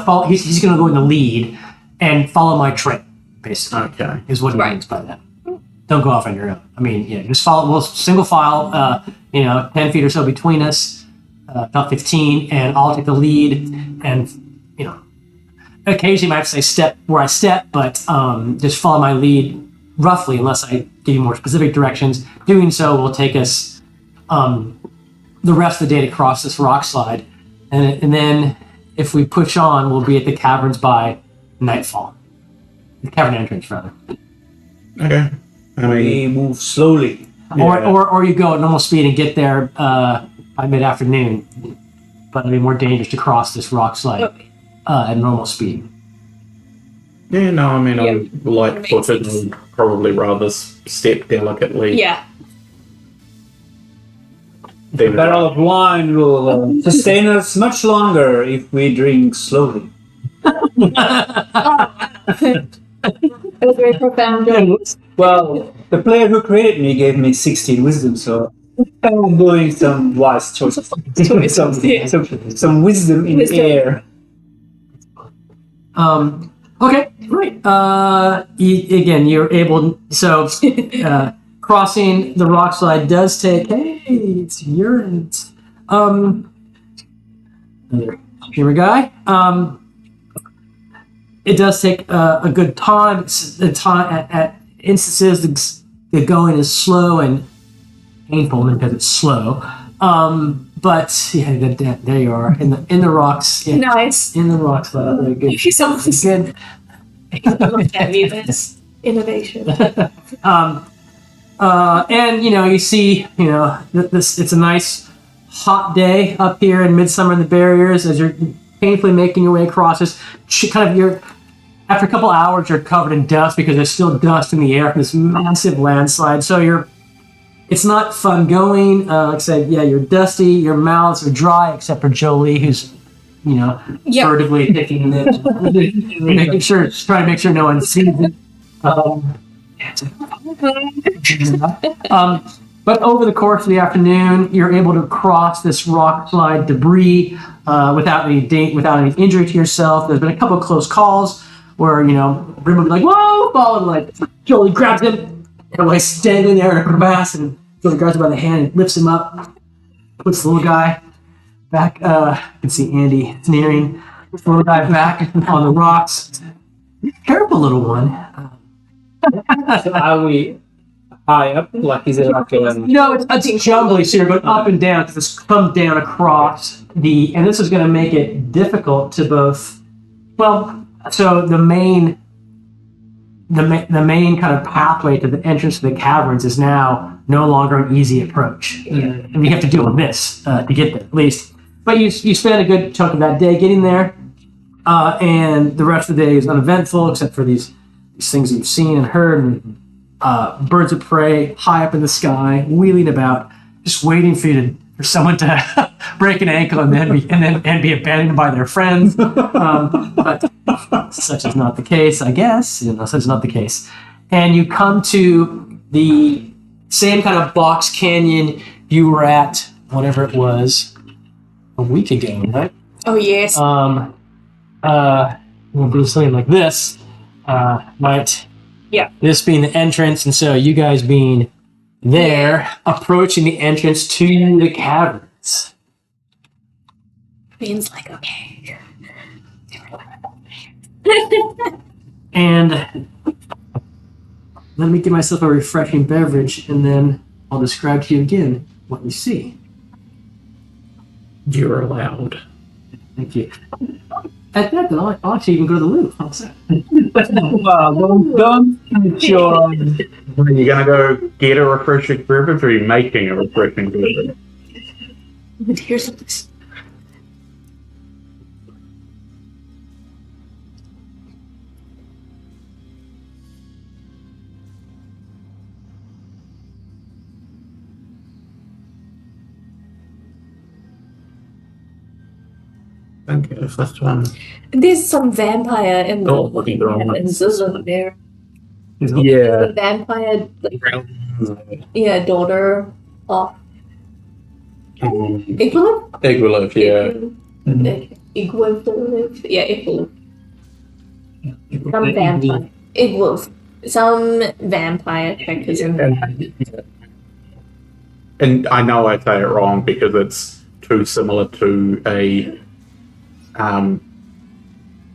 follow. He's going to go in the lead and follow my trail, basically. Okay. Is what he means by that. Don't go off on your own. I mean, just follow. We'll single file. 10 feet or so between us, about 15, and I'll take the lead. And occasionally I might have to say step where I step, but just follow my lead roughly, unless I give you more specific directions. Doing so will take us the rest of the day to cross this rock slide, and then if we push on, we'll be at the caverns by nightfall. The cavern entrance, rather. Okay. We move slowly. Or you go at normal speed and get there by mid-afternoon, but it'll be more dangerous to cross this rock slide at normal speed. Yeah, no, I mean, I'm light-footed and probably rather step delicately. Yeah. The barrel of wine will sustain us much longer if we drink slowly. It was very profound. Well, the player who created me gave me 16 wisdom, so I'm doing some wise choices. some wisdom in the air. Okay, great. Again, you're able. So, crossing the rock slide does take. Hey, it's urine. Another humor guy. It does take a good time. The time at instances the going is slow and painful because it's slow. But yeah, there you are in the rocks. Yeah, Nice. in the rocks. Very good. If someone's Good. this innovation. And you see, this. It's a nice hot day up here in midsummer in the barriers as you're painfully making your way across this. After a couple hours, you're covered in dust because there's still dust in the air from this massive landslide. So it's not fun going. Like I said, you're dusty. Your mouths are dry, except for Jolie, who's, furtively picking it, trying to make sure no one sees it. But over the course of the afternoon, you're able to cross this rock slide debris without any injury to yourself. There's been a couple of close calls where Brim would be like, "Whoa!" fall, and like Jolie grabs him and like standing there in a crevasse, and Jolie grabs him by the hand and lifts him up, puts the little guy back. You can see Andy sneering. Puts the little guy back on the rocks. Careful, little one. So are we high up? Like, is it like it's jumbly, so you're going up and down because it's come down across and this is going to make it difficult to both. So the main kind of pathway to the entrance to the caverns is now no longer an easy approach, and you have to deal with this to get there at least. But you spend a good chunk of that day getting there, and the rest of the day is uneventful except for these things you've seen and heard, and birds of prey high up in the sky, wheeling about, just waiting for someone to break an ankle and then be abandoned by their friends. But such is not the case, I guess. Such is not the case. And you come to the same kind of box canyon you were at, whatever it was, a week ago, right? Oh yes. We'll do something like this. Right? Yeah. This being the entrance, and so you guys being there, approaching the entrance to the caverns. Bean's like, okay. And let me give myself a refreshing beverage, and then I'll describe to you again what you see. You're allowed. Thank you. At that, though, I'll actually even go to the loo. How's that? Well, don't sure. Are you going to go get a refreshing beverage, or are you making a refreshing beverage? Here's this. think if this one. There's some vampire in the looking the wrong way. isn't there? Yeah. The vampire, like, daughter of Igwilif? Igwilif, yeah. Igwilif? Yeah, Igwilif. Some vampire. Igwilif. Some vampire characters in there. And I know I say it wrong because it's too similar to a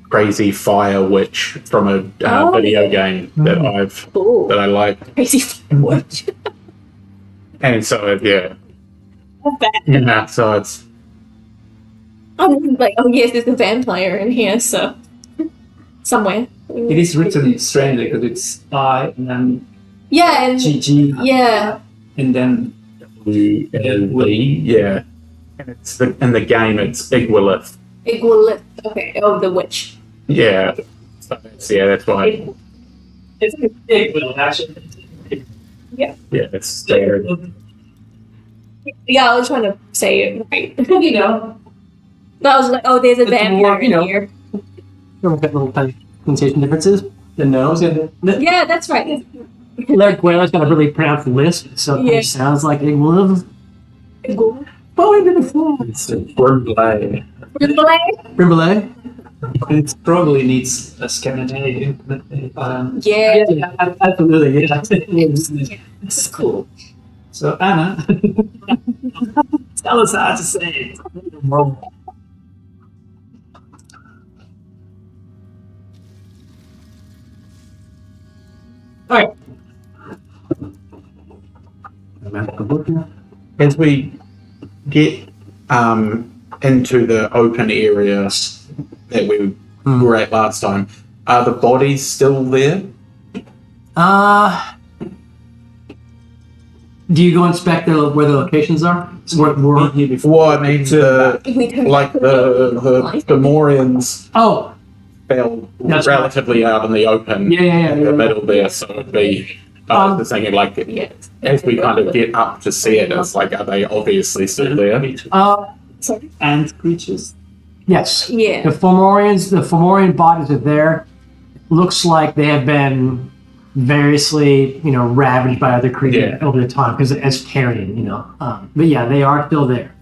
crazy fire witch from a video game that I like. Crazy fire witch. And so yeah. Bad. Yeah, so it's I'm like, oh yes, there's a vampire in here, so somewhere. It is written strangely because it's I and then Yeah, and GG and then W-L-E, yeah. And it's in the game it's Igwilif. Igwilif. Okay, oh, the witch. Yeah. So that's why. It's big, actually. Yeah, it's standard. Yeah, I was trying to say it right. You know. But I was like, oh, there's a It's vampire more, in here. Look at little tiny pronunciation differences. The nose and the Yeah, that's right. Larry Guerra's got a really pronounced lisp, so it kind of sounds like Igwilif. Igwilif. Oh, we did it before. It's Brimblay. Brimblay? it probably needs a Scandinavian. Yeah, Absolutely. Yeah. it's cool. So Anna, tell us how to say it. Alright. As we get into the open area that we were at last time, are the bodies still there? Do you go inspect where the locations are? Well, I mean, the Fomorians Oh, fell That's relatively out in the open in the middle there, so it'd be. I was just thinking, like, as we kind of get up to see it, it's like, are they obviously still there? Sorry. And creatures. yes. Yeah. The Fomorian bodies are there. Looks like they have been variously, ravaged by other creatures over the time because it's carrion, but yeah, they are still there.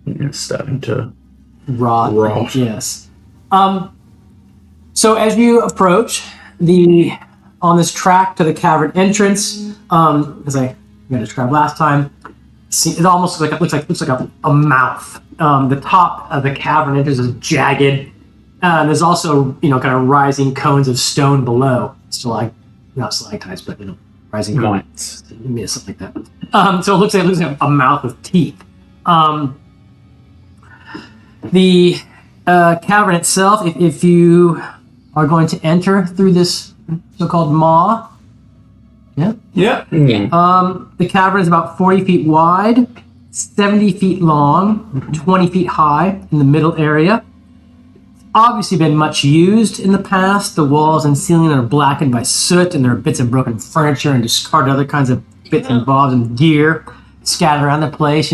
It's starting to Rot. Yes. So as you approach on this track to the cavern entrance, as I described last time, it almost looks like a mouth. The top of the cavern entrance is jagged. There's also, kind of rising cones of stone below. Not stalactites, but rising cones. Yeah, something like that. So it looks like a mouth with teeth. The cavern itself, if you are going to enter through this so-called maw, the cavern is about 40 feet wide, 70 feet long, 20 feet high in the middle area. Obviously been much used in the past. The walls and ceiling are blackened by soot, and there are bits of broken furniture and discarded other kinds of bits and bobs and gear scattered around the place.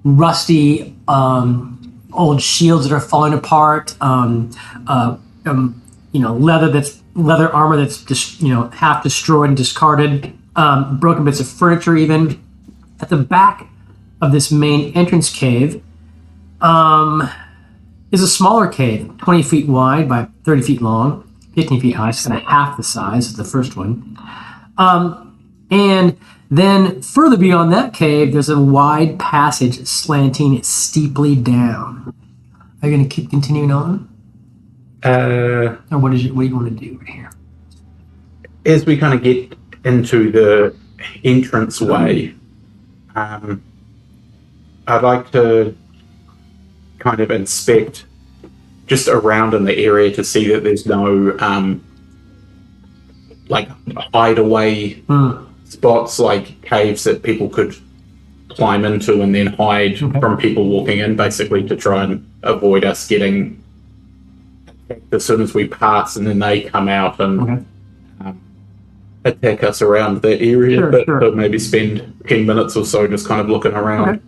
Rusty old shields that are falling apart. Leather armor that's just half destroyed and discarded. Broken bits of furniture even. At the back of this main entrance cave, is a smaller cave, 20 feet wide by 30 feet long, 15 feet high, so kind of half the size of the first one. And then further beyond that cave, there's a wide passage slanting steeply down. Are you going to keep continuing on? Or what do you want to do right here? As we kind of get into the entrance way, I'd like to kind of inspect just around in the area to see that there's no hideaway spots, like caves that people could climb into and then hide from people walking in, basically to try and avoid us getting attacked as soon as we pass, and then they come out and attack us around that area. So maybe spend 10 minutes or so just kind of looking around.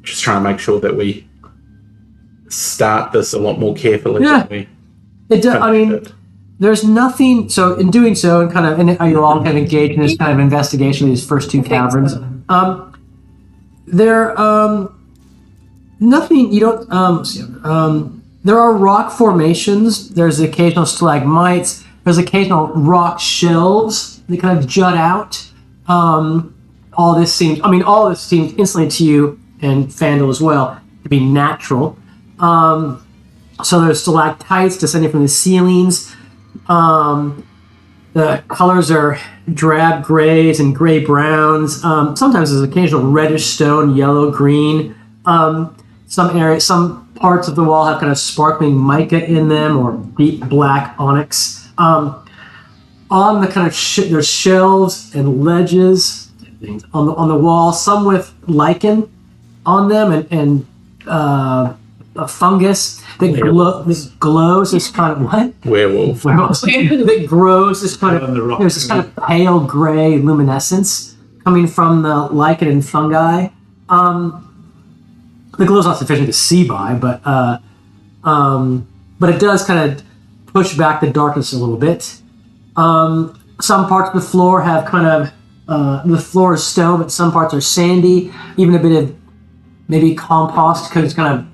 just trying to make sure that we start this a lot more carefully. Yeah. Than we I mean, finished it. there's nothing. So in doing so, and kind of, and are you all kind of engaged in this kind of investigation of these first two caverns? There, nothing. You don't. There are rock formations. There's occasional stalagmites. There's occasional rock shelves that kind of jut out. All this seems instantly to you and Fandel as well to be natural. So there's stalactites descending from the ceilings. The colors are drab grays and gray browns. Sometimes there's occasional reddish stone, yellow, green. Some parts of the wall have kind of sparkling mica in them, or deep black onyx. On the kind of there's shelves and ledges on the wall, some with lichen on them and a fungus that glows this kind of what? Werewolf. That grows this kind of there's this kind of pale gray luminescence coming from the lichen and fungi. The glow's not sufficient to see by, but it does kind of push back the darkness a little bit. Some parts of the floor have kind of the floor is stone, but some parts are sandy. Even a bit of maybe compost, because it's kind of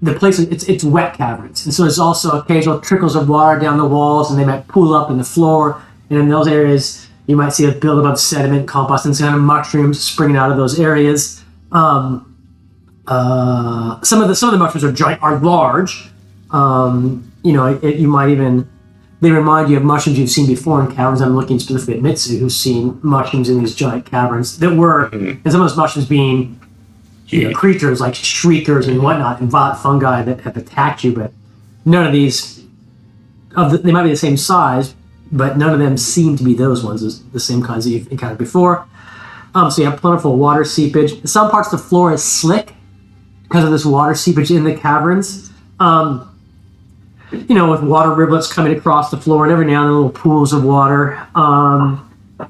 the place. It's wet caverns, and so there's also occasional trickles of water down the walls, and they might pool up in the floor. And in those areas, you might see a buildup of sediment, compost, and some kind of mushrooms springing out of those areas. Some of the mushrooms are giant, are large. You might even. They remind you of mushrooms you've seen before in caverns. I'm looking specifically at Mitsu, who's seen mushrooms in these giant caverns that were, and some of those mushrooms being creatures like shriekers and whatnot, and violet fungi that have attacked you. But none of these, they might be the same size, but none of them seem to be those ones, the same kinds that you've encountered before. So you have plentiful water seepage. Some parts of the floor is slick because of this water seepage in the caverns. With water rivulets coming across the floor, and every now and then little pools of water.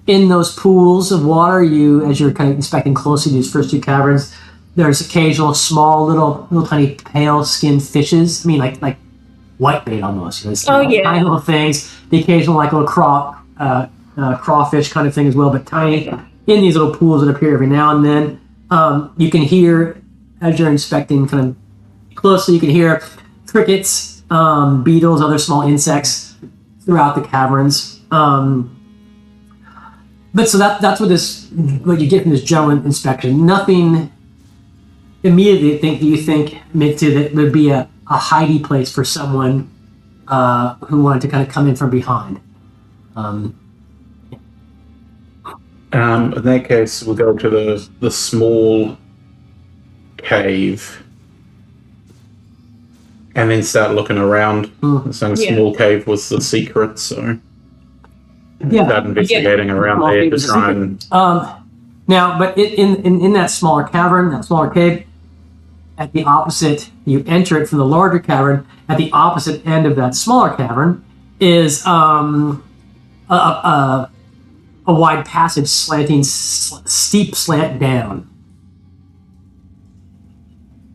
In those pools of water, as you're kind of inspecting closely these first two caverns, there's occasional small little tiny pale skinned fishes. I mean, like whitebait almost. Tiny little things. The occasional little crawfish kind of thing as well, but tiny. In these little pools that appear every now and then, you can hear, as you're inspecting kind of closely, you can hear crickets. Beetles, other small insects throughout the caverns. But so that's what you get from this general inspection. Nothing immediately you think Mitsu that would be a hidey place for someone who wanted to kind of come in from behind. In that case, we'll go to the small cave. And then start looking around. So the small cave was the secret, so start investigating around there to try and... Now, but in that smaller cavern, that smaller cave, at the opposite, you enter it from the larger cavern, at the opposite end of that smaller cavern is a wide passage slanting, steep slant down.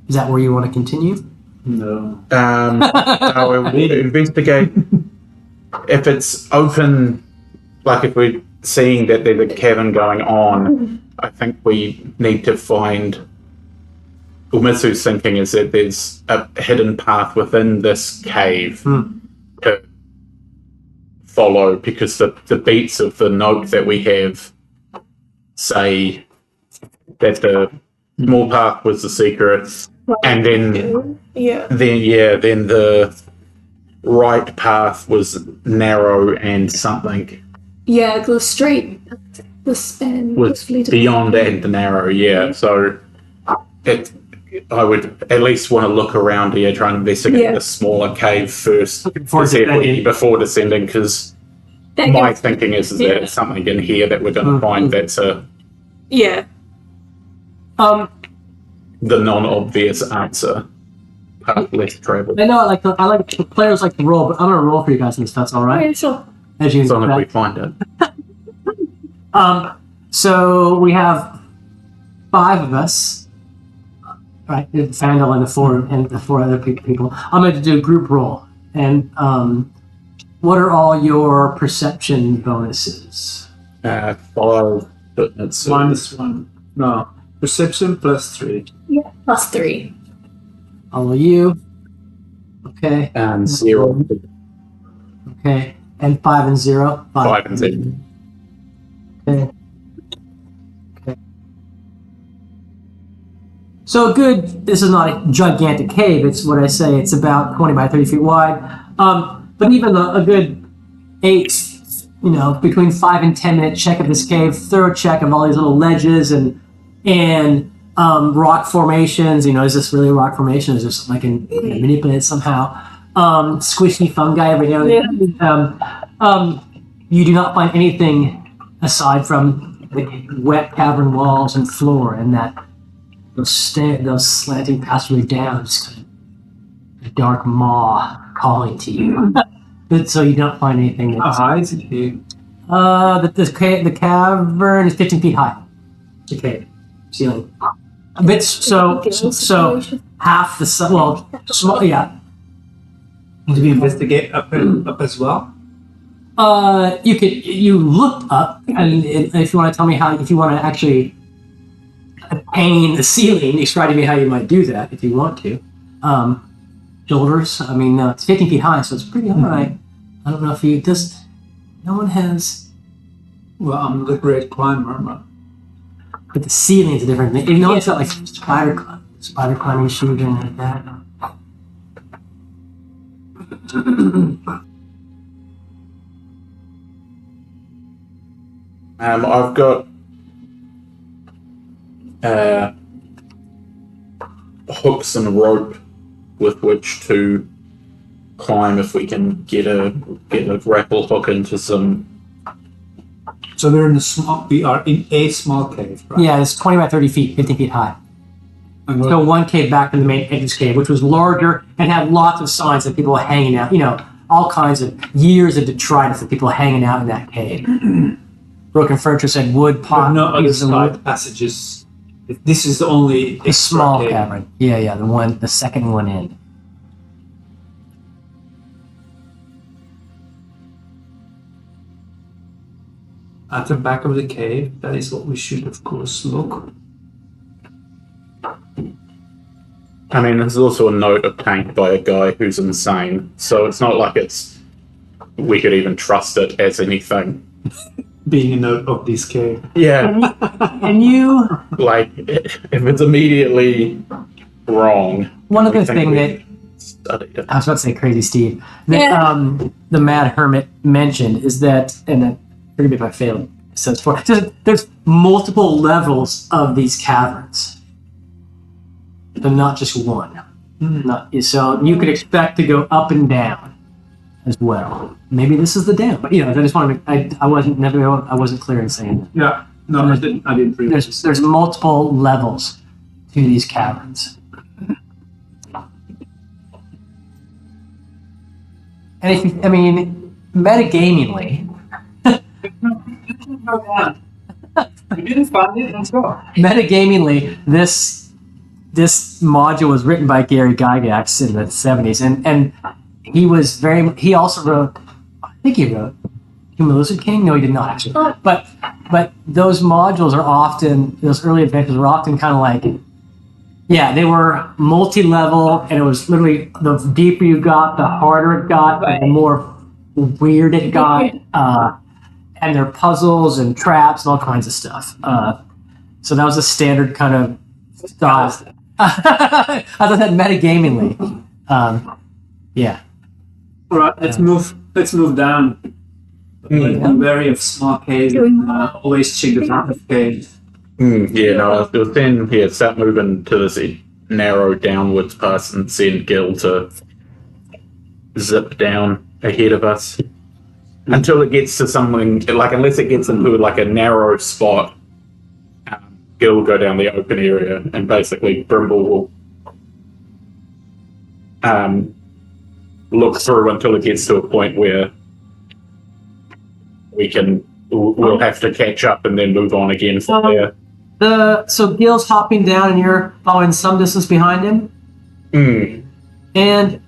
Is that where you want to continue? No. So we'll investigate if it's open, like if we're seeing that there's a cavern going on. I think we need to find. Mitsu's thinking is that there's a hidden path within this cave to follow, because the beats of the note that we have say that the small path was the secret. And then the right path was narrow and something. Yeah, the straight, the span was beyond and narrow. So I would at least want to look around here, try and investigate the smaller cave first before descending, because my thinking is that there's something in here that we're going to find that's the non-obvious answer. Path less traveled. I know, I like the players like to roll, but I'm gonna roll for you guys, if that's all right. Yeah, sure. As you as long as we find it. So we have 5 of us. right? Fandel and the four other people. I'm going to do a group roll. And what are all your perception bonuses? 5 fitness. -1. No. Perception +3. Yeah. +3. All of you. Okay. And 0. Okay. And 5 and 0. 5 and 0. Okay. So good. This is not a gigantic cave. It's what I say. It's about 20 by 30 feet wide. But even a good 8, between 5 and 10 minute check of this cave, thorough check of all these little ledges and rock formations. Is this really a rock formation? Is there something I can manipulate somehow? Squishy fungi every now and then. You do not find anything aside from the wet cavern walls and floor and those slanting passageways down, just kind of a dark maw calling to you. But so you don't find anything. How high is it here? The cavern is 15 feet high. The cave ceiling. A bit so half the sun. Well, small. Yeah. Do we investigate up as well? You looked up, and if you want to tell me if you want to actually paint the ceiling, describe to me how you might do that if you want to. Shoulders. It's 15 feet high, so it's pretty high. I don't know if you just. No one has. Well, I'm the great climber, But the ceiling is a different thing. No one's got like spider climbing shoes or anything like that. I've got hooks and rope with which to climb if we can get a grapple hook into some. So we are in a small cave, right? Yeah, it's 20 by 30 feet, 15 feet high. And So one cave back from the main entrance cave, which was larger and had lots of signs of people hanging out. All kinds of years of detritus of people hanging out in that cave. Broken furniture said wood, pot, no other pieces of wood. side passages. This is only The small cavern. Yeah, the second one in. At the back of the cave, that is what we should, of course, look. There's also a note obtained by a guy who's insane, so it's not like we could even trust it as anything. Being a note of this cave. Yeah. And you. Like, if it's immediately wrong. One other we think thing we that studied it. I was about to say, Crazy Steve, that the Mad Hermit mentioned is that, and forgive me if I failed. So there's multiple levels of these caverns. They're not just one. So you could expect to go up and down as well. Maybe this is the down, but I just wanted to. I wasn't clear in saying that. Yeah. No, I didn't realize. There's multiple levels to these caverns. And if metagamingly, We didn't find it. Let's go. metagamingly, this module was written by Gary Gygax in the 70s, and he also wrote, I think he wrote Human Lizard King. No, he did not actually. But those modules are often, those early adventures were often kind of like, they were multi-level, and it was literally the deeper you got, the harder it got, and the more weird it got. And there are puzzles and traps and all kinds of stuff. So that was a standard kind of style. I thought that metagamingly. Yeah. All right. Let's move down. I'm wary of small caves. Always check the front of caves. It was then, start moving to this narrow downwards pass and send Gil to zip down ahead of us. Until it gets to something, unless it gets into a narrow spot, Gil will go down the open area, and basically Brimble will look through until it gets to a point where we'll have to catch up and then move on again from there. So Gil's hopping down, and you're following some distance behind him. And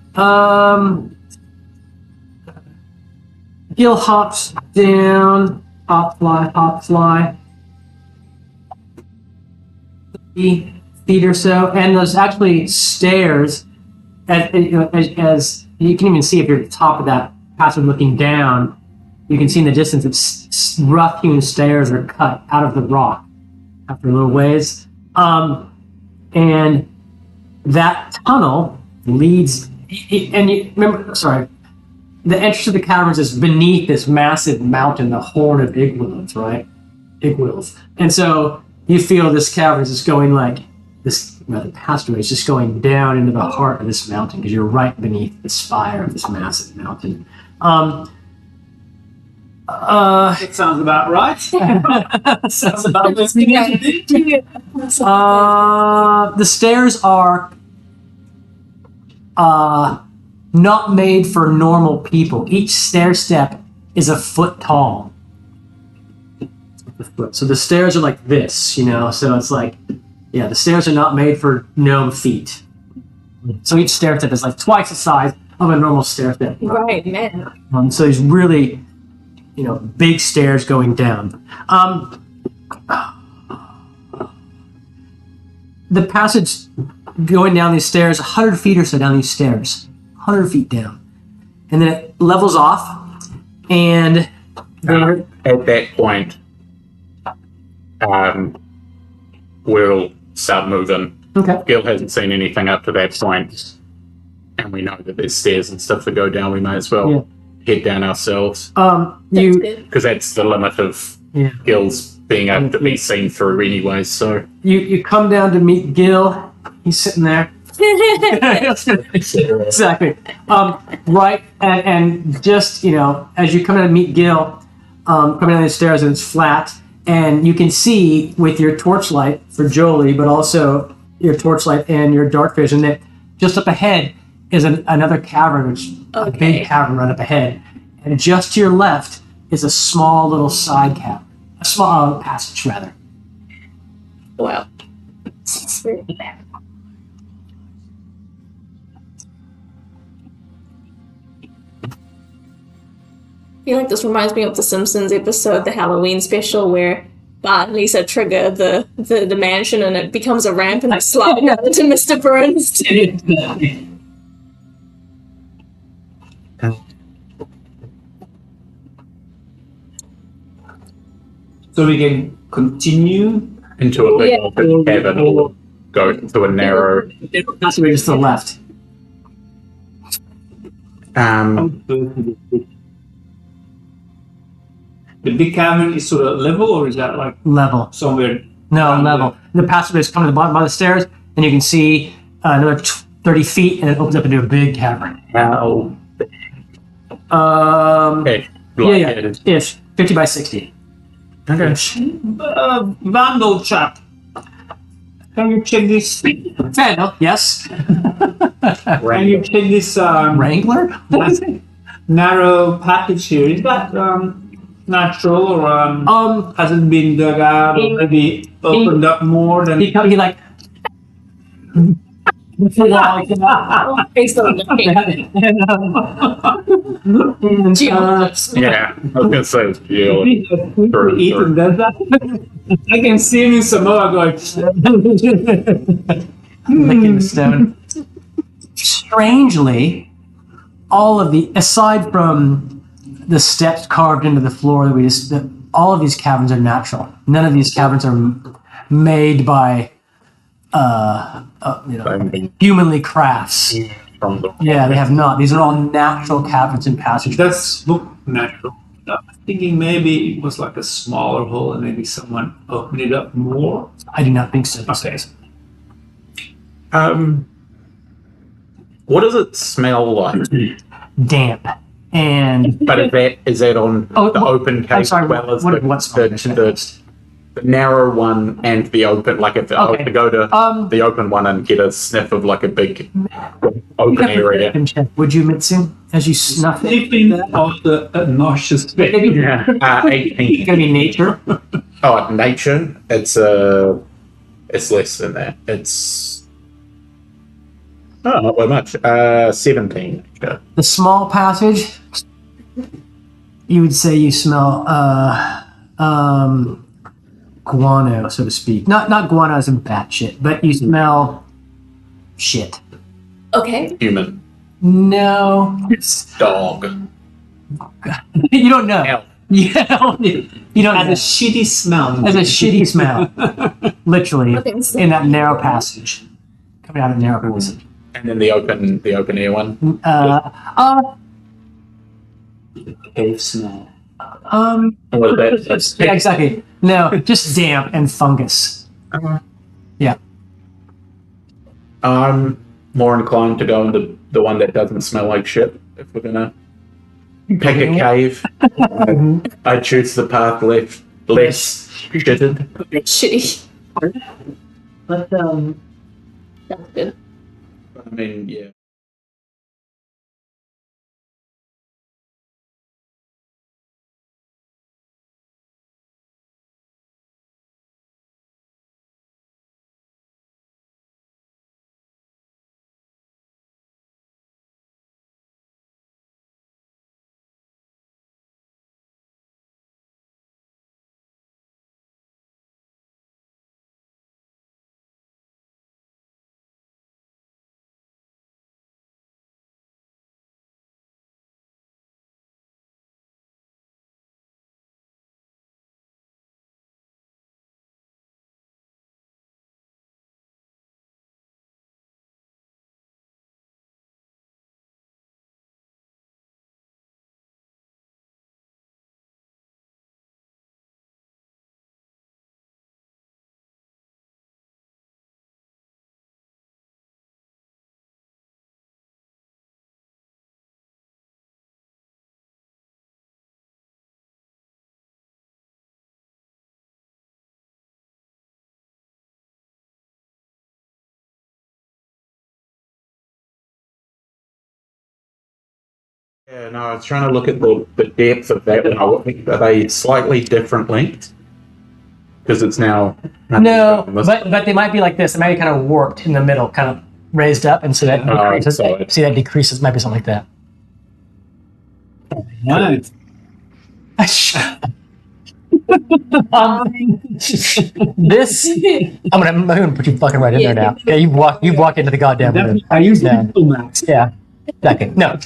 Gil hops down, hop, fly. 3 feet or so, and there's actually stairs. As you can even see, if you're at the top of that passage looking down, you can see in the distance it's rough hewn stairs are cut out of the rock after a little ways. And that tunnel leads, and you remember, sorry, the entrance to the caverns is beneath this massive mountain, the Horn of Igwils, right? Igwils. And so you feel this caverns is going like this, the passageway is just going down into the heart of this mountain because you're right beneath the spire of this massive mountain. That sounds about right. Sounds about the stairs are not made for normal people. Each stair step is a foot tall. So the stairs are like this, you know, so it's like, yeah, the stairs are not made for gnome feet. So each stair step is like twice the size of a normal stair step. Right, man. So these really, you know, big stairs going down. The passage going down these stairs, 100 feet or so down these stairs, 100 feet down. And then it levels off, and there, At that point, we'll start moving. okay. Gil hasn't seen anything up to that point, and we know that there's stairs and stuff that go down. We may as well head down ourselves, You, because that's the limit of yeah. Gil's being able to be seen through anyway. So You come down to meet Gil. He's sitting there. Exactly. Right, and just, you know, as you come in to meet Gil, coming down the stairs, and it's flat, and you can see with your torchlight for Jolie, but also your torchlight and your dark vision, that just up ahead is another cavern, which a big cavern right up ahead, and just to your left is a small little side cavern, a small passage rather. Wow. I feel like this reminds me of the Simpsons episode, the Halloween special, where Bart and Lisa trigger the mansion and it becomes a ramp and they slide down into Mr. Burns. So we can continue. into a big Yeah. open cabin, or go to a narrow. Passageway just to the left. The big cavern is sort of level, or is that like Level. somewhere? No, level. The passageway is coming to the bottom of the stairs, and you can see another 30 feet, and it opens up into a big cavern. How? Okay, Light-headed. ish. 50 by 60. Okay. Vandal chap. Can you check this? Vandal, yes. Can you check this Wrangler? What is it? narrow passage here? Is that natural, or has it been dug out, or maybe opened up more than? He like. Based on the geologist. Yeah, I was gonna say it's Gil. Ethan does that. I can see him in Samoa going. Licking the stone. Strangely, all of the, aside from the steps carved into the floor that all of these caverns are natural. None of these caverns are made by, humanly crafts. Yeah, they have not. These are all natural caverns and passages. It does look natural. I'm thinking maybe it was like a smaller hole and maybe someone opened it up more. I do not think so. Okay. What does it smell like? Damp. And But is that on the open cave I'm sorry, as well as what smell I should have asked? the narrow one and the open? Like if I were to go to the open one and get a sniff of like a big open area. Would you, Mitsu, as you snuff it? Sniffing of the nauseous bit. Yeah, 18. It's gonna be nature. Oh, nature. It's less than that. It's not by much. 17. Nature. The small passage. You would say you smell guano, so to speak. Not guano as in bat shit, but you smell shit. Okay. Human. No. Dog. You don't know. Elf. Yeah, you don't Has know. a shitty smell. As a shitty smell. Literally. Okay, so- In that narrow passage. Coming out of the narrow passage. And then the open air one. Cave smell. What is that? Yeah, exactly. No, just damp and fungus. Yeah. I'm more inclined to go in the one that doesn't smell like shit. If we're gonna pick a cave, I choose the path less shitted. Shitty. But That's good. I mean, yeah. Yeah, no, I was trying to look at the depth of that. And are they slightly different lengths? Because it's now. No, but they might be like this. They might be kind of warped in the middle, kind of raised up, and so that decreases. solid. See, that decreases. Might be something like that. No. This, I'm gonna put you fucking right in there now. Yeah, you've walked into the goddamn room. I use the Yeah. Google Maps. Yeah. Okay. No.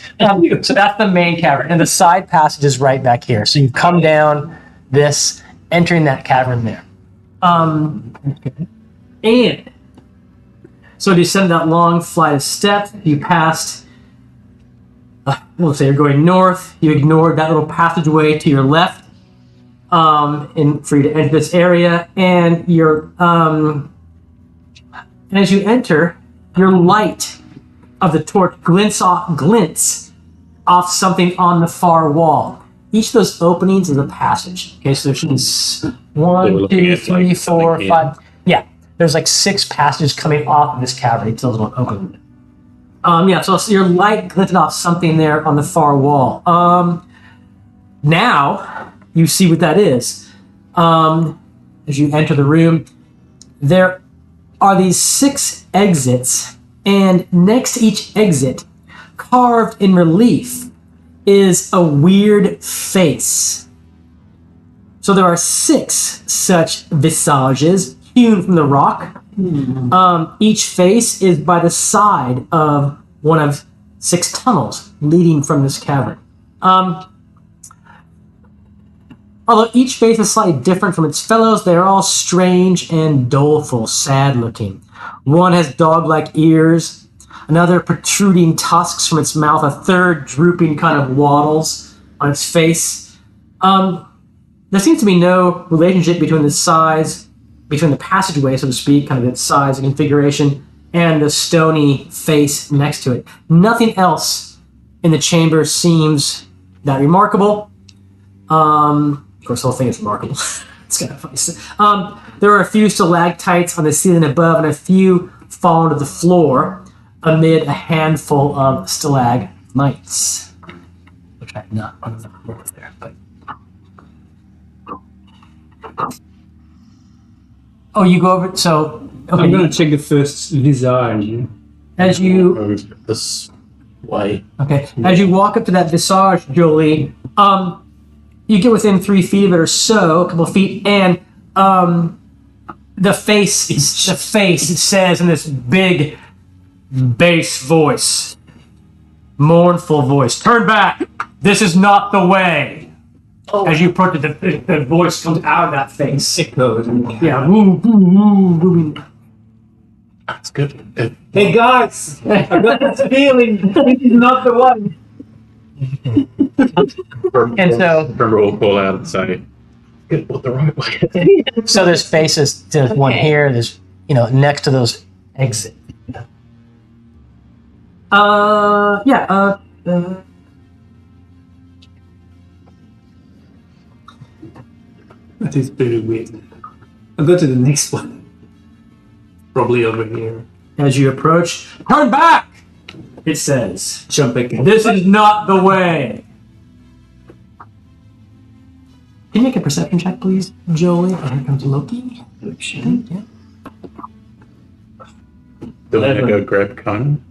So that's the main cavern, and the side passage is right back here. So you come down this, entering that cavern there. And so you descend that long flight of steps. You passed. We'll say you're going north. You ignored that little passageway to your left, and for you to enter this area. And you're, and as you enter, your light of the torch glints off something on the far wall. Each of those openings is a passage. Okay, so there should be They were 1, looking 2, at, 3, like, 4, something 5. Yeah, there's like 6 passages coming off of this cavern. It's a little open. Yeah, so your light glinted off something there on the far wall. Now you see what that is. As you enter the room, there are these 6 exits, and next to each exit, carved in relief, is a weird face. So there are 6 such visages hewn from the rock. Each face is by the side of one of 6 tunnels leading from this cavern. Although each face is slightly different from its fellows, they are all strange and doleful, sad looking. One has dog-like ears, another protruding tusks from its mouth, a third drooping kind of wattles on its face. There seems to be no relationship between the passageway, so to speak, kind of its size and configuration, and the stony face next to it. Nothing else in the chamber seems that remarkable. Of course, the whole thing is remarkable. It's kind of funny. There are a few stalactites on the ceiling above, and a few fall to the floor amid a handful of stalagmites, which I have not on the floor there. But Oh, you go over. So okay. I'm gonna check the first visage. As you Move this way. as you walk up to that visage, Jolie, you get within 3 feet of it or so, a couple of feet, and the face says in this big bass voice, mournful voice, "Turn back! This is not the way." As you approach it, the voice comes out of that face. Echoes. Yeah. Woo, woo, woo, woo. That's good. Hey guys, I got this feeling. This is not the one. And so- Remember, we'll call out and say, "Get the right way." So there's faces. There's one here. There's next to those exit. That is pretty weird. I'll go to the next one. Probably over here. As you approach, turn back! It says, Jump again. "This is not the way." Can you make a perception check, please, Jolie? Oh, here comes Loki. Yeah. Do I go grab Conan?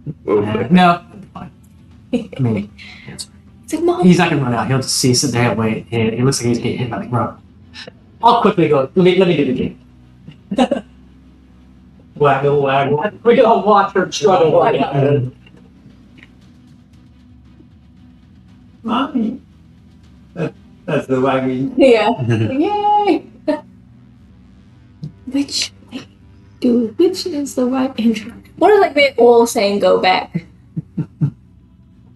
No. Fine. I mean, It's like, Mom. he's not gonna run out. He'll just sit there and wait. And it looks like he's getting hit by the ground. I'll quickly go. Let me do the game. Waggle, waggle. We're gonna watch her struggle. Mommy. That's the wagging. Yeah. Yay! Which is the right intro? What is like they all saying go back?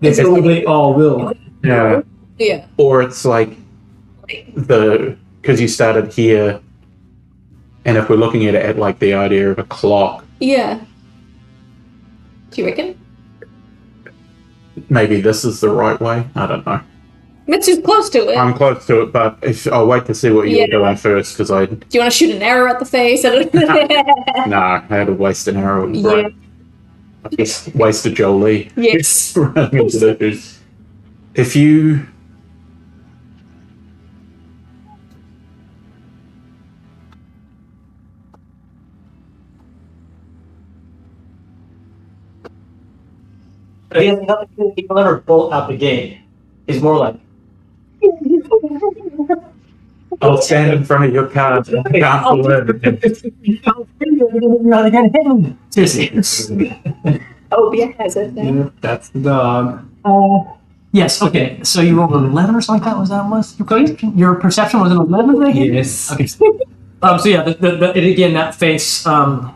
They probably all will. Yeah. Yeah. Or it's like because you started here, and if we're looking at it at like the idea of a clock, Yeah. Do you reckon? maybe this is the right way. I don't know. Mitsu's close to it. I'm close to it, but I'll wait to see what you're doing first, because Do you want to shoot an arrow at the face? I don't know. nah, I had to waste an arrow. And Yeah. I just wasted Jolie. Yes. Running into those. If you He has nothing. He can never bolt out the gate. He's more like. I'll stand in front of your car, I can't pull it. Seriously. Oh, yeah, has it then? Yeah, that's the dog. Yes. Okay. So you rolled an 11 or something like that. Was that was your perception? Your perception was an 11. I think? Yes. Okay. So yeah. It again. That face. Yeah.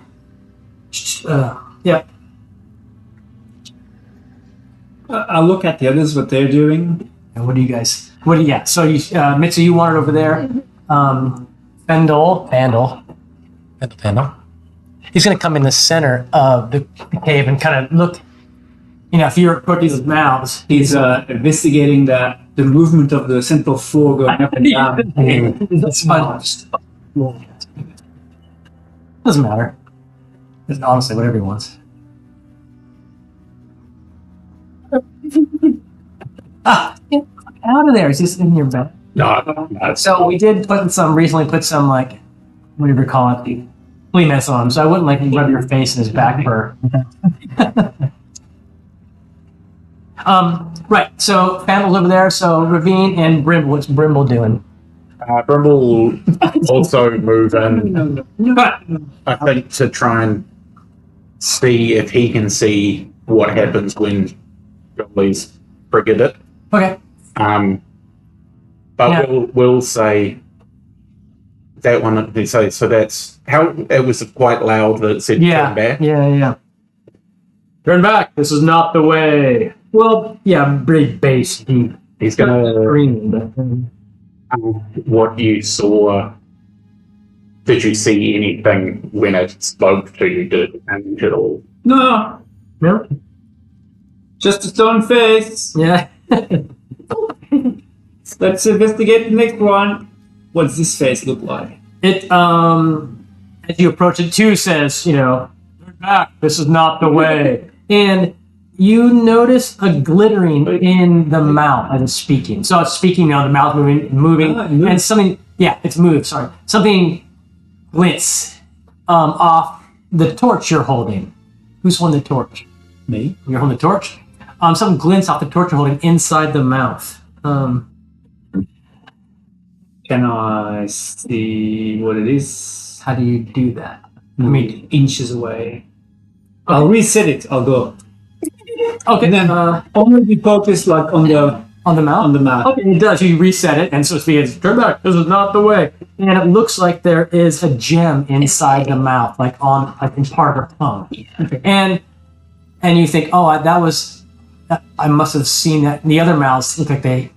I'll look at the others, what they're doing. And what do you guys? Yeah. So you, Mitsu, you wandered over there. Fendel. He's going to come in the center of the cave and kind of look. If you're approaching his mouths, He's investigating the movement of the central floor going up and down. That's fine. Doesn't matter. It's honestly whatever he wants. Out of there. Is this in your bed? No, So we did recently put some like, whatever you call it, flea mess on him. So I wouldn't like rub your face in his back fur. Right. So Fandel's over there. So Ravine and Brimble. What's Brimble doing? Brimble will also move in, I think, to try and see if he can see what happens when Jolie's triggered it. Okay. But Yeah. we'll say that one. So that's how it was quite loud that it said turn back. Yeah. Turn back. This is not the way. Well, yeah, pretty bass deep. He's gonna Screaming, but what you saw. Did you see anything when it spoke to you? Did it change at all? No, no. just a stone face. Yeah. Let's investigate the next one. What's this face look like? It as you approach it too says, turn back. This is not the way. And you notice a glittering in the mouth as it's speaking. So it's speaking now, the mouth moving, Ah, it moves. and something. Yeah, it's moved. Sorry, something glints off the torch you're holding. Who's holding the torch? Me? You're holding the torch? Something glints off the torch you're holding inside the mouth. Can I see what it is? How do you do that? I mean, inches away. I'll reset it. I'll go. Okay, And then only be focused like on the mouth? on the map. Okay, it does. You reset it, and so it's turn back. This is not the way. And it looks like there is a gem inside the mouth, like in part of her tongue. Okay. And you think, I must have seen that. The other mouths look like they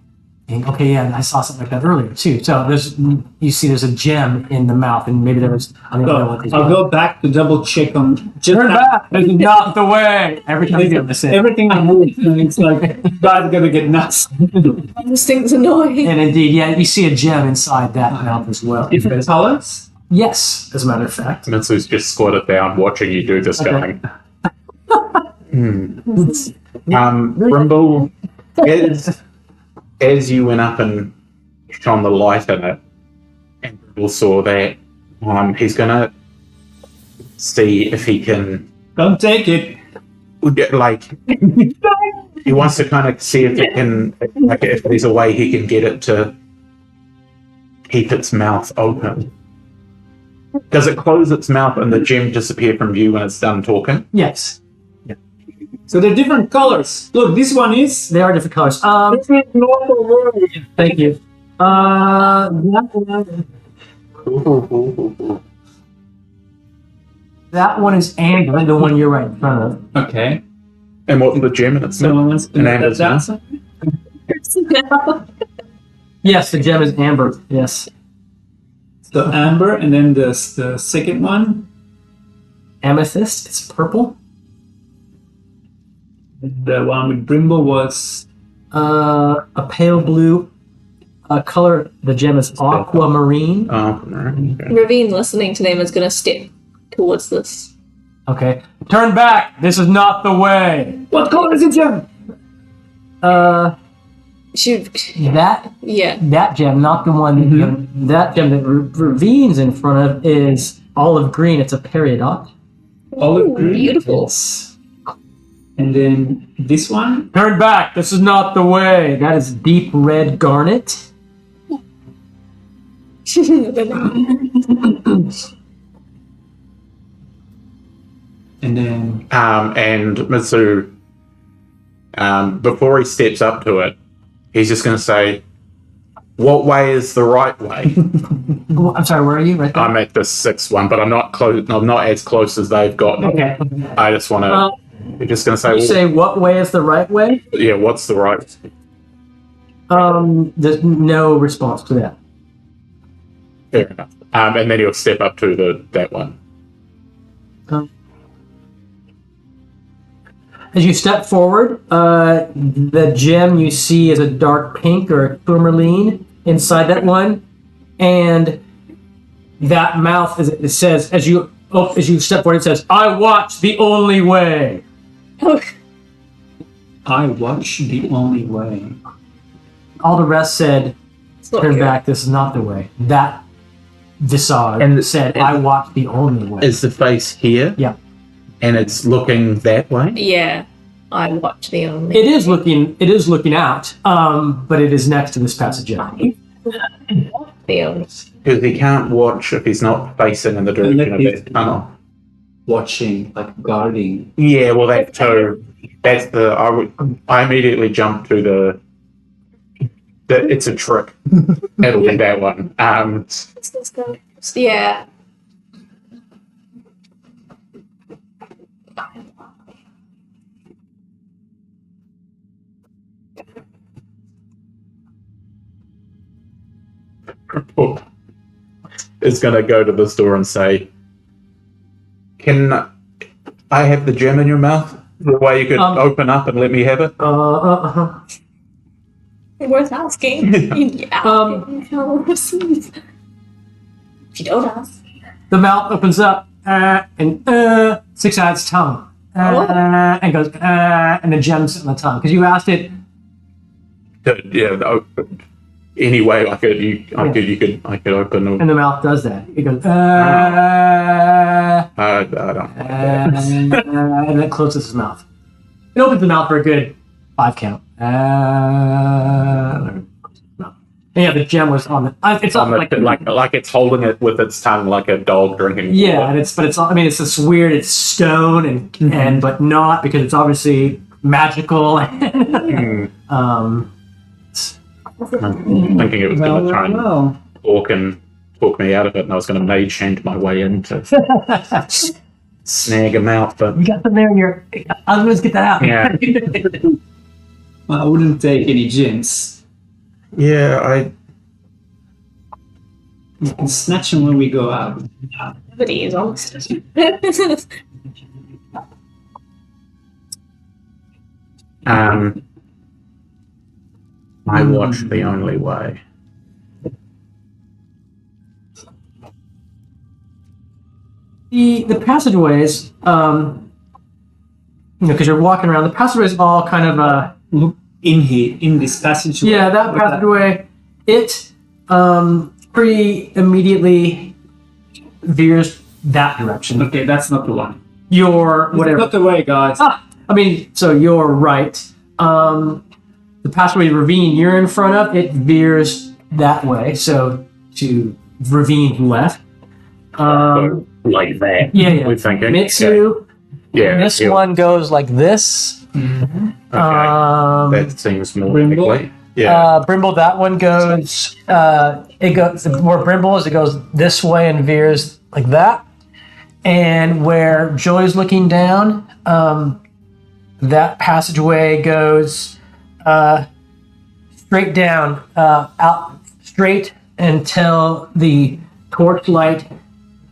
think, okay, yeah, I saw something like that earlier too. So there's a gem in the mouth, and maybe there was. I don't know what these I'll are. go back to double check on. Turn back. This is not the way. Every time you do this, Everything I move, it's like God's gonna get nuts. This thing's annoying. and indeed, yeah, you see a gem inside that mouth as well. Different colors. Yes, as a matter of fact. Mitsu's just squatted down watching you do this, Okay. going. Brimble, as you went up and shone the light in it, and Brimble saw that, he's gonna see if he can, Don't take it. like, he wants to kind of see if he can, like, if there's a way he can get it to keep its mouth open. Does it close its mouth and the gem disappear from view when it's done talking? Yes, So they're different colors. Look, this one is. they are different colors. Thank you. That one is amber, the one you're right in front of. Okay. And what's the gem in its So mouth? let's do And amber's that. mouth? Yes, the gem is amber. Yes, The amber, and then the second one. amethyst. It's purple. The one with Brimble was. A pale blue. Color. The gem is aquamarine. Oh, right. Okay. Ravine, listening to them, is going to step towards this. Okay. Turn back. This is not the way. What color is it, Jim? That Yeah. that gem, not the one. That gem that Ravine's in front of is olive green. It's a peridot. Olive green. Beautiful. Yes. And then this one. Turn back. This is not the way. That is deep red garnet. And then. And Mitsu, before he steps up to it, he's just going to say, "What way is the right way?" Oh, I'm sorry. Where are you? Right there. I'm at the sixth one, but I'm not close. I'm not as close as they've got. Okay. I just want to. You're just going to say, You say what way is the right way? "Yeah, what's the right?" There's no response to that. Fair enough. And then he'll step up to that one. As you step forward, the gem you see is a dark pink or a tourmaline inside that one, and that mouth it says as you step forward, it says, "I watch the only way." I watch the only way. All the rest said, It's not "Turn good. back. This is not the way." That visage And- said, "I watch the only way." Is the face here? Yeah. And it's looking that way? Yeah. I watch the only. It is looking out, but it is next to this passage. The only. Because he can't watch if he's not facing in the direction of that tunnel. Watching, like guarding. Yeah, well, that too. That's I immediately jump to it's a trick. It'll be that one. Yeah. Is going to go to this door and say, "Can I have the gem in your mouth? The way you could open up and let me have it?" Worth asking. Yeah. If you don't ask. The mouth opens up and sticks out its tongue and goes and the gem's on the tongue because you asked it. Yeah. Any way I could open them. And the mouth does that. It goes I don't. And then closes his mouth. It opens the mouth for a good 5 count. Yeah, the gem was on the. It's not like like it's holding it with its tongue like a dog drinking yeah, water. and it's I mean it's this weird. It's stone and but not because it's obviously magical. Mm. I'm thinking it was going to try and talk me out of it, and I was going to mage hand my way in to snag him out. But You got them there in your. I was going to get that out. Yeah. Well, I wouldn't take any gems. yeah, You can snatch them when we go out. But he is almost. I watch the only way. The passageways, because you're walking around, the passageways all kind of In here, in this passage. yeah, that passageway, it pretty immediately veers that direction. Okay, that's not the one. You're That's whatever. not the way, guys. I mean, so you're right. The passageway ravine you're in front of, it veers that way. So to ravine left. Like that. Yeah. We're thinking. Mitsu. Yeah. This yeah. one goes like this. Okay. That That seems more Brimble? likely. Yeah. Brimble, that one goes. It goes where Brimble is. It goes this way and veers like that. And where Joy's looking down, that passageway goes straight down, out straight until the torchlight.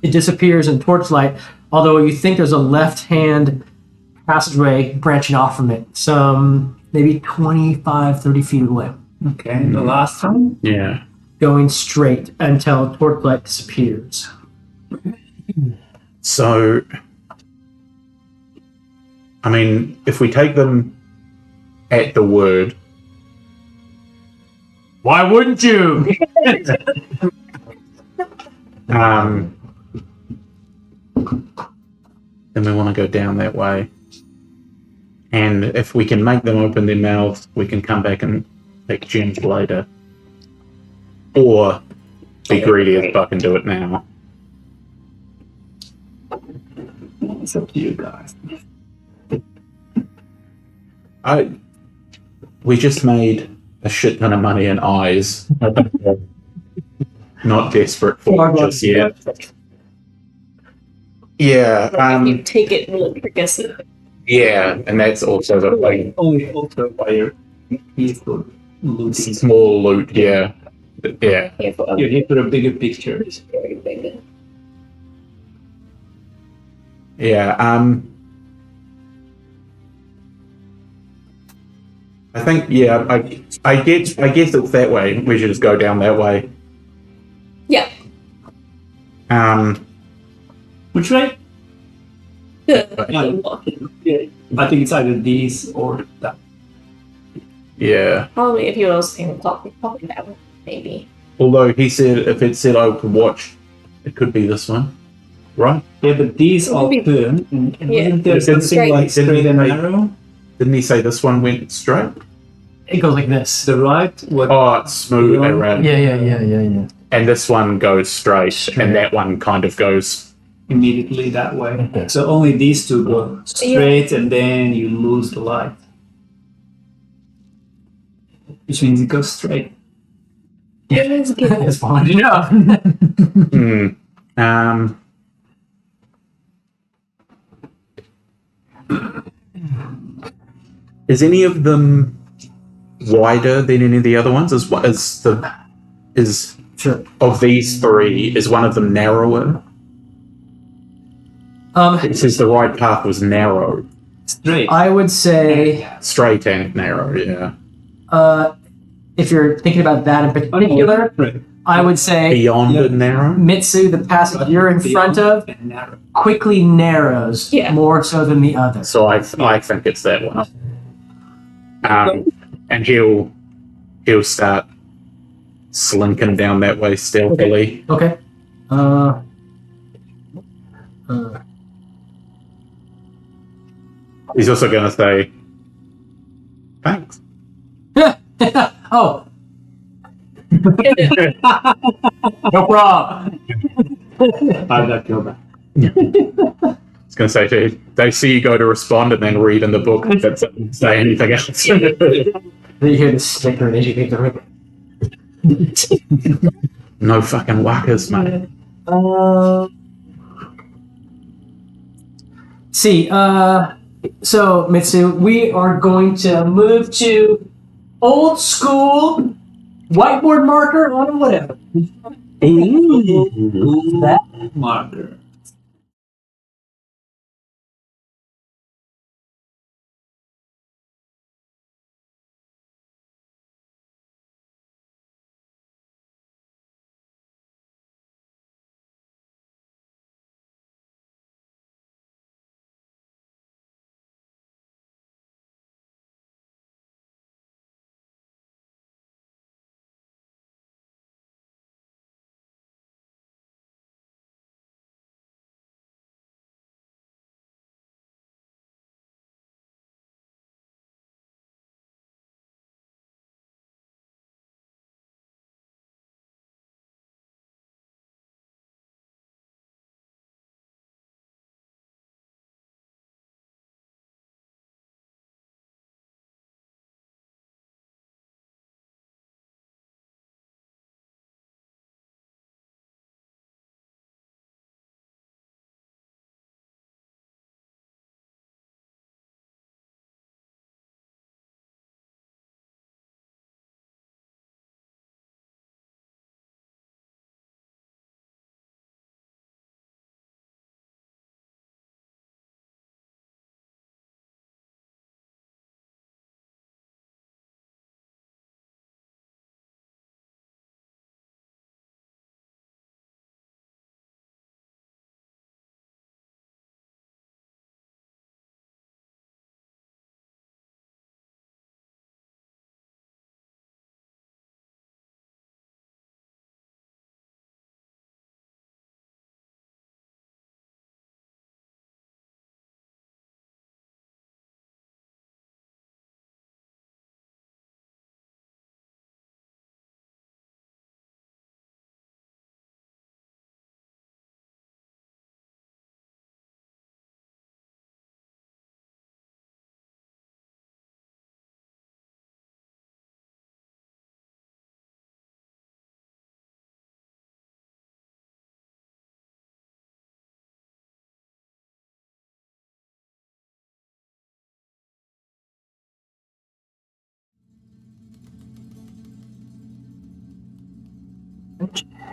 It disappears in torchlight. Although you think there's a left-hand passageway branching off from it, some maybe 25, 30 feet away, Okay, the last one? Yeah. going straight until torchlight disappears. So, I mean, if we take them at the word, Why wouldn't you? then we want to go down that way. And if we can make them open their mouths, we can come back and pick gems later. Or be greedy as fuck and do it now. It's up to you guys. We just made a shit ton of money in eyes. Not desperate for it just yet. Yeah, you take it really progressive. yeah, and that's also the thing. Only also by peaceful looting. Small loot, yeah. Yeah. You're here for a bigger picture. Very big. Yeah, I think, yeah, I guess it's that way. We should just go down that way. Yeah. Which way? Good. Yeah, I think it's either these or that. Yeah. Probably if you were saying probably that one, maybe. Although he said if it said open watch, it could be this one, right? Yeah, but these all Maybe- turn. And Yeah. wasn't there It didn't something seem like like- didn't straight and like- narrow? Didn't he say this one went straight? It goes like this. The right? What? Oh, it's smooth Yeah. around. Yeah. And this one goes straight, Straight. and that one kind of goes. Immediately that way. Okay. So only these two go straight, and then you lose the light. Which means it goes straight. It's good. As far as you know. Is any of them wider than any of the other ones? Is Sure. of these three, is one of them narrower? It says the right path was narrow, Straight. I would say, straight and narrow. Yeah. if you're thinking about that in particular, Right. I would say Beyond Yeah. narrow. Mitsu, the passage you're in front of, And narrow. quickly narrows Yeah. more so than the other. So I think it's that one. And he'll start slinking down that way stealthily. Okay. He's also going to say, thanks. Oh. No problem. How'd that feel back? I was going to say, too, they see you go to respond and then read in the book, but doesn't say anything else. Then you hear the snicker and you think the No fucking whackers, mate. See, so Mitsu, we are going to move to old school whiteboard marker on whatever. That Marker.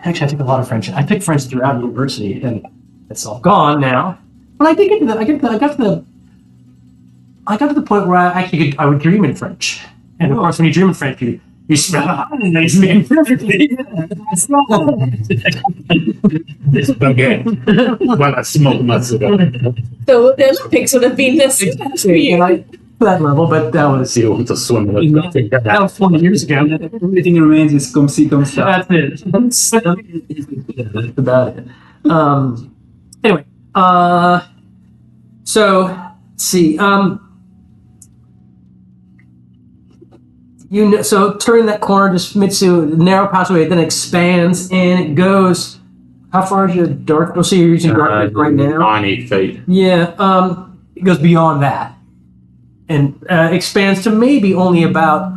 Actually, I took a lot of French. I took French throughout university, and it's all gone now. But I did get to the. I got to the point where I would dream in French, and of course, when you dream in French, you smell nice man perfectly. It's okay. While I smoke my cigar. So the Olympics would have been this for you. That level, but that was You want to swim with nothing. that was 20 years ago. Everything remains is come see, come stop. That's it. That's about it. Anyway, so let's see. So turning that corner, just Mitsu, narrow passageway, then expands and it goes. How far is your dark? Oh, so you're using dark right now. 90 feet. Yeah. It goes beyond that, and expands to maybe only about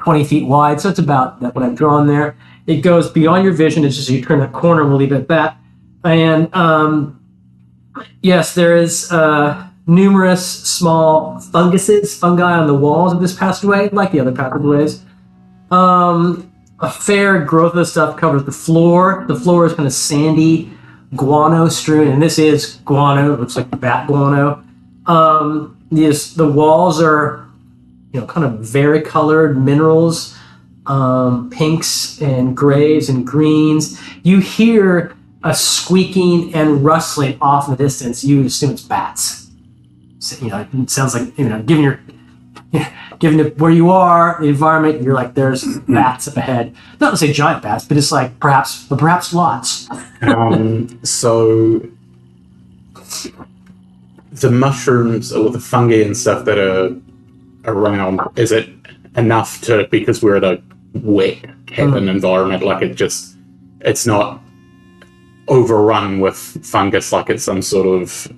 20 feet wide. So it's about what I've drawn there. It goes beyond your vision. It's just you turn that corner. We'll leave it at that. And yes, there is numerous small fungi on the walls of this passageway, like the other passageways. A fair growth of the stuff covers the floor. The floor is kind of sandy, guano strewn, and this is guano. It looks like bat guano. The walls are, kind of varicolored minerals, pinks and grays and greens. You hear a squeaking and rustling off in the distance. You assume it's bats. So, it sounds like, given where you are, the environment, you're like, there's bats up ahead. Not to say giant bats, but it's like perhaps lots. So the mushrooms or the fungi and stuff that are around, is it enough to, because we're at a wet cabin environment, like it's not overrun with fungus like it's some sort of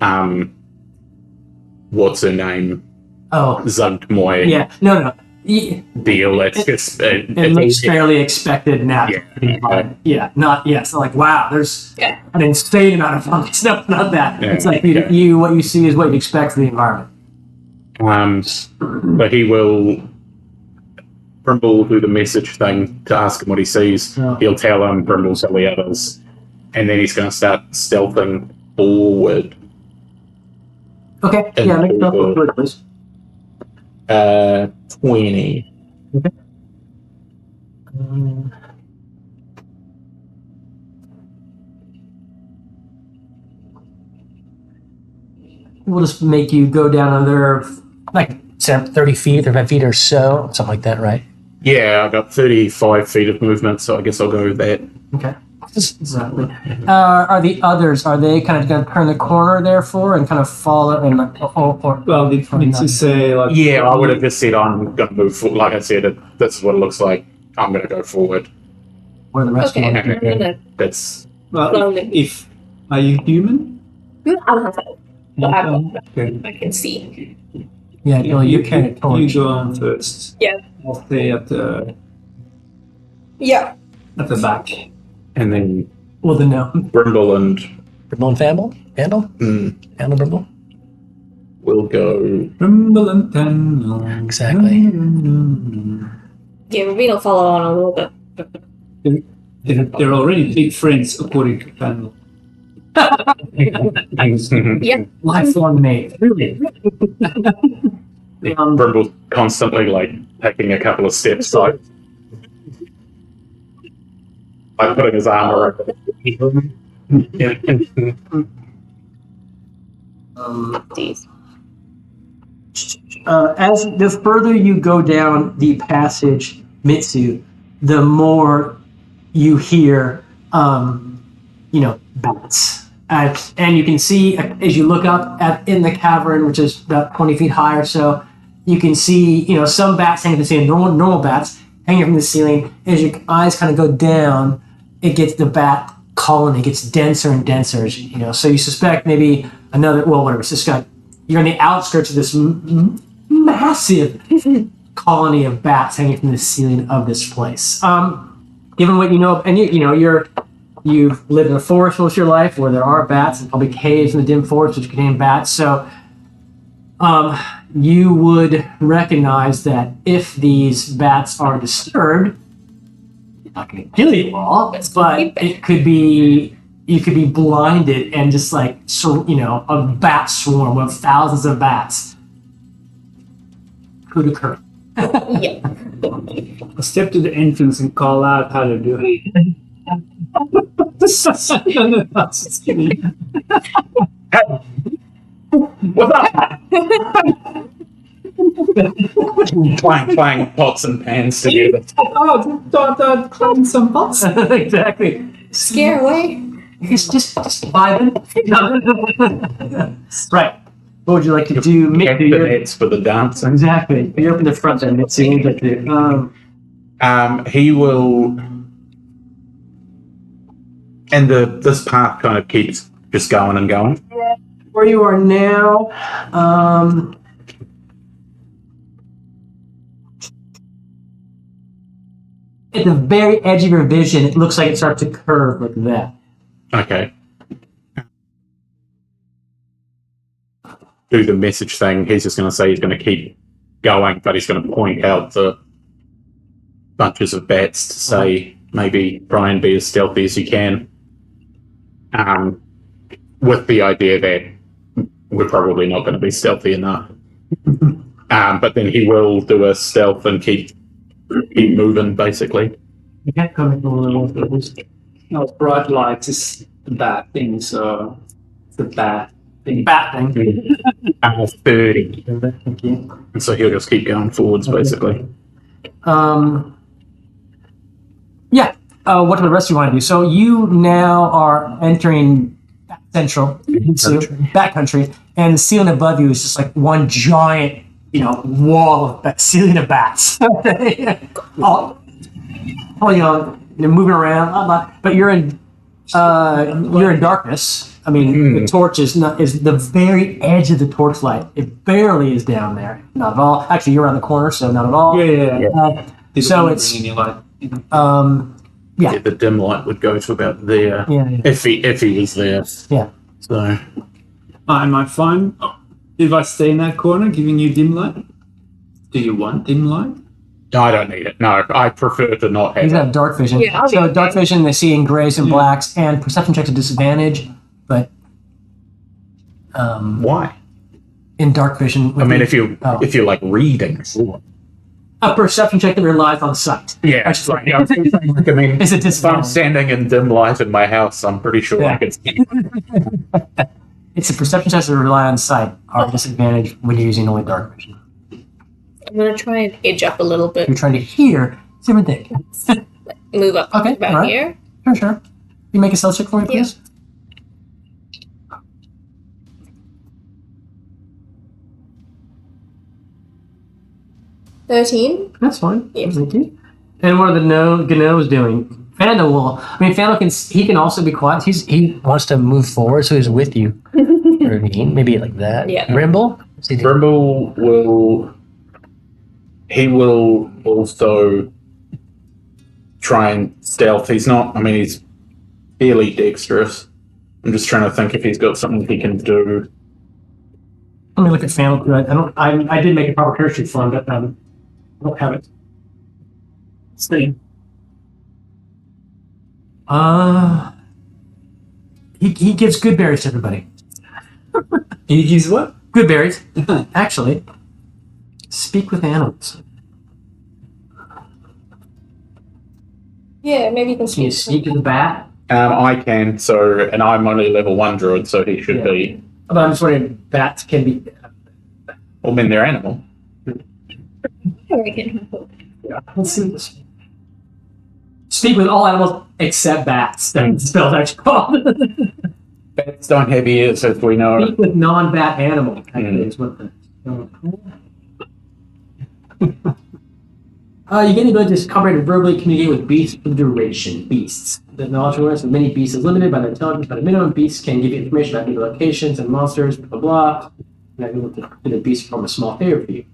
what's her name? Oh, Zugmoy yeah. No. deal. It's just It looks fairly expected now. Yeah. It's not like, wow, there's an insane amount of fungus. No, not that. Yeah, it's like what you see is what you expect from the environment. But he will Brimble will do the message thing to ask him what he sees. Oh. He'll tell him, Brimble will tell the others, and then he's going to start stealthing forward. Okay, And make a stealth forward, please. 20. Okay. We'll just make you go down another, like, 30 feet, 35 feet or so, something like that, right? Yeah, I've got 35 feet of movement, so I guess I'll go with that. Okay. Exactly. Are the others, are they kind of going to turn the corner, therefore, and kind of follow? And Well, did you to say, like... Yeah, I would have just said I'm going to move forward. Like I said, this is what it looks like. I'm going to go forward. Where the rest Okay, of I'm them? gonna. That's... Well, if... Are you human? I'm not. But Okay. I can see. Yeah, Bill, you carry a torch. You go on first. Yeah. I'll stay at the back. And then Well, then no. Brimble and Brimble and Famble? Handle? Handle Brimble? will go... Rumble and Tandle. Exactly. Yeah, Ravine will follow on a little bit. They're already big friends, according to Tandle. Yeah. Lifelong mate. Really? Brimble's constantly, like, taking a couple of steps, like putting his arm around it. These. As the further you go down the passage, Mitsu, the more you hear, bats. And you can see, as you look up in the cavern, which is about 20 feet high or so, you can see, some bats hanging from the ceiling, normal bats hanging from the ceiling. As your eyes kind of go down, it gets the bat colony gets denser and denser. So you suspect maybe another. Well, whatever. It's just you're on the outskirts of this massive colony of bats hanging from the ceiling of this place. Given what you know, and you've lived in a forest most of your life where there are bats, and probably caves in the dim forest which contain bats. So you would recognize that if these bats are disturbed, it's not going to kill you all, but it could be you could be blinded and just a bat swarm of thousands of bats could occur. Yeah. I'll step to the entrance and call out how to do it. Just kidding. What's up? Clang pots and pans together. Oh, clean some pots. Exactly. Scare away. It's just vibing. Right. What would you like to do? Get the nets for the dancing. Exactly. You open the front end. Let's see what you'd like to do. He will... And this path kind of keeps just going and going. Where you are now, at the very edge of your vision, it looks like it starts to curve like that. Okay. Do the message thing. He's just going to say he's going to keep going, but he's going to point out the bunches of bats to say maybe try and be as stealthy as you can. With the idea that we're probably not going to be stealthy enough. But then he will do a stealth and keep moving, basically. You can't come in a little more. No, bright lights is the bad thing, so it's the bad thing. Bat thing. 30. Thank you. And so he'll just keep going forwards, basically. Yeah. What do the rest of you want to do? So you now are entering central into bat country, and the ceiling above you is just like one giant, wall of ceiling of bats. all moving around, blah, blah. But you're in darkness. I mean, the torch is the very edge of the torchlight. It barely is down there. Not at all. Actually, you're around the corner, so not at all. Yeah. So it's Any light. Yeah. The dim light would go to about there. Yeah. If he was there. Yeah. So Am I fine if I stay in that corner giving you dim light? Do you want dim light? no, I don't need it. No, I prefer to not have These it. have dark vision. Yeah, I'll So be dark okay. vision, they see in grays and blacks, and perception checks a disadvantage. But Why? in dark vision, I mean, if you're like reading. a perception check that relies on sight. Yeah, Which is like, I mean, Is it if I'm disadvantage? standing in dim light in my house, I'm pretty sure Yeah. I could see. It's a perception checks that rely on sight are a disadvantage when you're using only dark vision. I'm gonna try and edge up a little bit. You're trying to hear different things. Move up Okay, about alright. here. Sure. You make a stealth check for me, Yeah. please? $13. That's fine. Yeah. Thank you. And what are the Gno's doing? Fandel will. I mean, Fandel can also be quiet. He wants to move forward, so he's with you. Maybe like that. Yeah. Brimble? What's he doing? Brimble will also try and stealth. He's fairly dexterous. I'm just trying to think if he's got something he can do. Let me look at Fandel. I did make a proper character sheet for him, but I don't have it. See. He gives good berries to everybody. He gives what? Good berries. Actually, speak with animals. Yeah, maybe you can Can you speak to the bat? I can, and I'm only level 1 druid, so he should be. But I'm just wondering, bats can be. Well, I mean, they're animal. Let's see this. Speak with all animals except bats. That's the spell actually called. Bats don't have ears, as we know. Speak with non-bat animals. Actually, is what the. You get the ability to comprehend and verbally communicate with beasts for the duration. Beasts. The knowledge of awareness of many beasts is limited by their intelligence, but a minimum beasts can give you information about new locations and monsters, blah, blah, blah. And able to the beasts form a small favor for you.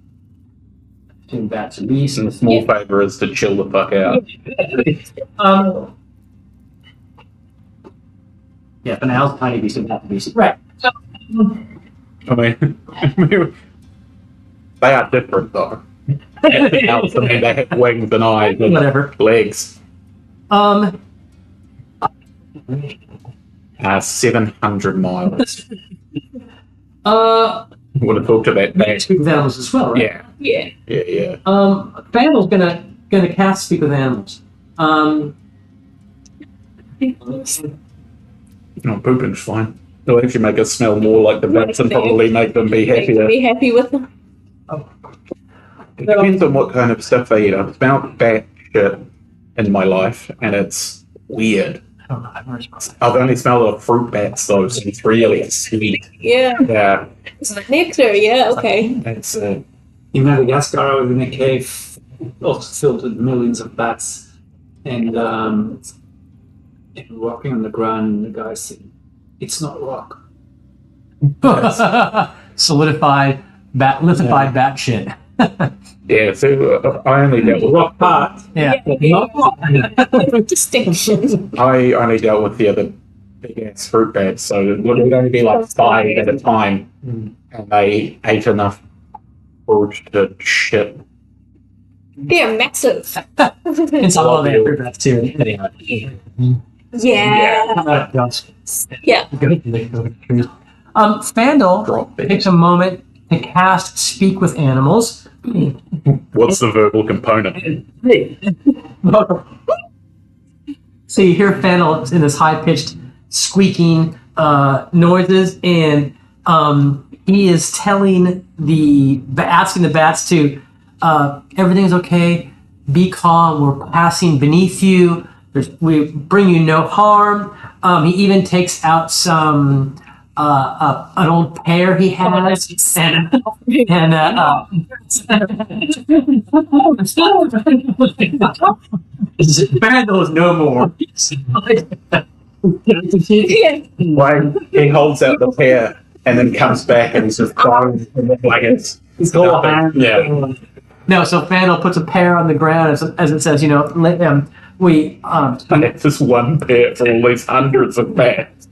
Between bats and beasts. And the small favor is to chill the fuck out. Yeah, but now it's tiny beast and bat beast. Right. So, I mean, they are different, though. Everything else, I mean, they have wings and eyes and whatever. legs. 700 miles. Would have talked about You can that. speak with animals as well, right? Yeah. Yeah. Fandel's gonna cast speak with animals. No, pooping's fine. It'll actually make us smell more like the bats and probably make them be happier. Be happy with them. It depends on what kind of stuff they eat. I've smelled bat shit in my life, and it's weird. I don't know. I've never smelled that. I've only smelled of fruit bats, though, so it's really sweet. Yeah. Yeah. It's like nectar, yeah, okay. It's In Madagascar, I was in a cave also filled with millions of bats, and walking on the ground, and the guy said, "It's not rock." Lithified bat shit. yeah, so I only dealt with Rock part. Yeah. Yeah. Distinction. I only dealt with the other big ass fruit bats, so it would only be like 5 at a time, and they ate enough food to shit. They're massive. In some of them, fruit bats too. Yeah. Yeah. Fandel Drop it. takes a moment to cast Speak with Animals. What's the verbal component? So you hear Fandel in this high-pitched squeaking noises, and he is telling asking the bats to, everything's okay, be calm, we're passing beneath you, we bring you no harm. He even takes out some an old pear he has, Vandal is no more. Like, he holds out the pear and then comes back and he's just throwing like it's nothing. Yeah. No, so Vandal puts a pear on the ground as it says, let them. It's just one pear for all these hundreds of pears.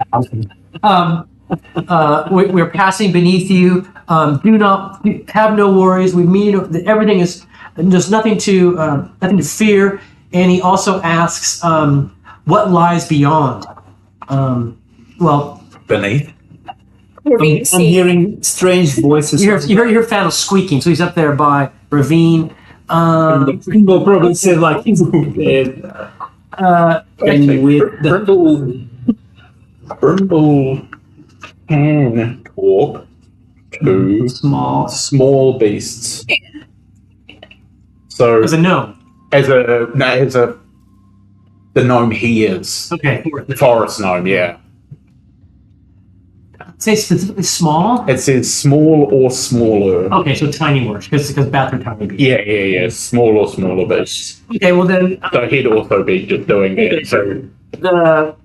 We're passing beneath you. Do not have no worries. We mean everything is. There's nothing to fear. And he also asks, what lies beyond? Beneath. We're being I'm seen. hearing strange voices. You hear Vandal squeaking, so he's up there by Ravine. People probably said like he's with Brimble can talk to small beasts. So As a gnome. the gnome he is. Okay. Forest gnome, yeah. Say specifically small? It says small or smaller. Okay, so tiny words, because bats are tiny beasts. Yeah. Small or smaller beasts. Okay, well then So he'd also be just doing that. So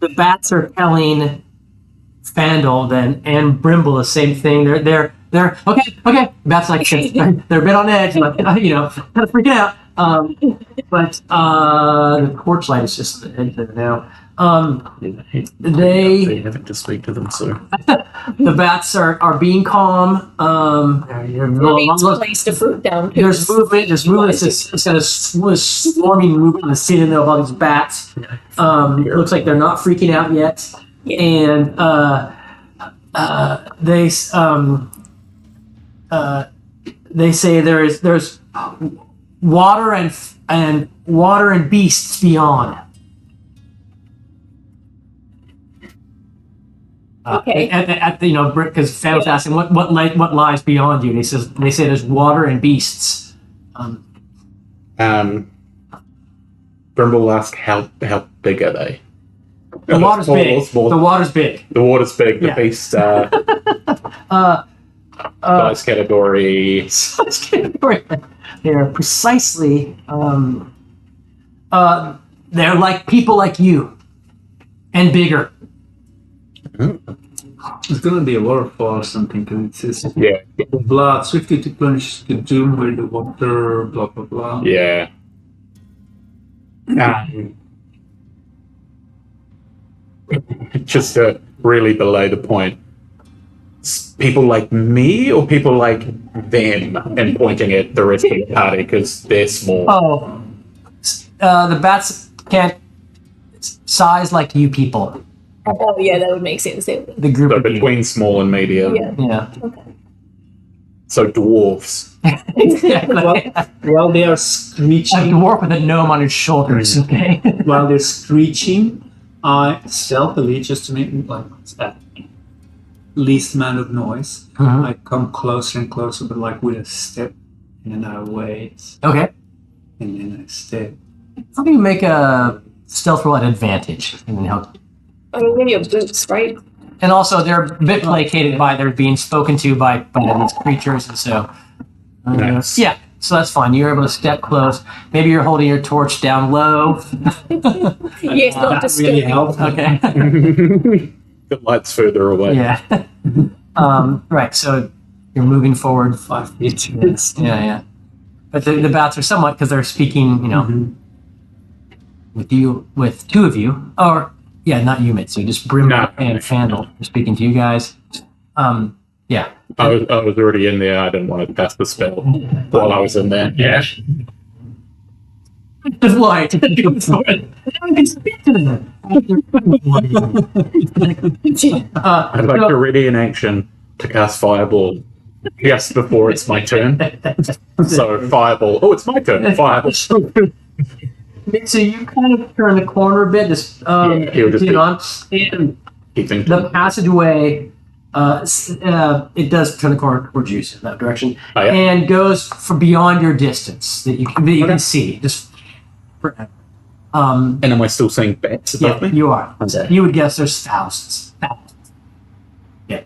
the bats are telling Fandle then and Brimble the same thing. They're okay. Bats like they're a bit on edge, like kind of freaking out. But the torchlight is just the edge there now. they having to speak to them soon. The bats are being calm. We're being placed a fruit down. too. There's movement. It's kind of swarming movement on the ceiling of all these bats. It looks like they're not freaking out yet. Yeah. And they say there's water and beasts beyond. Okay. Because Fandle's asking what lies beyond you, and they say there's water and beasts. Brimble asked how big are they? The water's big. Small. The water's big. The water's big. The Yeah. beasts are size category. They're precisely. They're like people like you, and bigger. It's gonna be a waterfall or something because it says Yeah. blood swiftly to plunge the doom where the water blah blah blah. Yeah. Just to really belay the point, people like me or people like them, and pointing at the rest of the party because they're small. Oh, the bats can't size like you people. Oh yeah, that would make sense. The group So of you. between small and medium. Yeah. Yeah. So dwarves. Exactly. While they are A screeching, dwarf with a gnome on his shoulders. Okay. while they're screeching, I stealthily, just to make like least amount of noise, Mhm. I come closer and closer, but like with a step, and then I wait, Okay. and then I step. How do you make a stealth roll at advantage? And then help. I mean, maybe your boots, right? And also, they're a bit placated by they're being spoken to by these creatures, and so Nice. yeah. So that's fine. You're able to step close. Maybe you're holding your torch down low. Yes, not That really disturbing. helped. Okay. The light's further away. Yeah. Right. So you're moving forward. 5 feet. Yeah. But the bats are somewhat because they're speaking, with two of you, or yeah, not you, Mitsu, just Brim No. and Fandle. They're speaking to you guys. Yeah. I was already in there. I didn't want to cast the spell while I was in there. Yeah. Just light. I can speak to them. I'd like to ready in action to cast Fireball just before it's my turn. So Fireball. Oh, it's my turn. Fireball. So you kind of turn the corner a bit, just he'll just be- on, and Keeping the passageway. It does turn the corner towards you in that direction, Oh, yeah. and goes for beyond your distance that you can see. Just Um, And am I still seeing bats above yeah, me? you are. You would guess there's thousands. Yeah.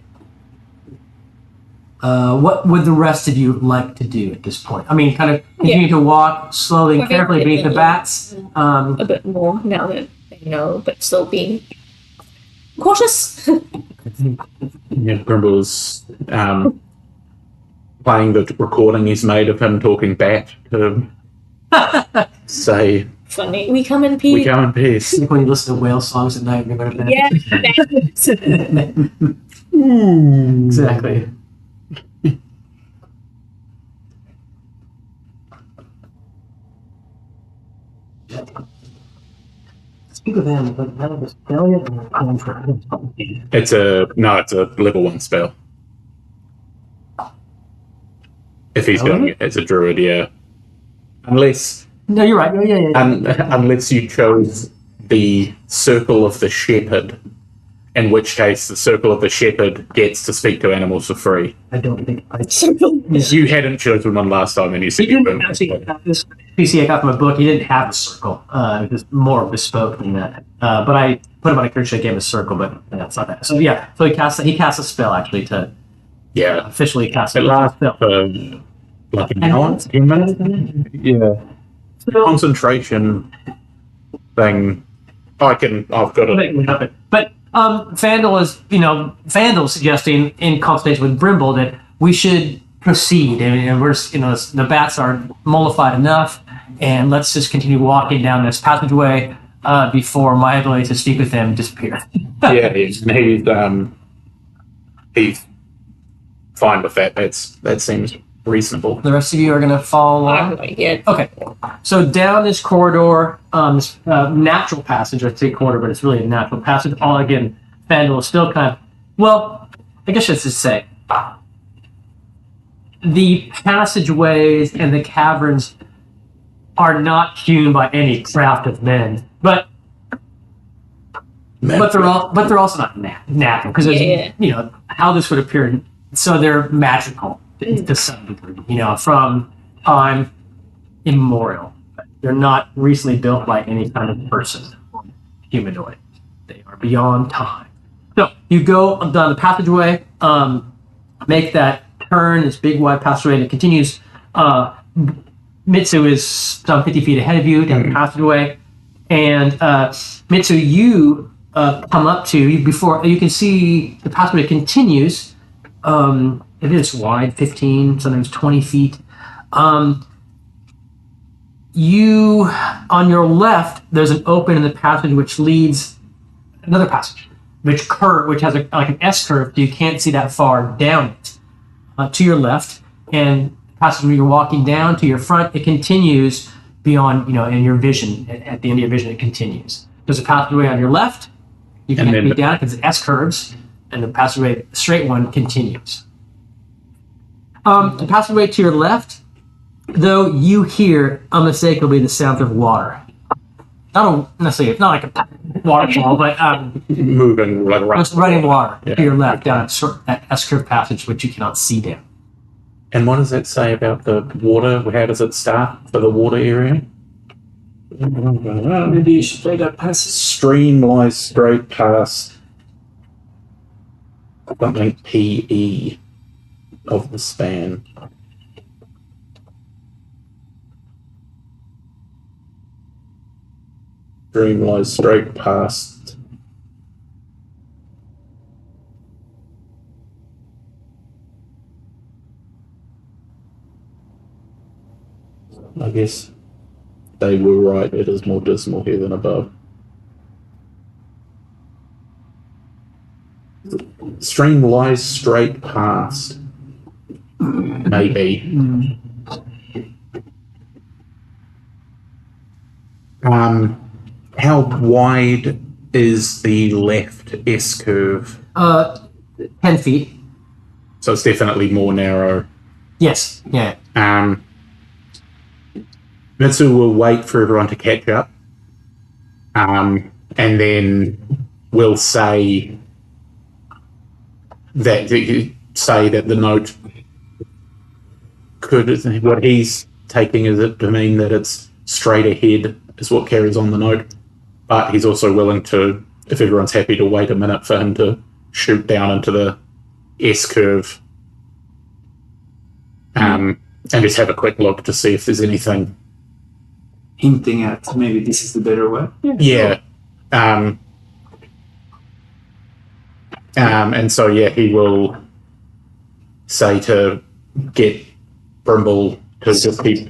What would the rest of you like to do at this point? I mean, kind of continue to walk slowly and carefully beneath the bats. A bit more now that they know, but still being cautious. Yeah, Grimble's playing the recording he's made of him talking bat to say, Funny. We come in peace. we go in peace. Like when you listen to whale songs at night, remember that? Yeah. Exactly. Speak of them, but none of us failure or contract. It's a level 1 spell. If he's doing it as a druid, yeah. Unless No, you're right. Yeah. unless you chose the Circle of the Shepherd, in which case the Circle of the Shepherd gets to speak to animals for free. I don't think I. You hadn't chosen one last time, and you said He you didn't weren't. actually have this PC I got from a book. He didn't have a circle. It was more bespoke than that. But I put him on a character that gave him a circle, but that's not that. So yeah, so he cast a spell actually to Yeah, officially cast it a lasts spell. for like an hour, 10 minutes. Yeah, concentration thing. I've got it. But Vandal's suggesting in consultation with Brimble that we should proceed. And we're, the bats are mollified enough, and let's just continue walking down this passageway before my ability to speak with them disappears. Yeah, he's fine with that. That seems reasonable. The rest of you are going to follow along. Okay, so down this corridor, this natural passage, I say corridor, but it's really a natural passage. All again, Vandal is still kind of, well, I guess I should say, the passageways and the caverns are not hewn by any craft of men, but they're also not natural because how this would appear. So they're magical to some degree, from time immemorial. They're not recently built by any kind of person, humanoid. They are beyond time. So you go down the passageway, make that turn, this big wide passageway, and it continues. Mitsu is some 50 feet ahead of you down the passageway, and Mitsu, you come up to before you can see the passageway continues. It is wide, 15, sometimes 20 feet. You, on your left, there's an open in the passage which leads another passage, which has like an S curve, so you can't see that far down it. To your left, and the passage where you're walking down to your front, it continues beyond, in your vision. At the end of your vision, it continues. There's a passageway on your left. You can't be down because it's S curves, and the passageway, the straight one, continues. The passageway to your left, though, you hear unmistakably the sound of water. Not like a waterfall, but moving like running water to your left down that S-curve passage, which you cannot see down. And what does that say about the water? How does it start for the water area? Maybe you should play that passage. Stream lies straight past something PE of the span. Stream lies straight past. I guess they were right. It is more dismal here than above. Stream lies straight past. Maybe. How wide is the left S curve? 10 feet. So it's definitely more narrow. Yes. Yeah. Mitsu will wait for everyone to catch up. And then we'll say that the note what he's taking is it to mean that it's straight ahead is what carries on the note. But he's also willing to, if everyone's happy, to wait a minute for him to shoot down into the S curve and just have a quick look to see if there's anything. Hinting at maybe this is the better way. Yeah. And so, yeah, he will say to get Brimble to just keep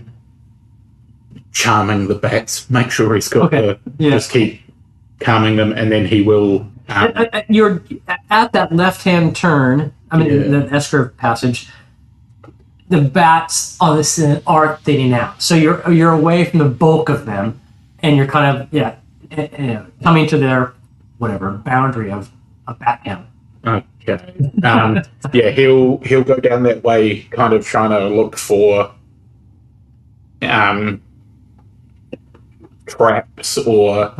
charming the bats, make sure he's got just keep calming them, and then he will. You're at that left-hand turn. I mean, the S-curve passage. The bats obviously are thinning out, so you're away from the bulk of them, and you're kind of coming to their boundary of bat count. Okay. Yeah, he'll go down that way, kind of trying to look for traps or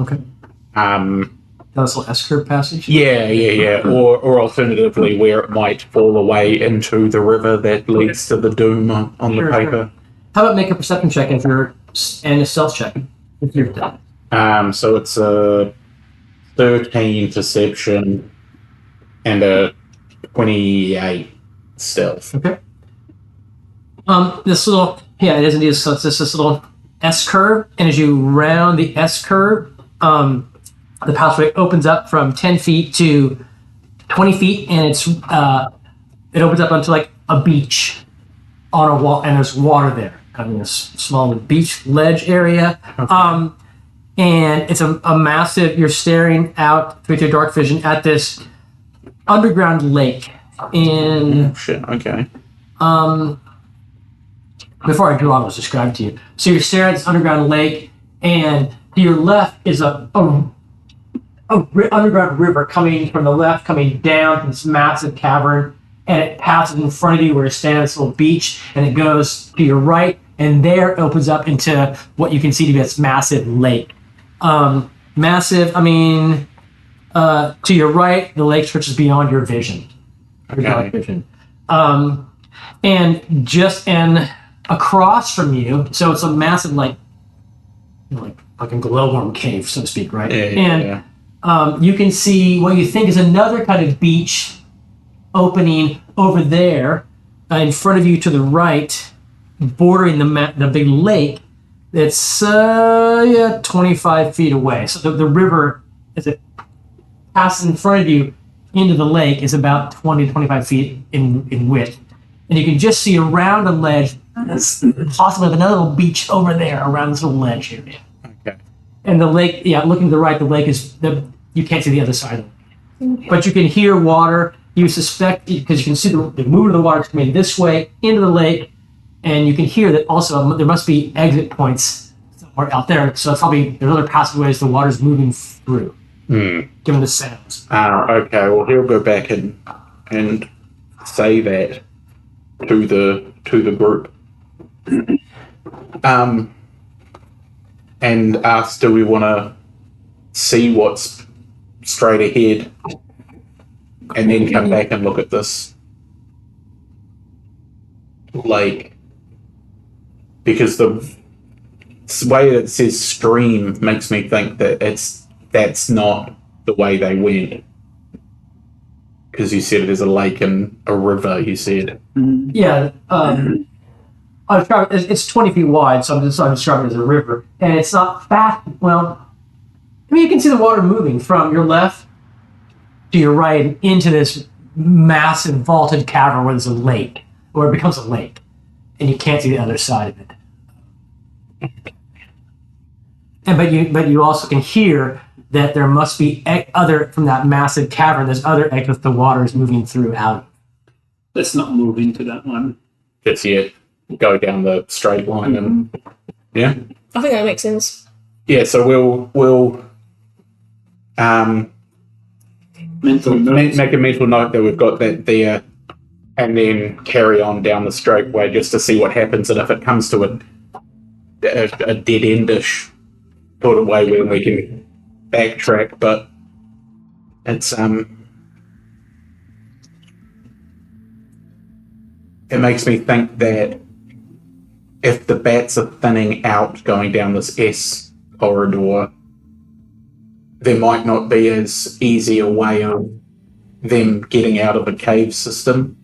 That's a S-curve passage. yeah, or alternatively where it might fall away into the river that leads to the doom on the paper. How about make a perception check and a stealth check if you're done. So it's a 13 perception and a 28 stealth. Okay. This little it is indeed. So it's just this little S curve, and as you round the S curve, the pathway opens up from 10 feet to 20 feet, and it opens up onto like a beach on a wall, and there's water there. I mean, a small beach ledge area. Okay. And it's a massive. You're staring out with your dark vision at this underground lake. And shit. Okay. Before I go on, I'll describe to you. So you're staring at this underground lake, and to your left is a underground river coming from the left, coming down from this massive cavern, and it passes in front of you where you're standing at this little beach, and it goes to your right, and there it opens up into what you can see to be this massive lake. Massive, I mean, to your right, the lake stretches beyond your vision. Your dark vision. And just across from you, so it's a massive, like a glowworm cave, so to speak, right? You can see what you think is another kind of beach opening over there in front of you to the right, bordering the big lake that's 25 feet away. So the river, as it passes in front of you into the lake, is about 20 to 25 feet in width. And you can just see around a ledge, possibly another little beach over there around this little ledge area. Okay. And the lake, looking to the right, the lake is you can't see the other side of it. But you can hear water. You suspect, because you can see the movement of the water coming this way into the lake, and you can hear that also there must be exit points somewhere out there. So it's probably there's other passageways the water's moving through, given the sounds. Okay, well he'll go back and say that to the group. And ask, do we want to see what's straight ahead and then come back and look at this lake? Because the way it says stream makes me think that that's not the way they went. Because you said there's a lake and a river, you said. Yeah. It's 20 feet wide, so I'm describing it as a river. And it's not fast. Well, I mean, you can see the water moving from your left to your right into this massive vaulted cavern where there's a lake, where it becomes a lake. And you can't see the other side of it. But you also can hear that there must be from that massive cavern, there's other exits the water is moving through out. Let's not move into that one. Just yet. Go down the straight line and I think that makes sense. Yeah, so we'll make a mental note that we've got that there, and then carry on down the straight way just to see what happens, and if it comes to a dead endish sort of way where we can backtrack, but it's it makes me think that if the bats are thinning out going down this S corridor, there might not be as easy a way of them getting out of a cave system.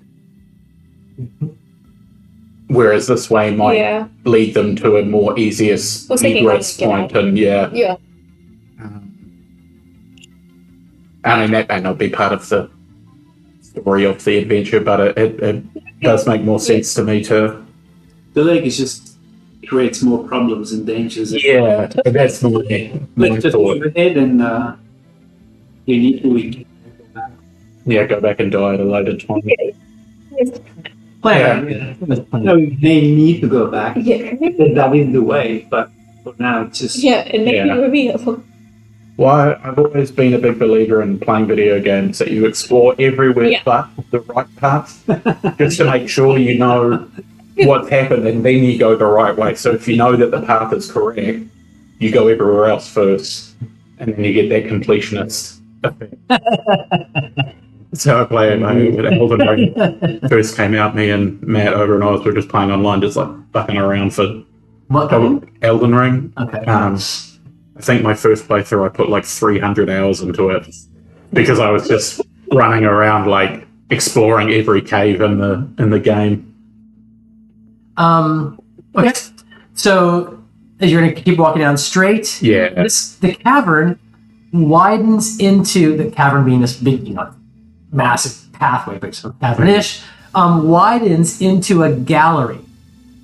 Whereas this way might Yeah. lead them to a more easiest Was thinking egress like, point, and yeah. Yeah. I mean, that may not be part of the story of the adventure, but it does make more sense to me too. The lake is just creates more problems and dangers. Yeah, that's my Let's just thought. move ahead and you need to Yeah, go back and die at a later time. No, they need to go back. Yeah. That is the way, but for now it's just Yeah, it may Yeah. be revealed. Well, I've always been a big believer in playing video games that you explore everywhere Yeah. but the right path, just to make sure you know what's happened, and then you go the right way. So if you know that the path is correct, you go everywhere else first, and then you get that completionist effect. That's how I play it. When Elden Ring first came out, me and Matt over and Oz were just playing online, just like fucking around for What? Elden Ring. Okay. I think my first playthrough, I put like 300 hours into it because I was just running around, like exploring every cave in the game. Okay. So you're gonna keep walking down straight. Yeah. The cavern widens into the cavern being this big, massive pathway, but sort of cavern-ish, widens into a gallery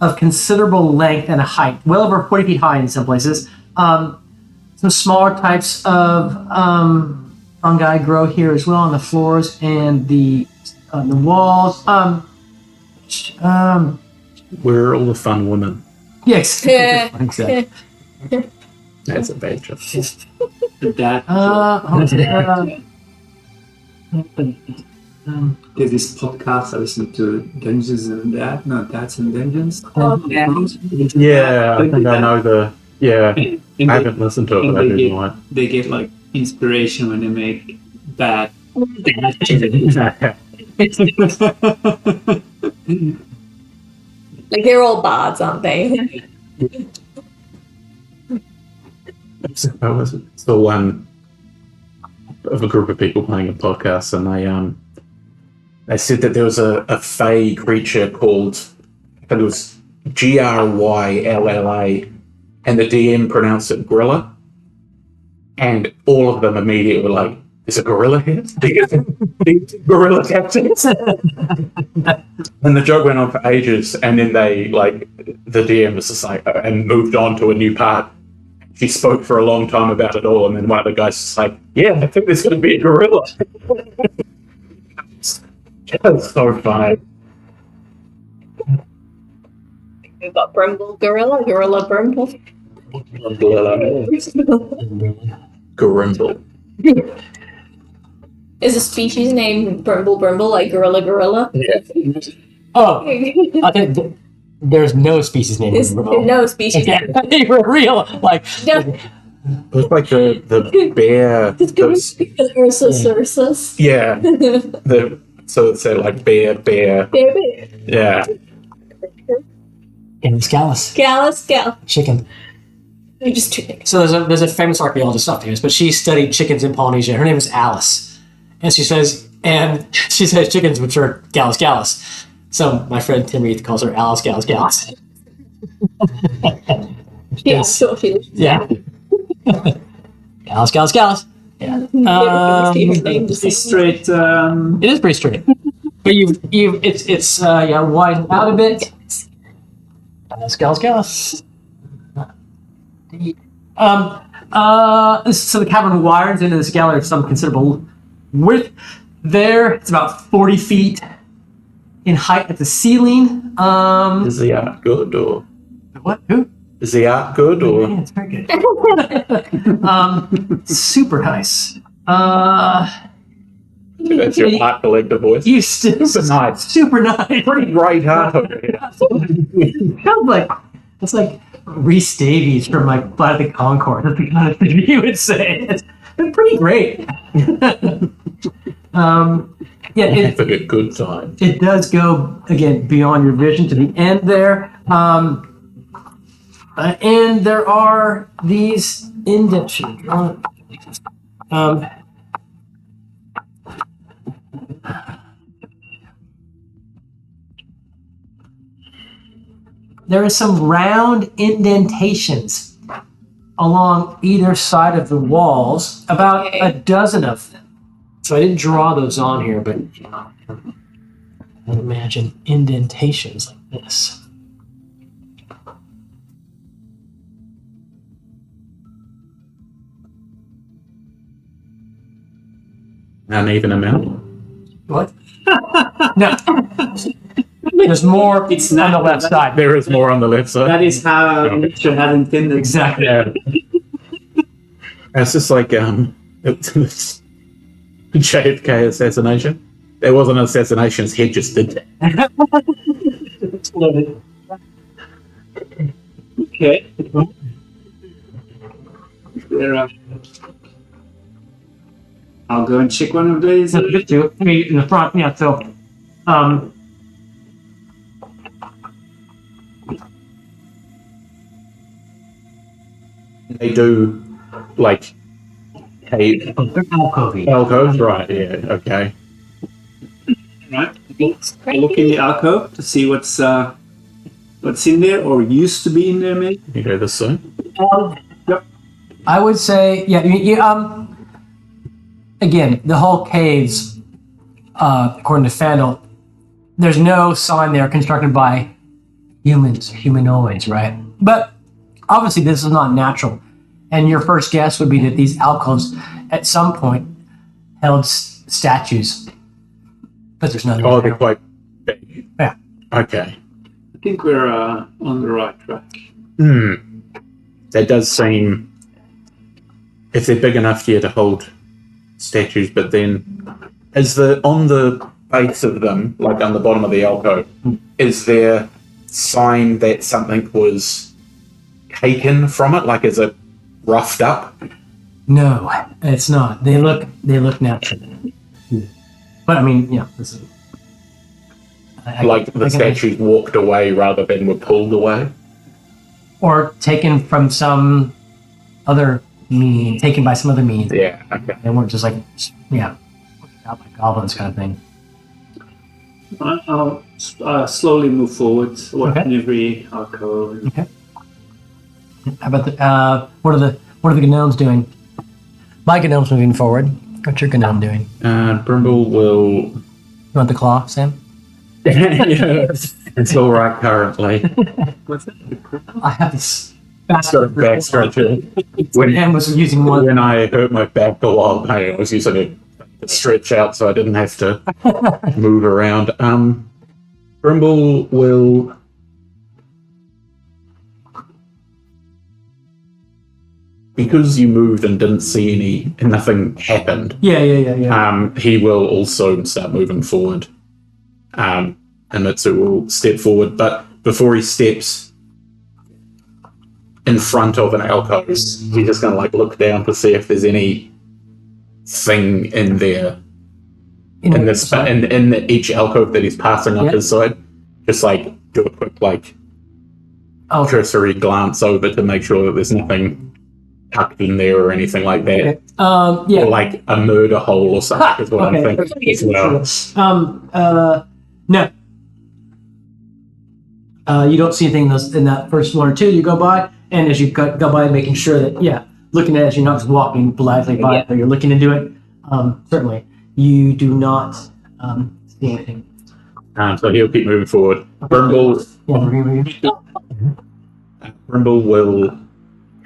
of considerable length and height, well over 40 feet high in some places. Some smaller types of fungi grow here as well on the floors and the walls. Where are all the fun women? Yes. Yeah. Exactly. That's a bad joke. that. There's this podcast I listen to, Dungeons and That. No, That's and Dungeons. Yeah, I think I know the. Yeah, And I haven't listened to it, but I do know it. they get like inspiration when they make bad. Like they're all bards, aren't they? I was the one of a group of people playing a podcast, and they said that there was a fey creature called, I think it was Grylla, and the DM pronounced it gorilla, and all of them immediately were like, "There's a gorilla here? These gorilla tactics?" And the joke went on for ages, and then the DM was just like, and moved on to a new part. She spoke for a long time about it all, and then one of the guys was like, "Yeah, I think there's going to be a gorilla." That's so funny. We've got Brimble Gorilla, Gorilla Brimble. Gorimble. Is a species named Brimble like Gorilla? Yeah. Oh, I think there's no species named There's Brimble. no species. Yeah, they were real. Like, No, It was like the bear. Those, Ursus. yeah. So it's like bear. Baby. Yeah. and Scalus, Gallus. chicken. They're just too big. So there's a famous archaeologist, not famous, but she studied chickens in Polynesia. Her name is Alice, and she says chickens which are Gallus. So my friend Tim Reith calls her Alice Gallus. Yeah, sure she is. Yeah. Gallus. Yeah. It's straight. It is pretty straight, but it's widened out a bit. Gallus. So the cavern widens into this gallery of some considerable width. There, it's about 40 feet in height at the ceiling. Is the art good, or What? Who? is the art good, Yeah, or it's very good. Super nice. that's your art collector voice? You still Super nice. super nice. Pretty great art over here. Sounds like it's like Rhys Davies from like Flight of the Conchords. That's the kind of thing you would say. It's pretty great. Yeah, Having a good time. it does go again beyond your vision to the end there. And there are these indentions. There is some round indentations along either side of the walls, about a dozen of them. So I didn't draw those on here, but I imagine indentations like this. Uneven amount. What? No. There's more It's on the not left side. There is more on the left side. That is how nature has intended. Exactly. Yeah. It's just like JFK assassination. There wasn't an assassination, his head just did that. Exploded. Okay. There, I'll go and check one of these. So good too. I mean, in the front, yeah. So, They do like cave alcoves, right? Yeah, okay. Right. I'll look in the alcove to see what's in there or used to be in there, maybe. You do this soon. Yep. I would say, yeah. Again, the whole caves, according to Fandel, there's no sign they are constructed by humanoids, right? But obviously, this is not natural. And your first guess would be that these alcoves, at some point, held statues. But there's nothing. Oh, they're quite big. Yeah. Okay. I think we're on the right track. That does seem, if they're big enough here to hold statues, but then is on the base of them, like on the bottom of the alcove, is there sign that something was taken from it? Like, is it roughed up? No, it's not. They look natural. But I mean, yeah, this is Like the statues walked away rather than were pulled away? or taken from some other means, taken by some other means. Yeah, okay. They weren't just like, yeah, out by goblins kind of thing. I'll slowly move forward, in every alcove. Okay. How about what are the gnomes doing? My gnome's moving forward. What's your gnome doing? Brimble will. You want the claw, Sam? It's all right currently. What's that? I have this Got a back scratcher. Sam was using one. When I hurt my back a while back, I was using it to stretch out so I didn't have to move around. Brimble will. Because you moved and didn't see nothing happened. Yeah. He will also start moving forward. And Mitsu will step forward, but before he steps in front of an alcove, he's just going to like look down to see if there's any thing in there. In each alcove that he's passing up his side. Just like do a quick cursory glance over to make sure that there's nothing tucked in there or anything like that. Okay. Or like a murder hole or something is what I'm thinking as well. No. You don't see anything in that first one or two you go by, and as you go by, making sure that, looking at it as you're not just walking blithely by it, but you're looking into it, certainly, you do not see anything. So he'll keep moving forward. Brimble will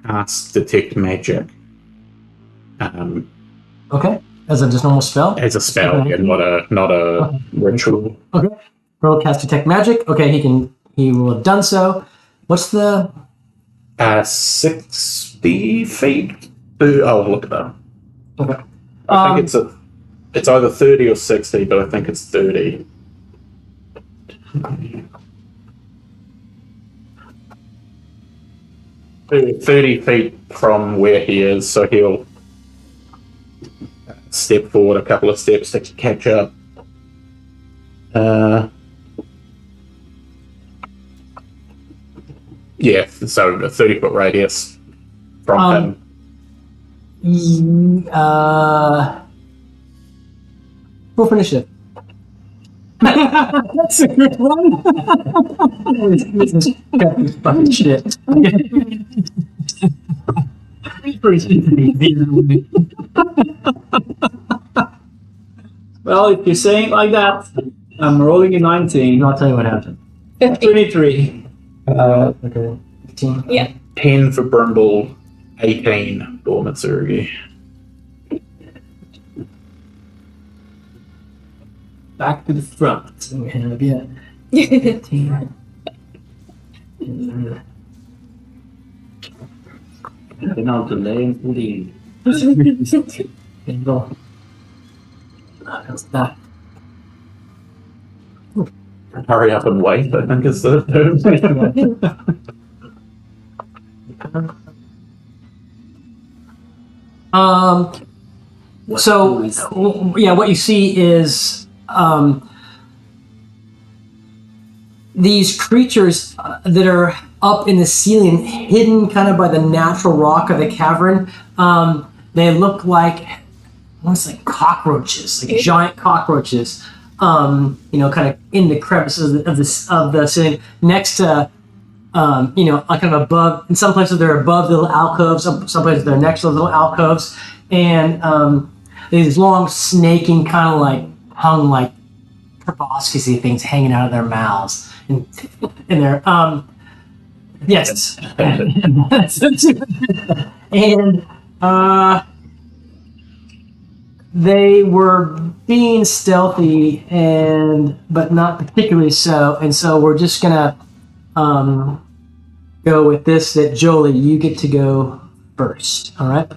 cast Detect Magic. Okay. As a just normal spell? As a spell, Okay. and not a ritual. Okay. Roll cast Detect Magic. Okay, he will have done so. What's the 60 feet? Oh, look at that. Okay. I think it's either 30 or 60, but I think it's 30. Okay. 30 feet from where he is, so he'll step forward a couple of steps to catch up. Yeah, so a 30-foot radius from him. Roll for initiative. That's a good one. This is fucking shit. Well, if you're saying it like that, I'm rolling a 19. I'll tell you what happened. 23. Okay. 15. Yeah. 10 for Brimble, 18 for Mitsurugi. Back to the front. So we have, yeah. 15. Now delay including Go. How's that? Hurry up and wait, I think is the term. So yeah, what you see is these creatures that are up in the ceiling, hidden kind of by the natural rock of the cavern. They look like almost like cockroaches, like giant cockroaches. Kind of in the crevices of the ceiling, next to like kind of above. In some places they're above the little alcoves. Some places they're next to the little alcoves, and these long snaking kind of like hung like proboscis things hanging out of their mouths and their yes, and they were being stealthy but not particularly so, and so we're just gonna go with this. That Jolie, you get to go first. All right.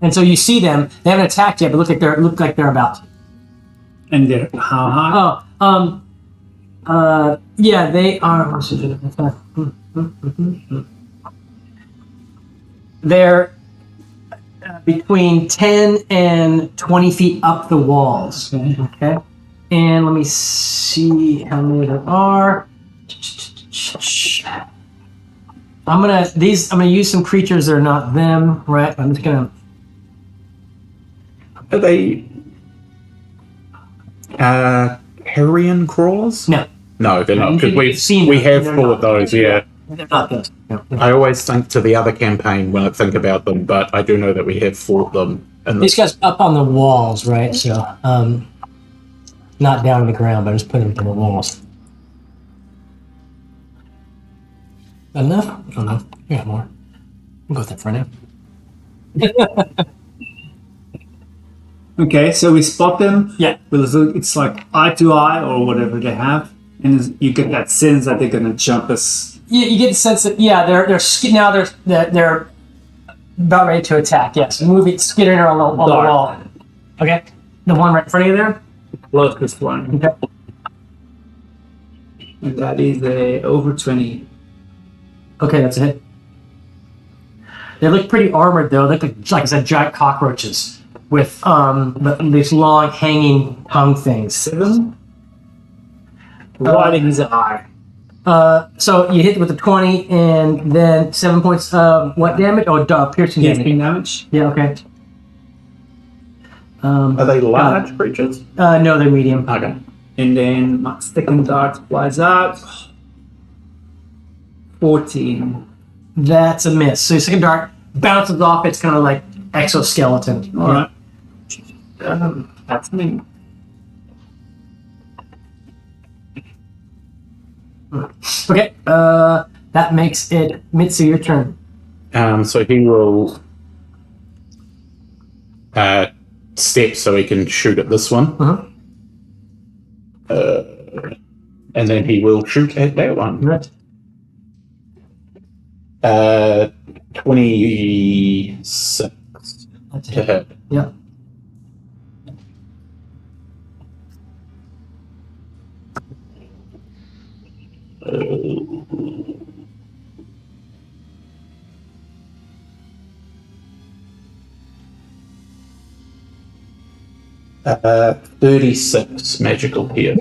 And so you see them. They haven't attacked yet, but look like they're about to. And they're how high? Yeah, they are. They're between 10 and 20 feet up the walls. Okay. And let me see how many there are. I'm gonna use some creatures that are not them, right? I'm just gonna. Are they carrion crawlers? No. No, they're not, because You've seen we them. have They're fought not. those, yeah. They're not those. No. I always think to the other campaign when I think about them, but I do know that we have fought them. In These guys up on the walls, right? So, not down on the ground, but I just put them on the walls. Enough? I don't know. You got more. We'll go with that for now. Okay, so we spot them. Yeah. It's like eye to eye or whatever they have, and you get that sense that they're gonna jump us. Yeah, you get the sense that they're about ready to attack. Yes, skittering on the wall. Okay, the one right in front of you there. Closest one. Okay. And that is a over 20. Okay, that's a hit. They look pretty armored though. They look like I said, giant cockroaches with these long hanging tongue things. 7. Right in his eye. So you hit with a 20 and then 7 points of what damage? Oh, piercing damage. Piercing damage. Yeah, okay. Are they large creatures? No, they're medium. Okay. And then my second dart flies out. 14. That's a miss. So your second dart bounces off. It's kind of like exoskeleton. All right. That's me. Okay. That makes it Mitsu, your turn. So he will step so he can shoot at this one. Uh-huh. And then he will shoot at that one. Right. 26 That's to it. hit. Yep. Uh, 36 magical hit.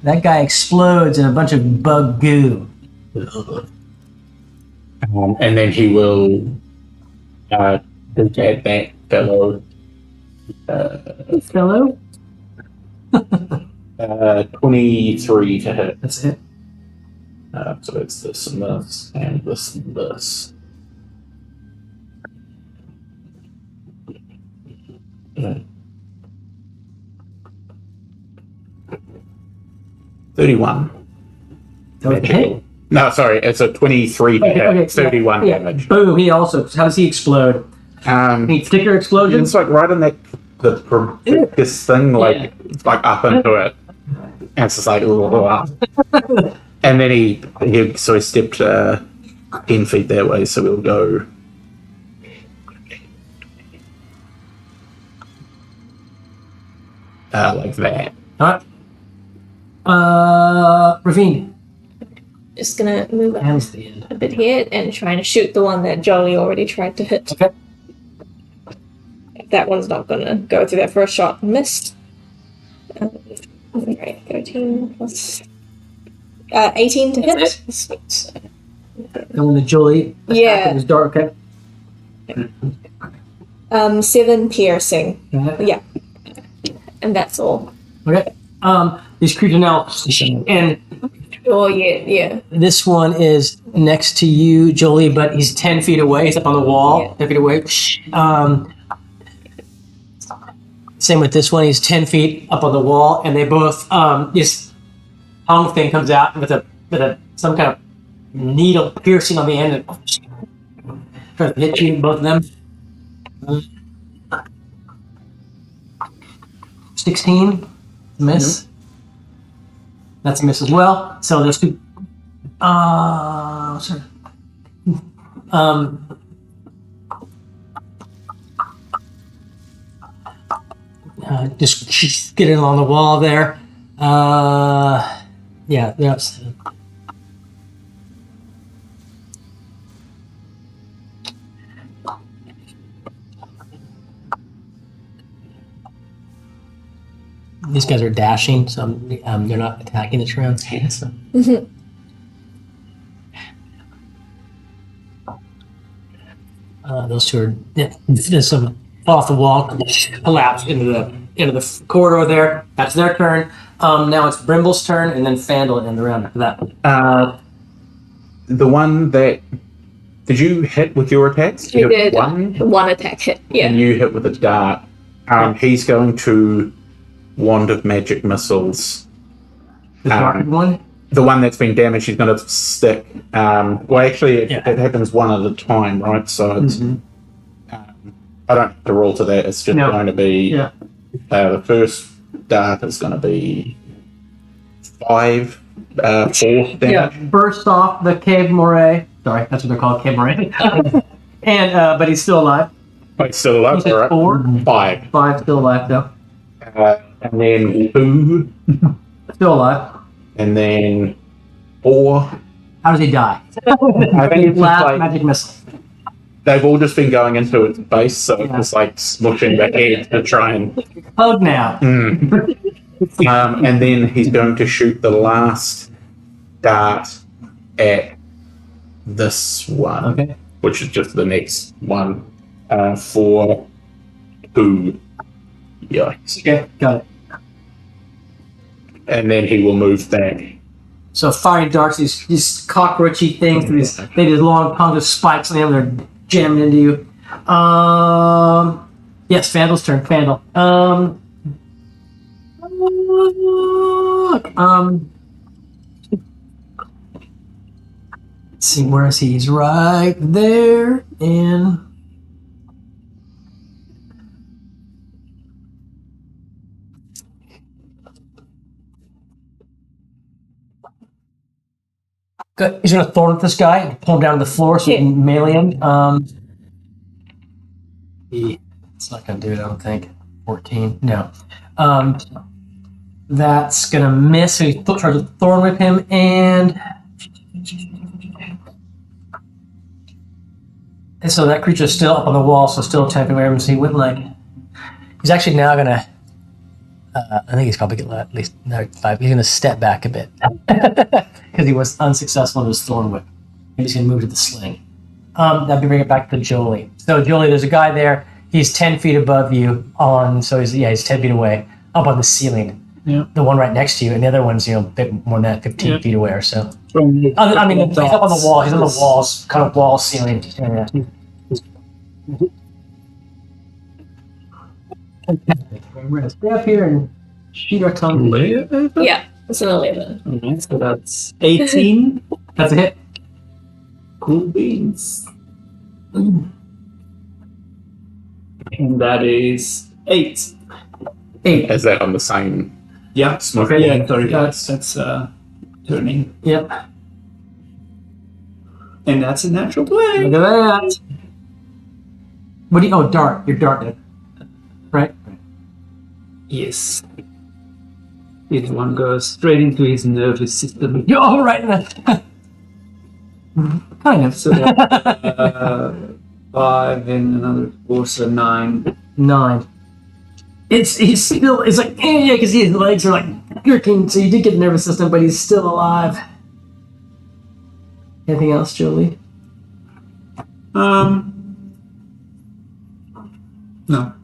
That guy explodes in a bunch of bug goo. And then he will add that fellow Fellow? 23 to hit. That's it. So it's this and this and this and this. 31. Okay. No, sorry, it's a 23 to hit. Okay, 31 yeah. damage. Boom, he also, how does he explode? Any particular explosions? It's like right in that this thing, like it's like up into it, and it's just like and then he stepped 10 feet that way, so we'll go. Like that. Alright. Ravine. Just gonna move up Hands the end. a bit here and trying to shoot the one that Jolly already tried to hit. Okay. That one's not gonna go through that first shot. Missed. Alright, 13 plus 18 to hit. Sweet. And when the Julie Yeah. it was dark, okay? 7 piercing. Okay. Yeah. And that's all. Okay. These creatures now, and Oh, yeah. this one is next to you, Jolie, but he's 10 feet away. He's up on the wall, Yeah. 10 feet away. Same with this one. He's 10 feet up on the wall, and they both, this tongue thing comes out with some kind of needle piercing on the end and tries to hit you, both of them. 16, miss. That's a miss as well. So there's two. Sorry. Just get it along the wall there. Yeah, that's. These guys are dashing, so they're not attacking this round. Those two are there's some off the wall, collapse into the corridor there. That's their turn. Now it's Brimble's turn, and then Fandle in the round after that. The one that did you hit with your attacks? You hit did. One attack hit. Yeah. And you hit with a dart. He's going to Wand of Magic Missiles. The dark one. The one that's been damaged, he's going to stick. Well, actually, it happens one at a time, right? So it's. I don't have to roll to that. It's just going to be. The first dart is going to be 5 force damage. Yeah. First off, the Cave Moray. Sorry, that's what they're called, Cave Moray. And but he's still alive. Oh, he's still alive. You said Right? 4. 5. 5 still alive though. And then 2. Still alive. And then 4. How does he die? I think it's just Last like magic missile. they've all just been going into its base, so it's just like smushing the head to try and. Hug now. And then he's going to shoot the last dart at this one, Okay. which is just the next one for 2. Yikes! Okay, got it. And then he will move back. So fiery darts, these cockroachy things, they have long tongues with spikes on them, they're jamming into you. Yes, Fandle's turn. Fandle. Let's see, where is he? He's right there, and good. He's gonna thorn at this guy and pull him down to the floor so he can melee him. It's not gonna do it, I don't think. 14. No. That's gonna miss. So he tries to thorn whip him, and so that creature's still up on the wall, so still 10 feet away from him. So he went like he's actually now gonna I think he's probably going to at least another 5. He's going to step back a bit because he was unsuccessful in his thorn whip. Maybe he's going to move to the sling. That'd bring it back to Jolie. So Jolie, there's a guy there. He's 10 feet above you so he's 10 feet away, up on the ceiling. Yeah. The one right next to you, and the other one's a bit more than that, 15 feet away or so. He's up on the wall. He's on the walls, kind of wall ceiling area. We're going to stay up here and shoot our tongue. Yeah, it's an 11. Alright, so that's 18. That's a hit. Cool beans. And that is 8. 8. Is that on the same? Yeah. Smoke. Yeah, sorry. That's turning. Yep. And that's a natural 20. Look at that. What do you? Oh, dart. You're darting. Right? Yes. This one goes straight into his nervous system. You're all right in that. Kind of. So that's 5 and another 4, so 9. 9. He's still, it's like, yeah, because his legs are like jerking, so you did get the nervous system, but he's still alive. Anything else, Jolie? No.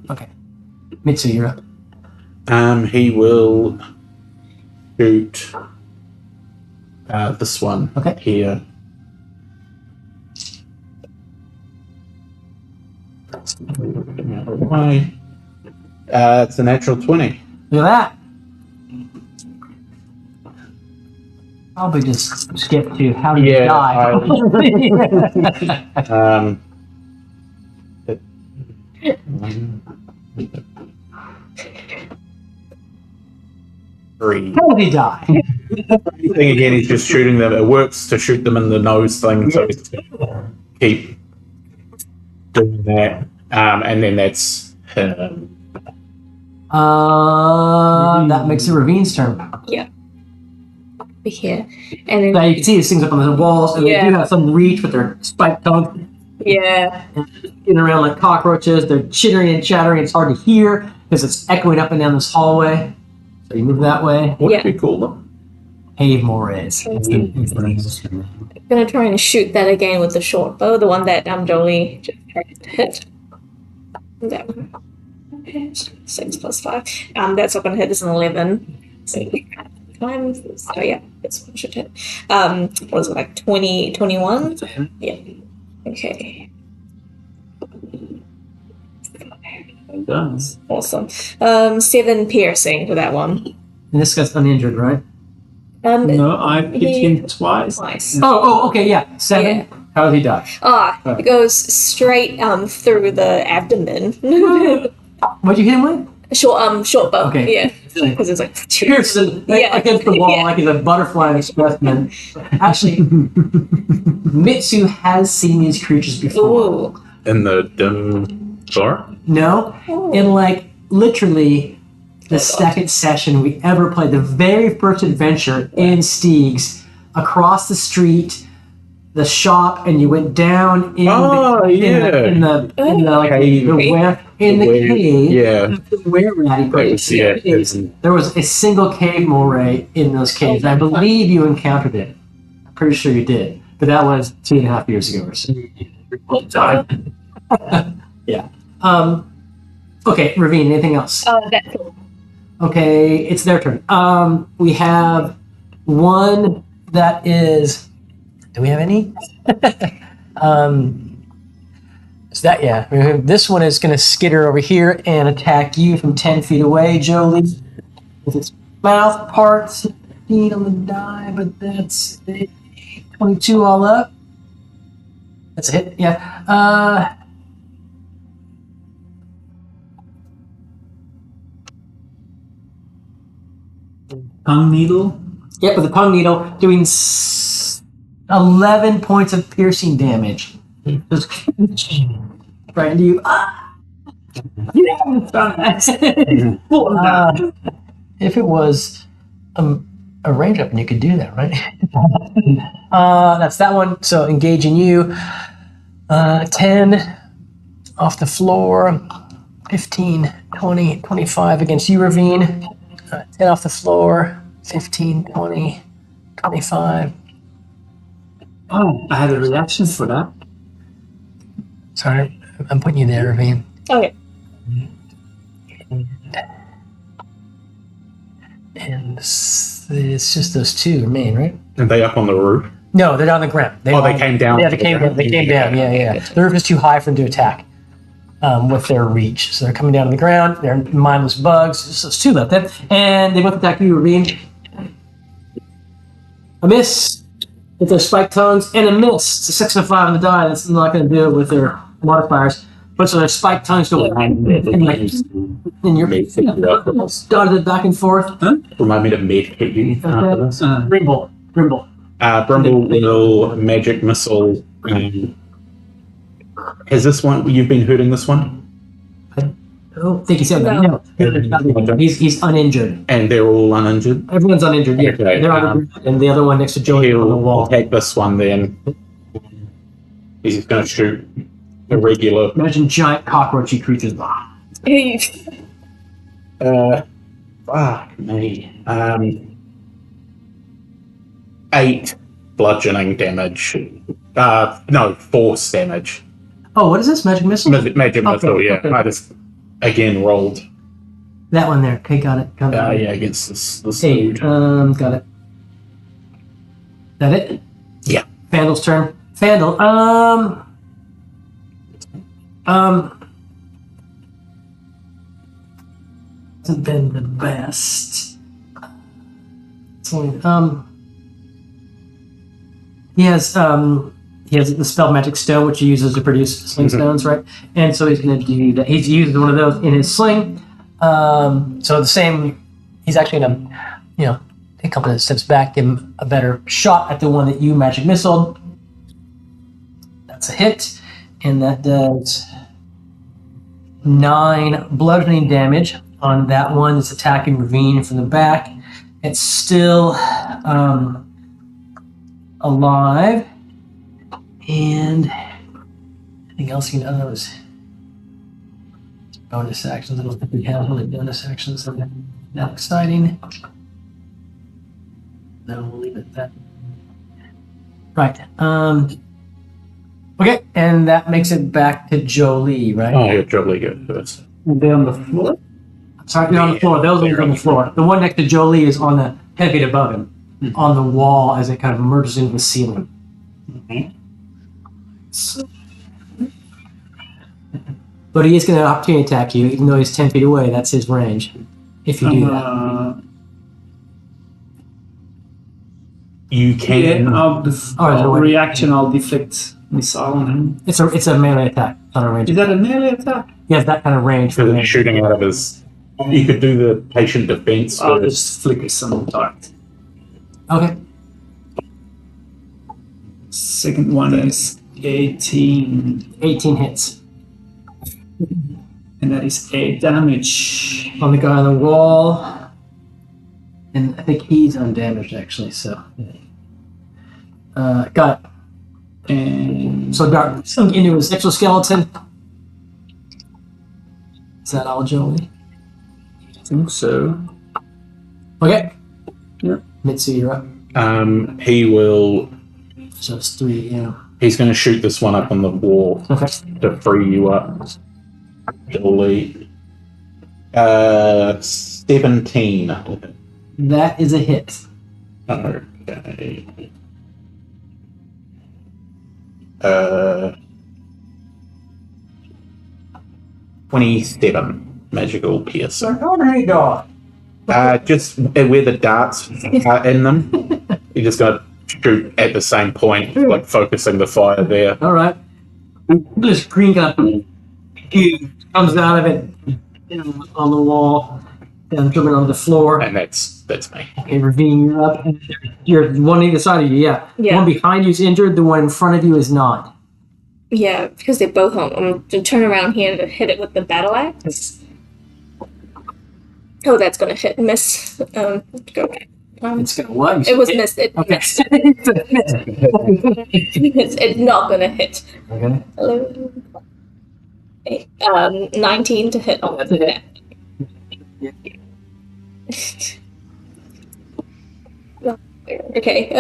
Okay. Mitsu, you're up. He will shoot this one here. Right. It's a natural 20. Look at that. Probably just skip to how did you die? Three. How did he die? Thing again, he's just shooting them. It works to shoot them in the nose thing, so he's gonna keep doing that. And then that's that makes it Ravine's turn. Yeah. Over here. And then Now you can see these things up on the walls, and they do have some reach with their spiked tongue. yeah. Getting around like cockroaches. They're chittering and chattering. It's hard to hear because it's echoing up and down this hallway. So you move that way. what Yeah. do we call them? Cave morays. I'm gonna try and shoot that again with the short bow, the one that Jolie just tried to hit. That one. 6 plus 5. That's not gonna hit. It's an 11. So times. So yeah, this one should hit. What was it, like 20, 21? Yeah. Okay. Done. Awesome. 7 piercing for that one. And this guy's uninjured, right? No, I hit him twice. Twice. Oh, okay, yeah. 7. Yeah. How did he die? It goes straight through the abdomen. What'd you hit him with? Short bow. Okay. Yeah. Because it's like Pearson Yeah. against the wall Yeah. like he's a butterfly in a specimen. Actually, Mitsu has seen these creatures before. Ooh. In the dim bar? No? In like literally the second session we ever played, the very first adventure in Steegs, across the street, the shop, and you went down in the cave. Yeah. Where Ratty put Yeah. there was a single cave moray in those caves. I believe you encountered it. I'm pretty sure you did. But that was 2.5 years ago or so. Yeah. Okay, Ravine, anything else? That's all. Okay, it's their turn. We have one that is. Do we have any? Is that this one is going to skitter over here and attack you from 10 feet away, Jolie, with its mouth parts. 15 on the die, but that's 22 all up. That's a hit. Yeah. Tongue needle. Yep, with the pung needle, doing 11 points of piercing damage. Just right into you. If it was a range weapon, you could do that, right? That's that one. So engaging you. 10 off the floor. 15, 20, 25 against you, Ravine. 10 off the floor, 15, 20, 25. Oh, I had a reaction for that. Sorry, I'm putting you there, Arhmin. Okay. And it's just those two remain, right? Are they up on the roof? No, they're on the ground. They came down. Yeah, they came down. Yeah. The roof is too high for them to attack with their reach. So they're coming down to the ground. They're mindless bugs. So it's two left. And they want to attack you, Arhmin. A miss with their spiked tongues, and a miss. It's a 6 and a 5 on the die. That's not going to do it with their modifiers. But so their spiked tongues go and you're dotted back and forth. Remind me to medkit you after this. Brimble. Brimble will magic missile. Has this one? You've been hurting this one, I don't think he said that. No. He's uninjured. and they're all uninjured. Everyone's uninjured. Yeah, Okay, they're on the ground, and the other one next to Joey on the He'll wall. attack this one then. He's just going to shoot a regular. Imagine giant cockroachy creatures. Fuck me. 8 bludgeoning damage. No, force damage. Oh, what is this? Magic missile? Magic missile, yeah. okay. I just again rolled. That one there. Okay, got it. Yeah, against this 8. dude. Got it. That it? Yeah. Fandle's turn. Fandle. Hasn't been the best. It's only, he has the spell magic stone, which he uses to produce sling stones, right? And so he's going to do that. He's used one of those in his sling. So the same. He's actually going to, take a couple of steps back, give him a better shot at the one that you magic missiled. That's a hit, and that does 9 bludgeoning damage on that one that's attacking Ravine from the back. It's still alive, and anything else you know is bonus actions. I don't think we have really bonus actions that are that exciting. No, we'll leave it at that. Right. Okay, and that makes it back to Jolie, right? Oh, yeah, Jolie goes first. And they're on the floor. Sorry, they're on the floor. Those are on the floor. The one next to Jolie is on the 10 feet above him, on the wall as it kind of merges into the ceiling. But he is going to opportunity attack you, even though he's 10 feet away. That's his range. If you do that. You can. Reaction, I'll deflect missile on him. It's a melee attack, not a range. Is that a melee attack? He has that kind of range for Because me. he's shooting out of his. You could do the patient defense. I'll first. just flicker some dart. Okay. Second one is 18. 18 hits. And that is 8 damage. On the guy on the wall. And I think he's undamaged, actually, so. Got it. And So Dart sunk into his exoskeleton. Is that all, Joey? I think so. Okay. Yeah. Mitsu, you're up. He will. So it's 3, yeah. He's going to shoot this one up on the wall Okay. to free you up. Jolie. 17. That is a hit. Okay. 27 magical pierce. Just where the darts are in them. You're just going to shoot at the same point, like focusing the fire there. All right. This green guy comes out of it on the wall, and jumping onto the floor. And that's me. Okay, Ravine, you're up. You're one on either side of you, yeah. The Yeah. one behind you is injured, the one in front of you is not. Yeah, because they're both home. I'm going to turn around here and hit it with the battle axe. Oh, that's going to hit. Miss. Go. It's gonna what? It was missed. It Okay. missed. It's not going to hit. Okay. 19 to hit on That's a hit. Okay.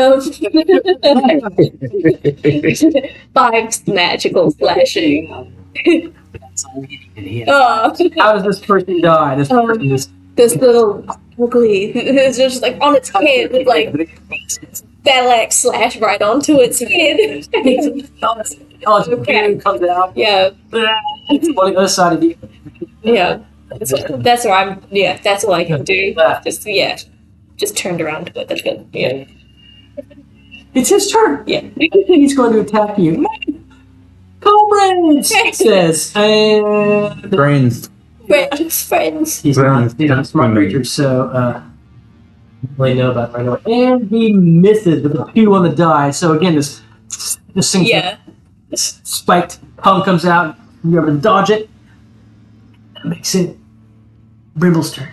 5 magical slashing. That's all we need to hear. Oh, How does this person die? This person is this little ugly. It's just like on its head with like Belak slash right onto its head. oh, it's okay. Comes out. Yeah, It's on the other side of you. yeah. That's what I'm. Yeah, that's all I can do. Just turned around to it. That's good. Yeah, It's his turn. yeah. He's going to attack you. Comrades, it says. And Friends. Friends. he's not a smart creature, so don't really know about it right away. And he misses with a 2 on the die. So again, this thing, Yeah. this spiked tongue comes out. You're able to dodge it. That makes it Brimble's turn.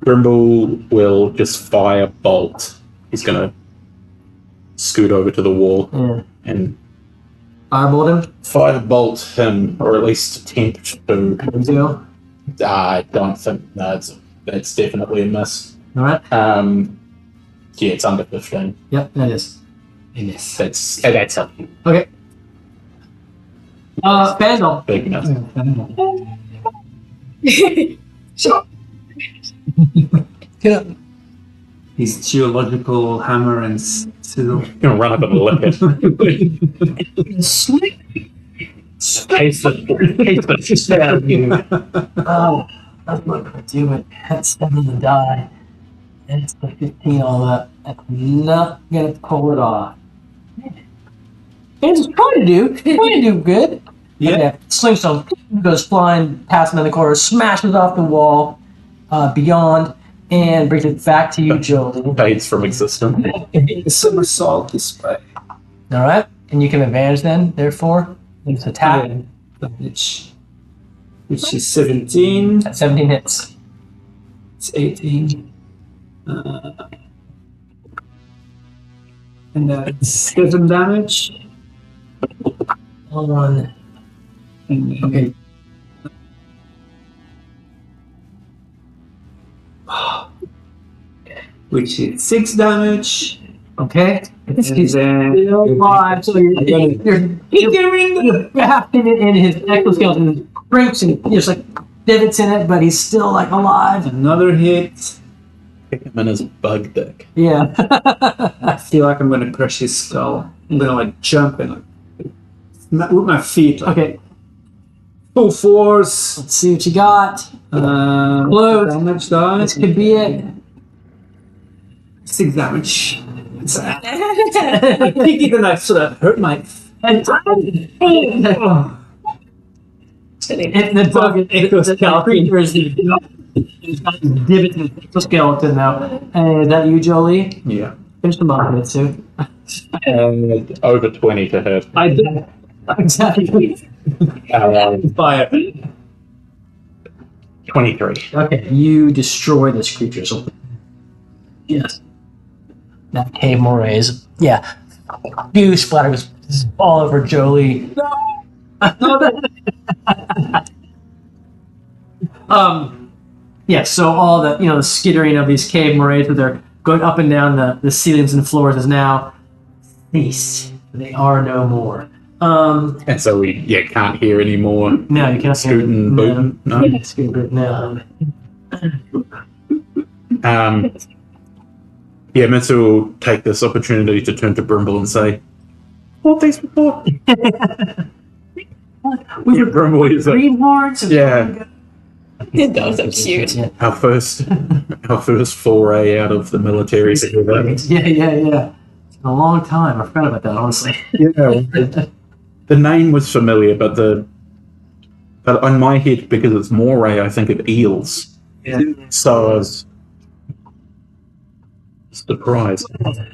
Brimble will just fire bolt. He's gonna scoot over to the wall Yeah. and Firebolt him. fire bolt him, or at least attempt to. Go. I don't think that's definitely a miss. All right. Yeah, it's under 15. Yep, that is a miss. That's a Okay. Vandal. big miss. Get up. His geological hammer and sizzle. Gonna run up and lick it. Slick. Taste the shit out of you. Oh, that's not gonna do it. That's 7 of the die. And it's the 15 all up. That's not gonna pull it off. It's trying to do good. Yeah. Okay. Slingstone goes flying past him in the corner, smashes off the wall beyond, and brings it back to you, Jolie. Fades from existence. Somersault this way. All right, and you can advantage then. Therefore, it's attack. Which is 17. At 17 hits. It's 18. And that's 7 damage. On. And then Okay. which is 6 damage. Okay. And then Still alive, so you're hafting it in his exoskeleton, breaks and there's like divots in it, but he's still like alive. another hit. Kick him in his bug dick. Yeah. I feel like I'm gonna crush his skull. I'm gonna like jump and like with my feet. Like, Okay, full force. let's see what you got. Close. Damage This dice. could be it. 6 damage. It's I think even I sort of hurt my. And Oh. the bug, the creature is he's got this divot in his exoskeleton now. Is that you, Jolie? Yeah. Finish the bottom of it, too. And over 20 to hit. I did Exactly. fire. 23. Okay, you destroy this creature. So, yes, that cave morays. Yeah, goo splatter was all over Jolie. Yeah. So all the skittering of these cave morays, where they're going up and down the ceilings and floors, is now ceased. They are no more. And so we can't hear any more No, you can't scooting, booting. No. No. Yeah, Mitsu will take this opportunity to turn to Brimble and say, "What these before?" We were Brimble is like, greenhorns. Yeah. That was so cute. our first foray out of the military. Yeah. It's been a long time. I forgot about that, honestly. Yeah. The name was familiar, but on my head, because it's moray, I think of eels. Yeah. So I was surprised.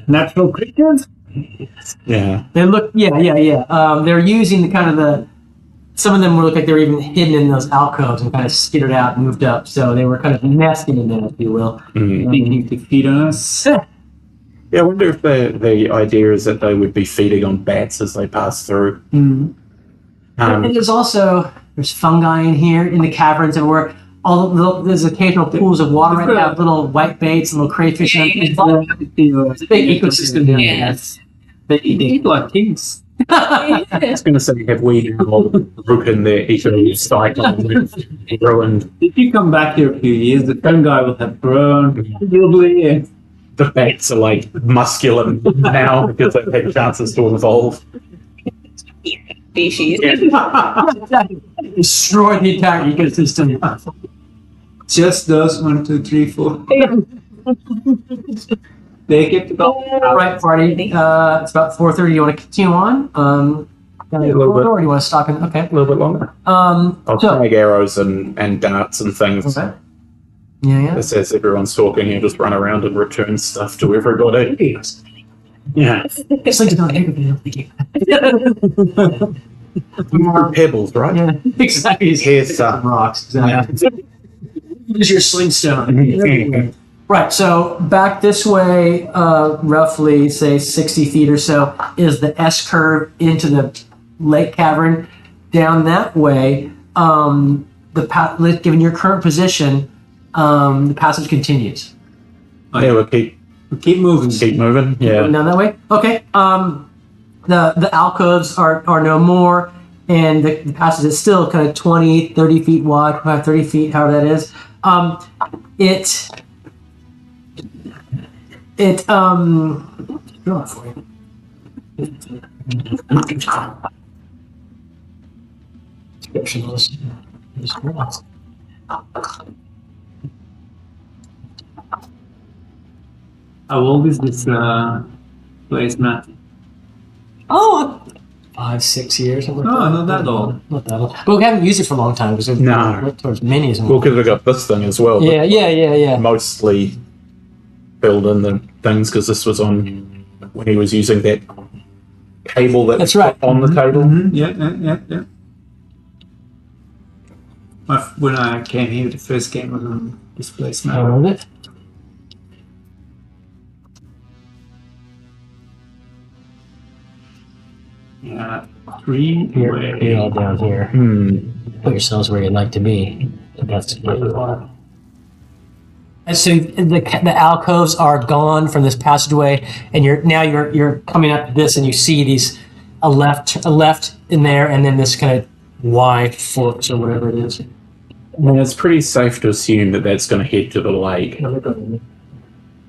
Natural creatures. Yeah. They look, yeah. They're using some of them look like they were even hidden in those alcoves and kind of skittered out and moved up. So they were kind of nesting in there, if you will. Mm. Thinking to feed on us. Yeah, I wonder if the idea is that they would be feeding on bats as they pass through. And there's fungi in here in the caverns, and there's occasional pools of water right now, little white baits, little crayfish. And it's a big ecosystem down there. Yes. People are kings. I was going to say, have we now broken their eco cycle and ruined If you come back here a few years, the fungi will have grown considerably. And the bats are like muscular now because they've had chances to evolve? Species. Destroy the entire ecosystem. just those 1, 2, 3, 4. They get to go. All right, party. It's about 4:30. You want to continue on? Down the a little corridor, bit. or you want to stop in? Okay. A little bit longer. I'll So, make arrows and darts and things. okay. Yeah. Just as everyone's talking, you just run around and return stuff to everybody. Yeah. It's like not More pebbles, right? Yeah, exactly. Here's some. Rocks. Exactly. Use your sling stone. Right, so back this way, roughly, say 60 feet or so, is the S curve into the lake cavern. Down that way, given your current position, the passage continues. Yeah, we'll keep moving. Yeah. Down that way? Okay. The alcoves are no more, and the passage is still kind of 20, 30 feet wide, 25, 30 feet, however that is. Draw it for you. Descriptionless. How old is this place, Matt? Oh, 5, 6 years. Oh, not that old. Not that old. But we haven't used it for a long time because No. we're towards minis. And Well, because we got this thing as well. but yeah. Mostly filled in the things because this was on when he was using that cable that That's was right. put on the table. Mm-hmm. Yeah. When I came here, the first game was on this place, I Matt. love it. Yeah, 3 You're all down here. Put yourselves where you'd like to be. That's where you are. And so the alcoves are gone from this passageway, and you're coming up to this, and you see these a left in there, and then this kind of Y forks or whatever it is. And it's pretty safe to assume that that's going to head to the lake.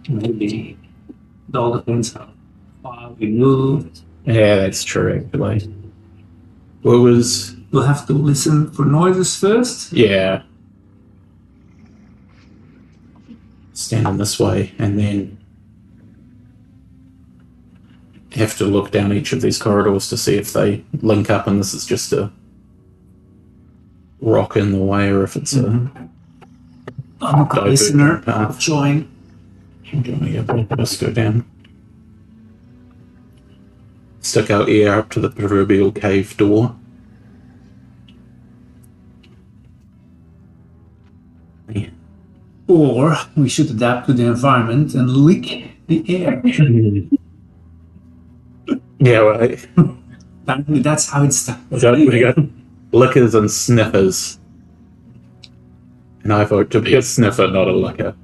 Maybe it all depends how far we moved. Yeah, that's true, actually. What was... We'll have to listen for noises first. Yeah. Standing this way, and then have to look down each of these corridors to see if they link up, and this is just a rock in the way, or if it's a I'm a listener. path. Join. Let's go down. Stick our ear up to the proverbial cave door. Yeah. Or we should adapt to the environment and lick the air. Yeah, right. Apparently that's how it starts. We got lickers and sniffers. And I vote to be a sniffer, not a licker.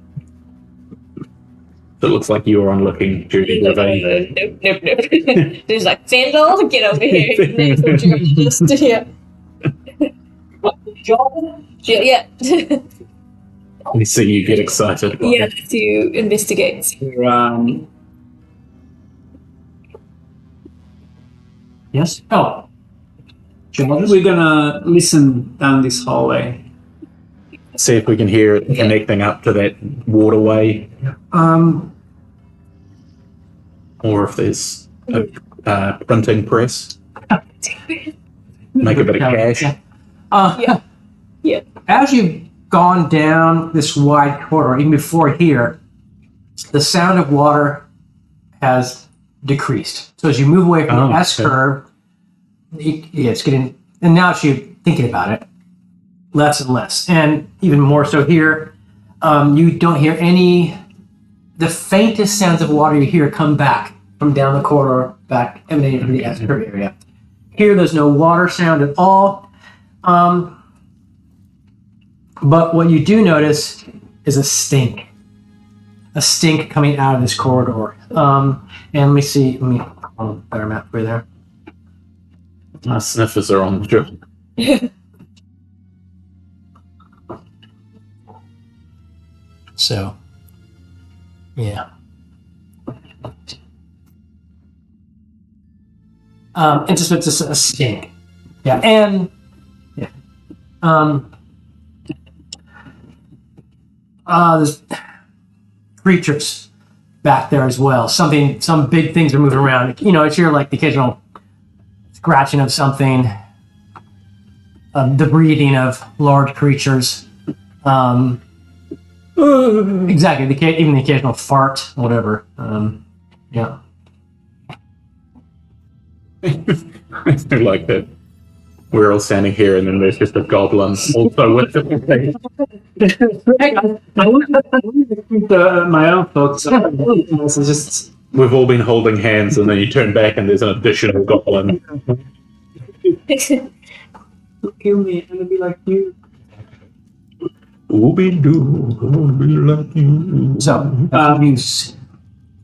It looks like you were on licking duty, Ravine. Nope. There's like, Sandal, get over here. Just, yeah. Yeah. We see you get excited. About Yeah, it. to investigate. Yes. Oh. We're gonna listen down this hallway. See if we can hear it connecting up to that waterway, or if there's a printing press. Make a bit of cash. Yeah. As you've gone down this wide corridor, even before here, the sound of water has decreased. So as you move away from the S curve, it's getting, and now as you're thinking about it, less and less. And even more so here, you don't hear the faintest sounds of water you hear come back from down the corridor, back emanating from the S curve area. Here, there's no water sound at all. But what you do notice is a stink coming out of this corridor. And let me see. Let me on a better map for you there. My sniffers are on the trip. So, yeah. It's just a stink. Yeah, and yeah. There's creatures back there as well. Some big things are moving around. You know, it's your like the occasional scratching of something, the breathing of large creatures. Exactly. Even the occasional fart, whatever. Yeah. I do like that. We're all standing here, and then there's just a goblin also with the thing. I want to keep my own thoughts. So just We've all been holding hands, and then you turn back, and there's an additional goblin. kill me and be like you. Ooby-doo, be like you. So, you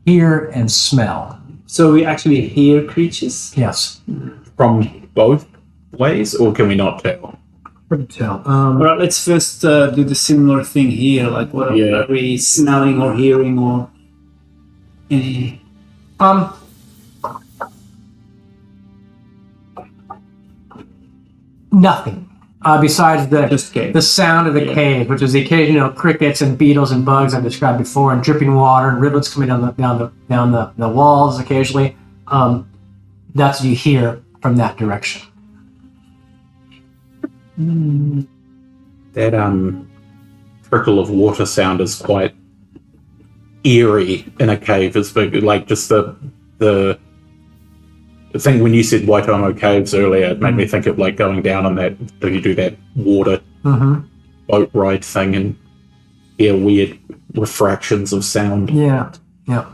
hear and smell. So we actually hear creatures. Yes. From both ways, or can we not tell? Hard to tell. Alright, let's first do the similar thing here. Like, what are we smelling or hearing or any? Nothing. Besides Just cave. the sound of the cave, which is the occasional crickets and beetles and bugs I described before, and dripping water and rivulets coming down the walls occasionally. That's what you hear from that direction. That trickle of water sound is quite eerie in a cave. It's big, like just the thing when you said Waitomo Caves earlier, it made me think of like going down on that. You do that water boat ride thing and hear weird refractions of sound. Yeah. That's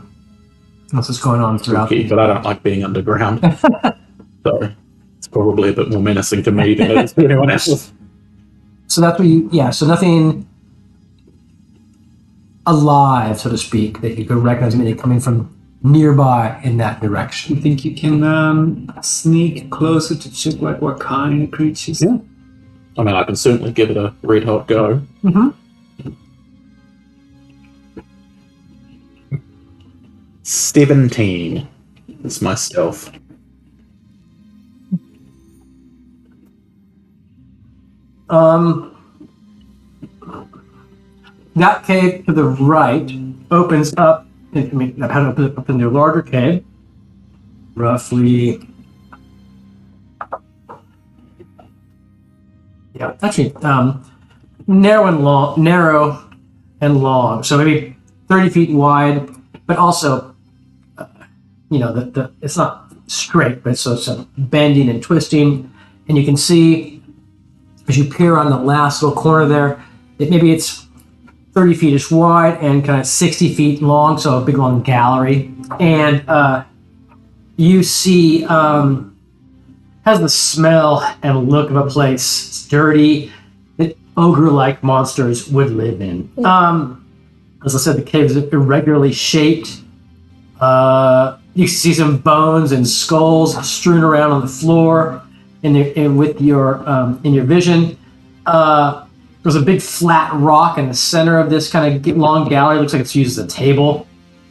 what's going on throughout. Spooky, but I don't like being underground, so it's probably a bit more menacing to me than it is to anyone else. So that's what you. Yeah. So nothing alive, so to speak, that you could recognize immediately coming from nearby in that direction. You think you can sneak closer to check like what kind of creatures? Yeah. I mean, I can certainly give it a red hot go. 17 is my stealth. That cave to the right opens up. I mean, that had opened up into a larger cave, roughly. Yeah, actually, narrow and long. So maybe 30 feet wide, but also, it's not straight, but it's bending and twisting, and you can see as you peer on the last little corner there, maybe it's 30 feet-ish wide and kind of 60 feet long, so a big long gallery. And you see, has the smell and look of a place. It's dirty, that ogre-like monsters would live in. As I said, the cave is irregularly shaped. You see some bones and skulls strewn around on the floor in your vision. There's a big flat rock in the center of this kind of long gallery. It looks like it's used as a table.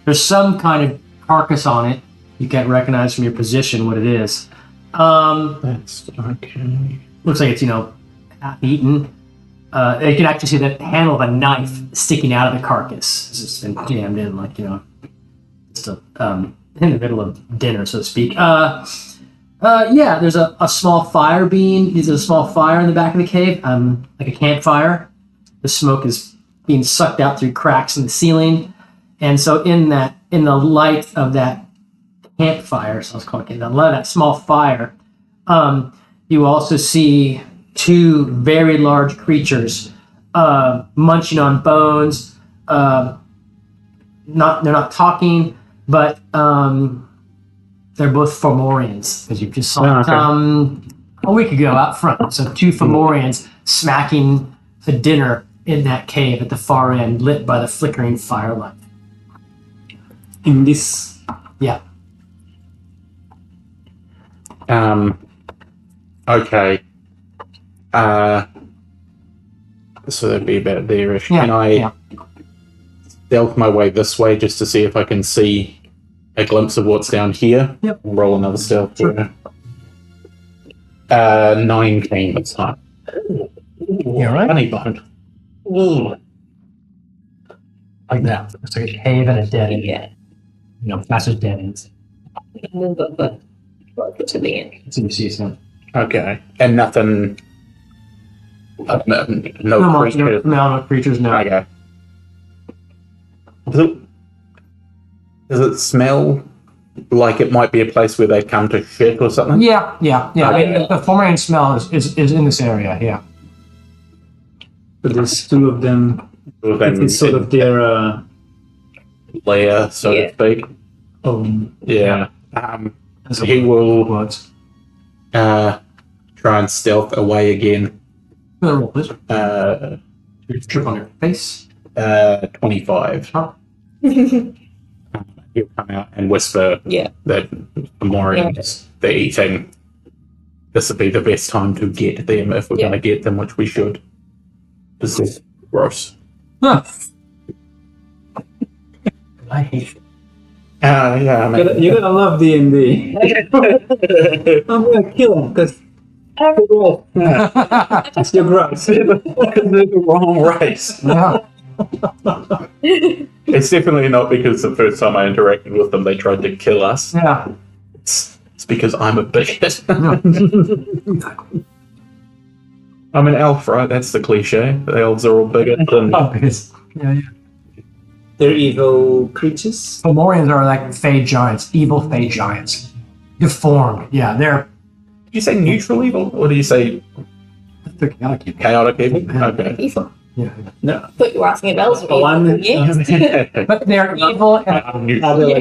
There's some kind of carcass on it. You can't recognize from your position what it is. That's okay. Looks like it's, half eaten. You can actually see the handle of a knife sticking out of the carcass. It's just been jammed in, like, just in the middle of dinner, so to speak. There's a small fire being. There's a small fire in the back of the cave, like a campfire. The smoke is being sucked out through cracks in the ceiling, and so in the light of that campfire, so let's call it the light of that small fire, you also see two very large creatures munching on bones. They're not talking, but they're both Fomorians, as you just saw a week ago out front. So two Fomorians smacking a dinner in that cave at the far end, lit by the flickering firelight. In this. Yeah. Okay. So that'd be about there-ish. Yeah, Can I yeah. stealth my way this way just to see if I can see a glimpse of what's down here? Yep. Roll another stealth. Sure. 19 this time. You all right? Funny bone. Ooh. Like that. It's like a cave and a dead end. Yeah. You know, massive dead ends. Move over closer to the end. So you see some. Okay. And nothing... no creature. No creatures, no. Okay. Does it smell like it might be a place where they come to shit or something? Yeah. I mean, the Fomorian smell is in this area, yeah. But there's two of them. Or then It's sort of their lair, so Yeah. to speak. own. Yeah. So he will Words. try and stealth away again. Roll, please. Trip on your face. 25. Oh. He'll come out and whisper Yeah. that the Morians, they're eating. This would be the best time to get them if we're Yeah. going to get them, which we should. This is gross. Huh. I hate Yeah, I mean, You're gonna love D&D. I'm gonna kill him because it. you're gross. they're the wrong race. Yeah. It's definitely not because the first time I interacted with them, they tried to kill us. Yeah. It's because I'm a bigot. Yeah. I'm an elf, right? That's the cliche. The elves are all bigots. And Oh, because, yeah. They're evil creatures. Fomorians are like fey giants, evil fey giants. Deformed. Yeah, they're do you say neutral evil, or do you say chaotic evil. chaotic evil? Okay. Evil. Yeah. No. I thought you were asking if elves were Oh, I'm- evil. Yes. But they're evil and I'm neutral.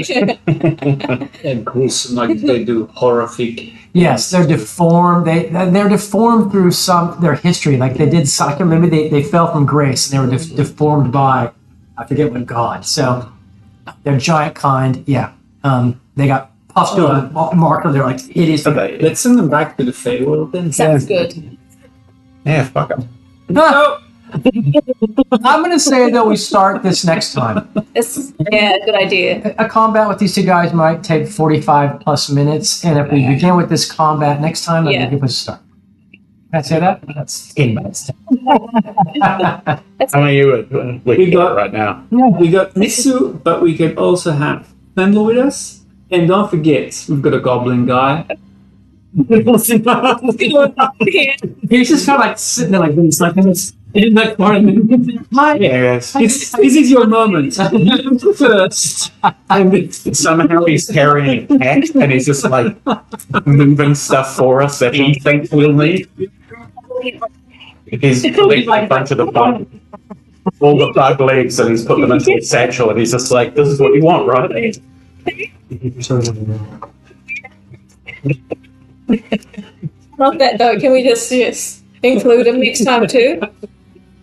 And gruesome, like they do horrific. yes, they're deformed. They're deformed through their history. Like they did something. Maybe they fell from grace and they were deformed by I forget what god. So they're giant kind. Yeah. They got pustular marker. They're like hideous. Okay. Let's send them back to the Fey world then. Sounds good. Yeah, fuck them. No. I'm going to say that we start this next time. Good idea. A combat with these two guys might take 45 plus minutes, and if we begin with this combat next time, then Yeah. we give us a start. Can I say that? That's 10 minutes. How many we We got got- right now? We got Nisu, but we can also have Fendel with us. And don't forget, we've got a goblin guy. He's just kind of like sitting there like this, like this. In that corner. Hi. Yes. This is your moment. First. And somehow he's carrying a cat and he's just like moving stuff for us that he thinks we'll need. He's collecting a bunch of the bug, all the bug legs, and he's put them into a satchel and he's just like, this is what you want, right? Love that though. Can we just include him next time too?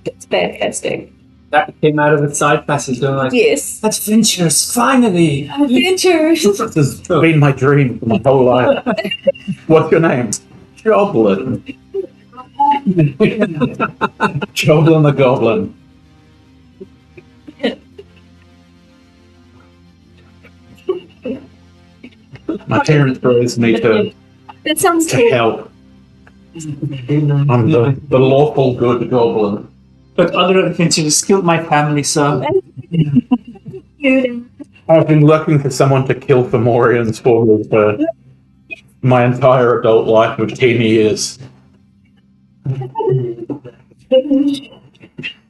It's fantastic. That came out of the side passage, don't I? Yes. Adventures, finally! Adventures. This has been my dream for my whole life. What's your name? Joblin. Joblin the Goblin. My parents raised me to That sounds cool. help. I'm the lawful good goblin. But other adventures killed my family, so... I've been looking for someone to kill Fomorians for me for my entire adult life of 10 years.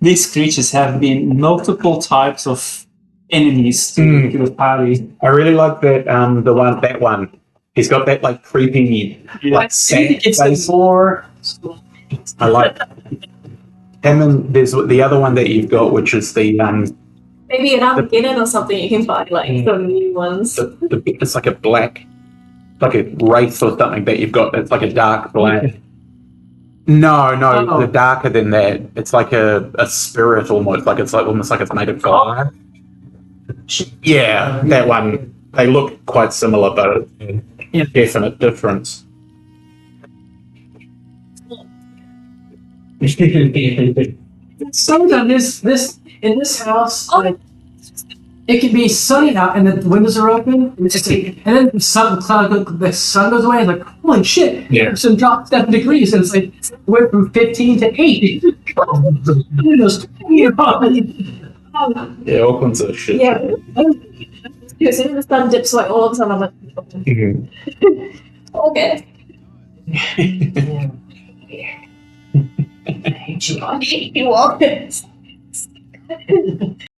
These creatures have been multiple types of enemies to the party. I really like that that one. He's got that like creepy like sad face. More. I like him, and there's the other one that you've got, which is the Maybe an Armageddon or something you can find, like some new ones. it's like a black, like a wraith or something that you've got. It's like a dark black. No, no, Oh. the darker than that. It's like a spirit almost, like it's almost like it's made of fire. Yeah, that one. They look quite similar, but Yeah. definite difference. So that this in this house, like, it can be sunny out and the windows are open, and, and then the sun goes away. And like, holy shit! Yeah. Some drop 7 degrees, and it's like went from 15 to 8. Windows. Yeah, Auckland's a shit. Yeah. As soon as the sun dips, like all of a sudden, I'm like, okay. I hate you all.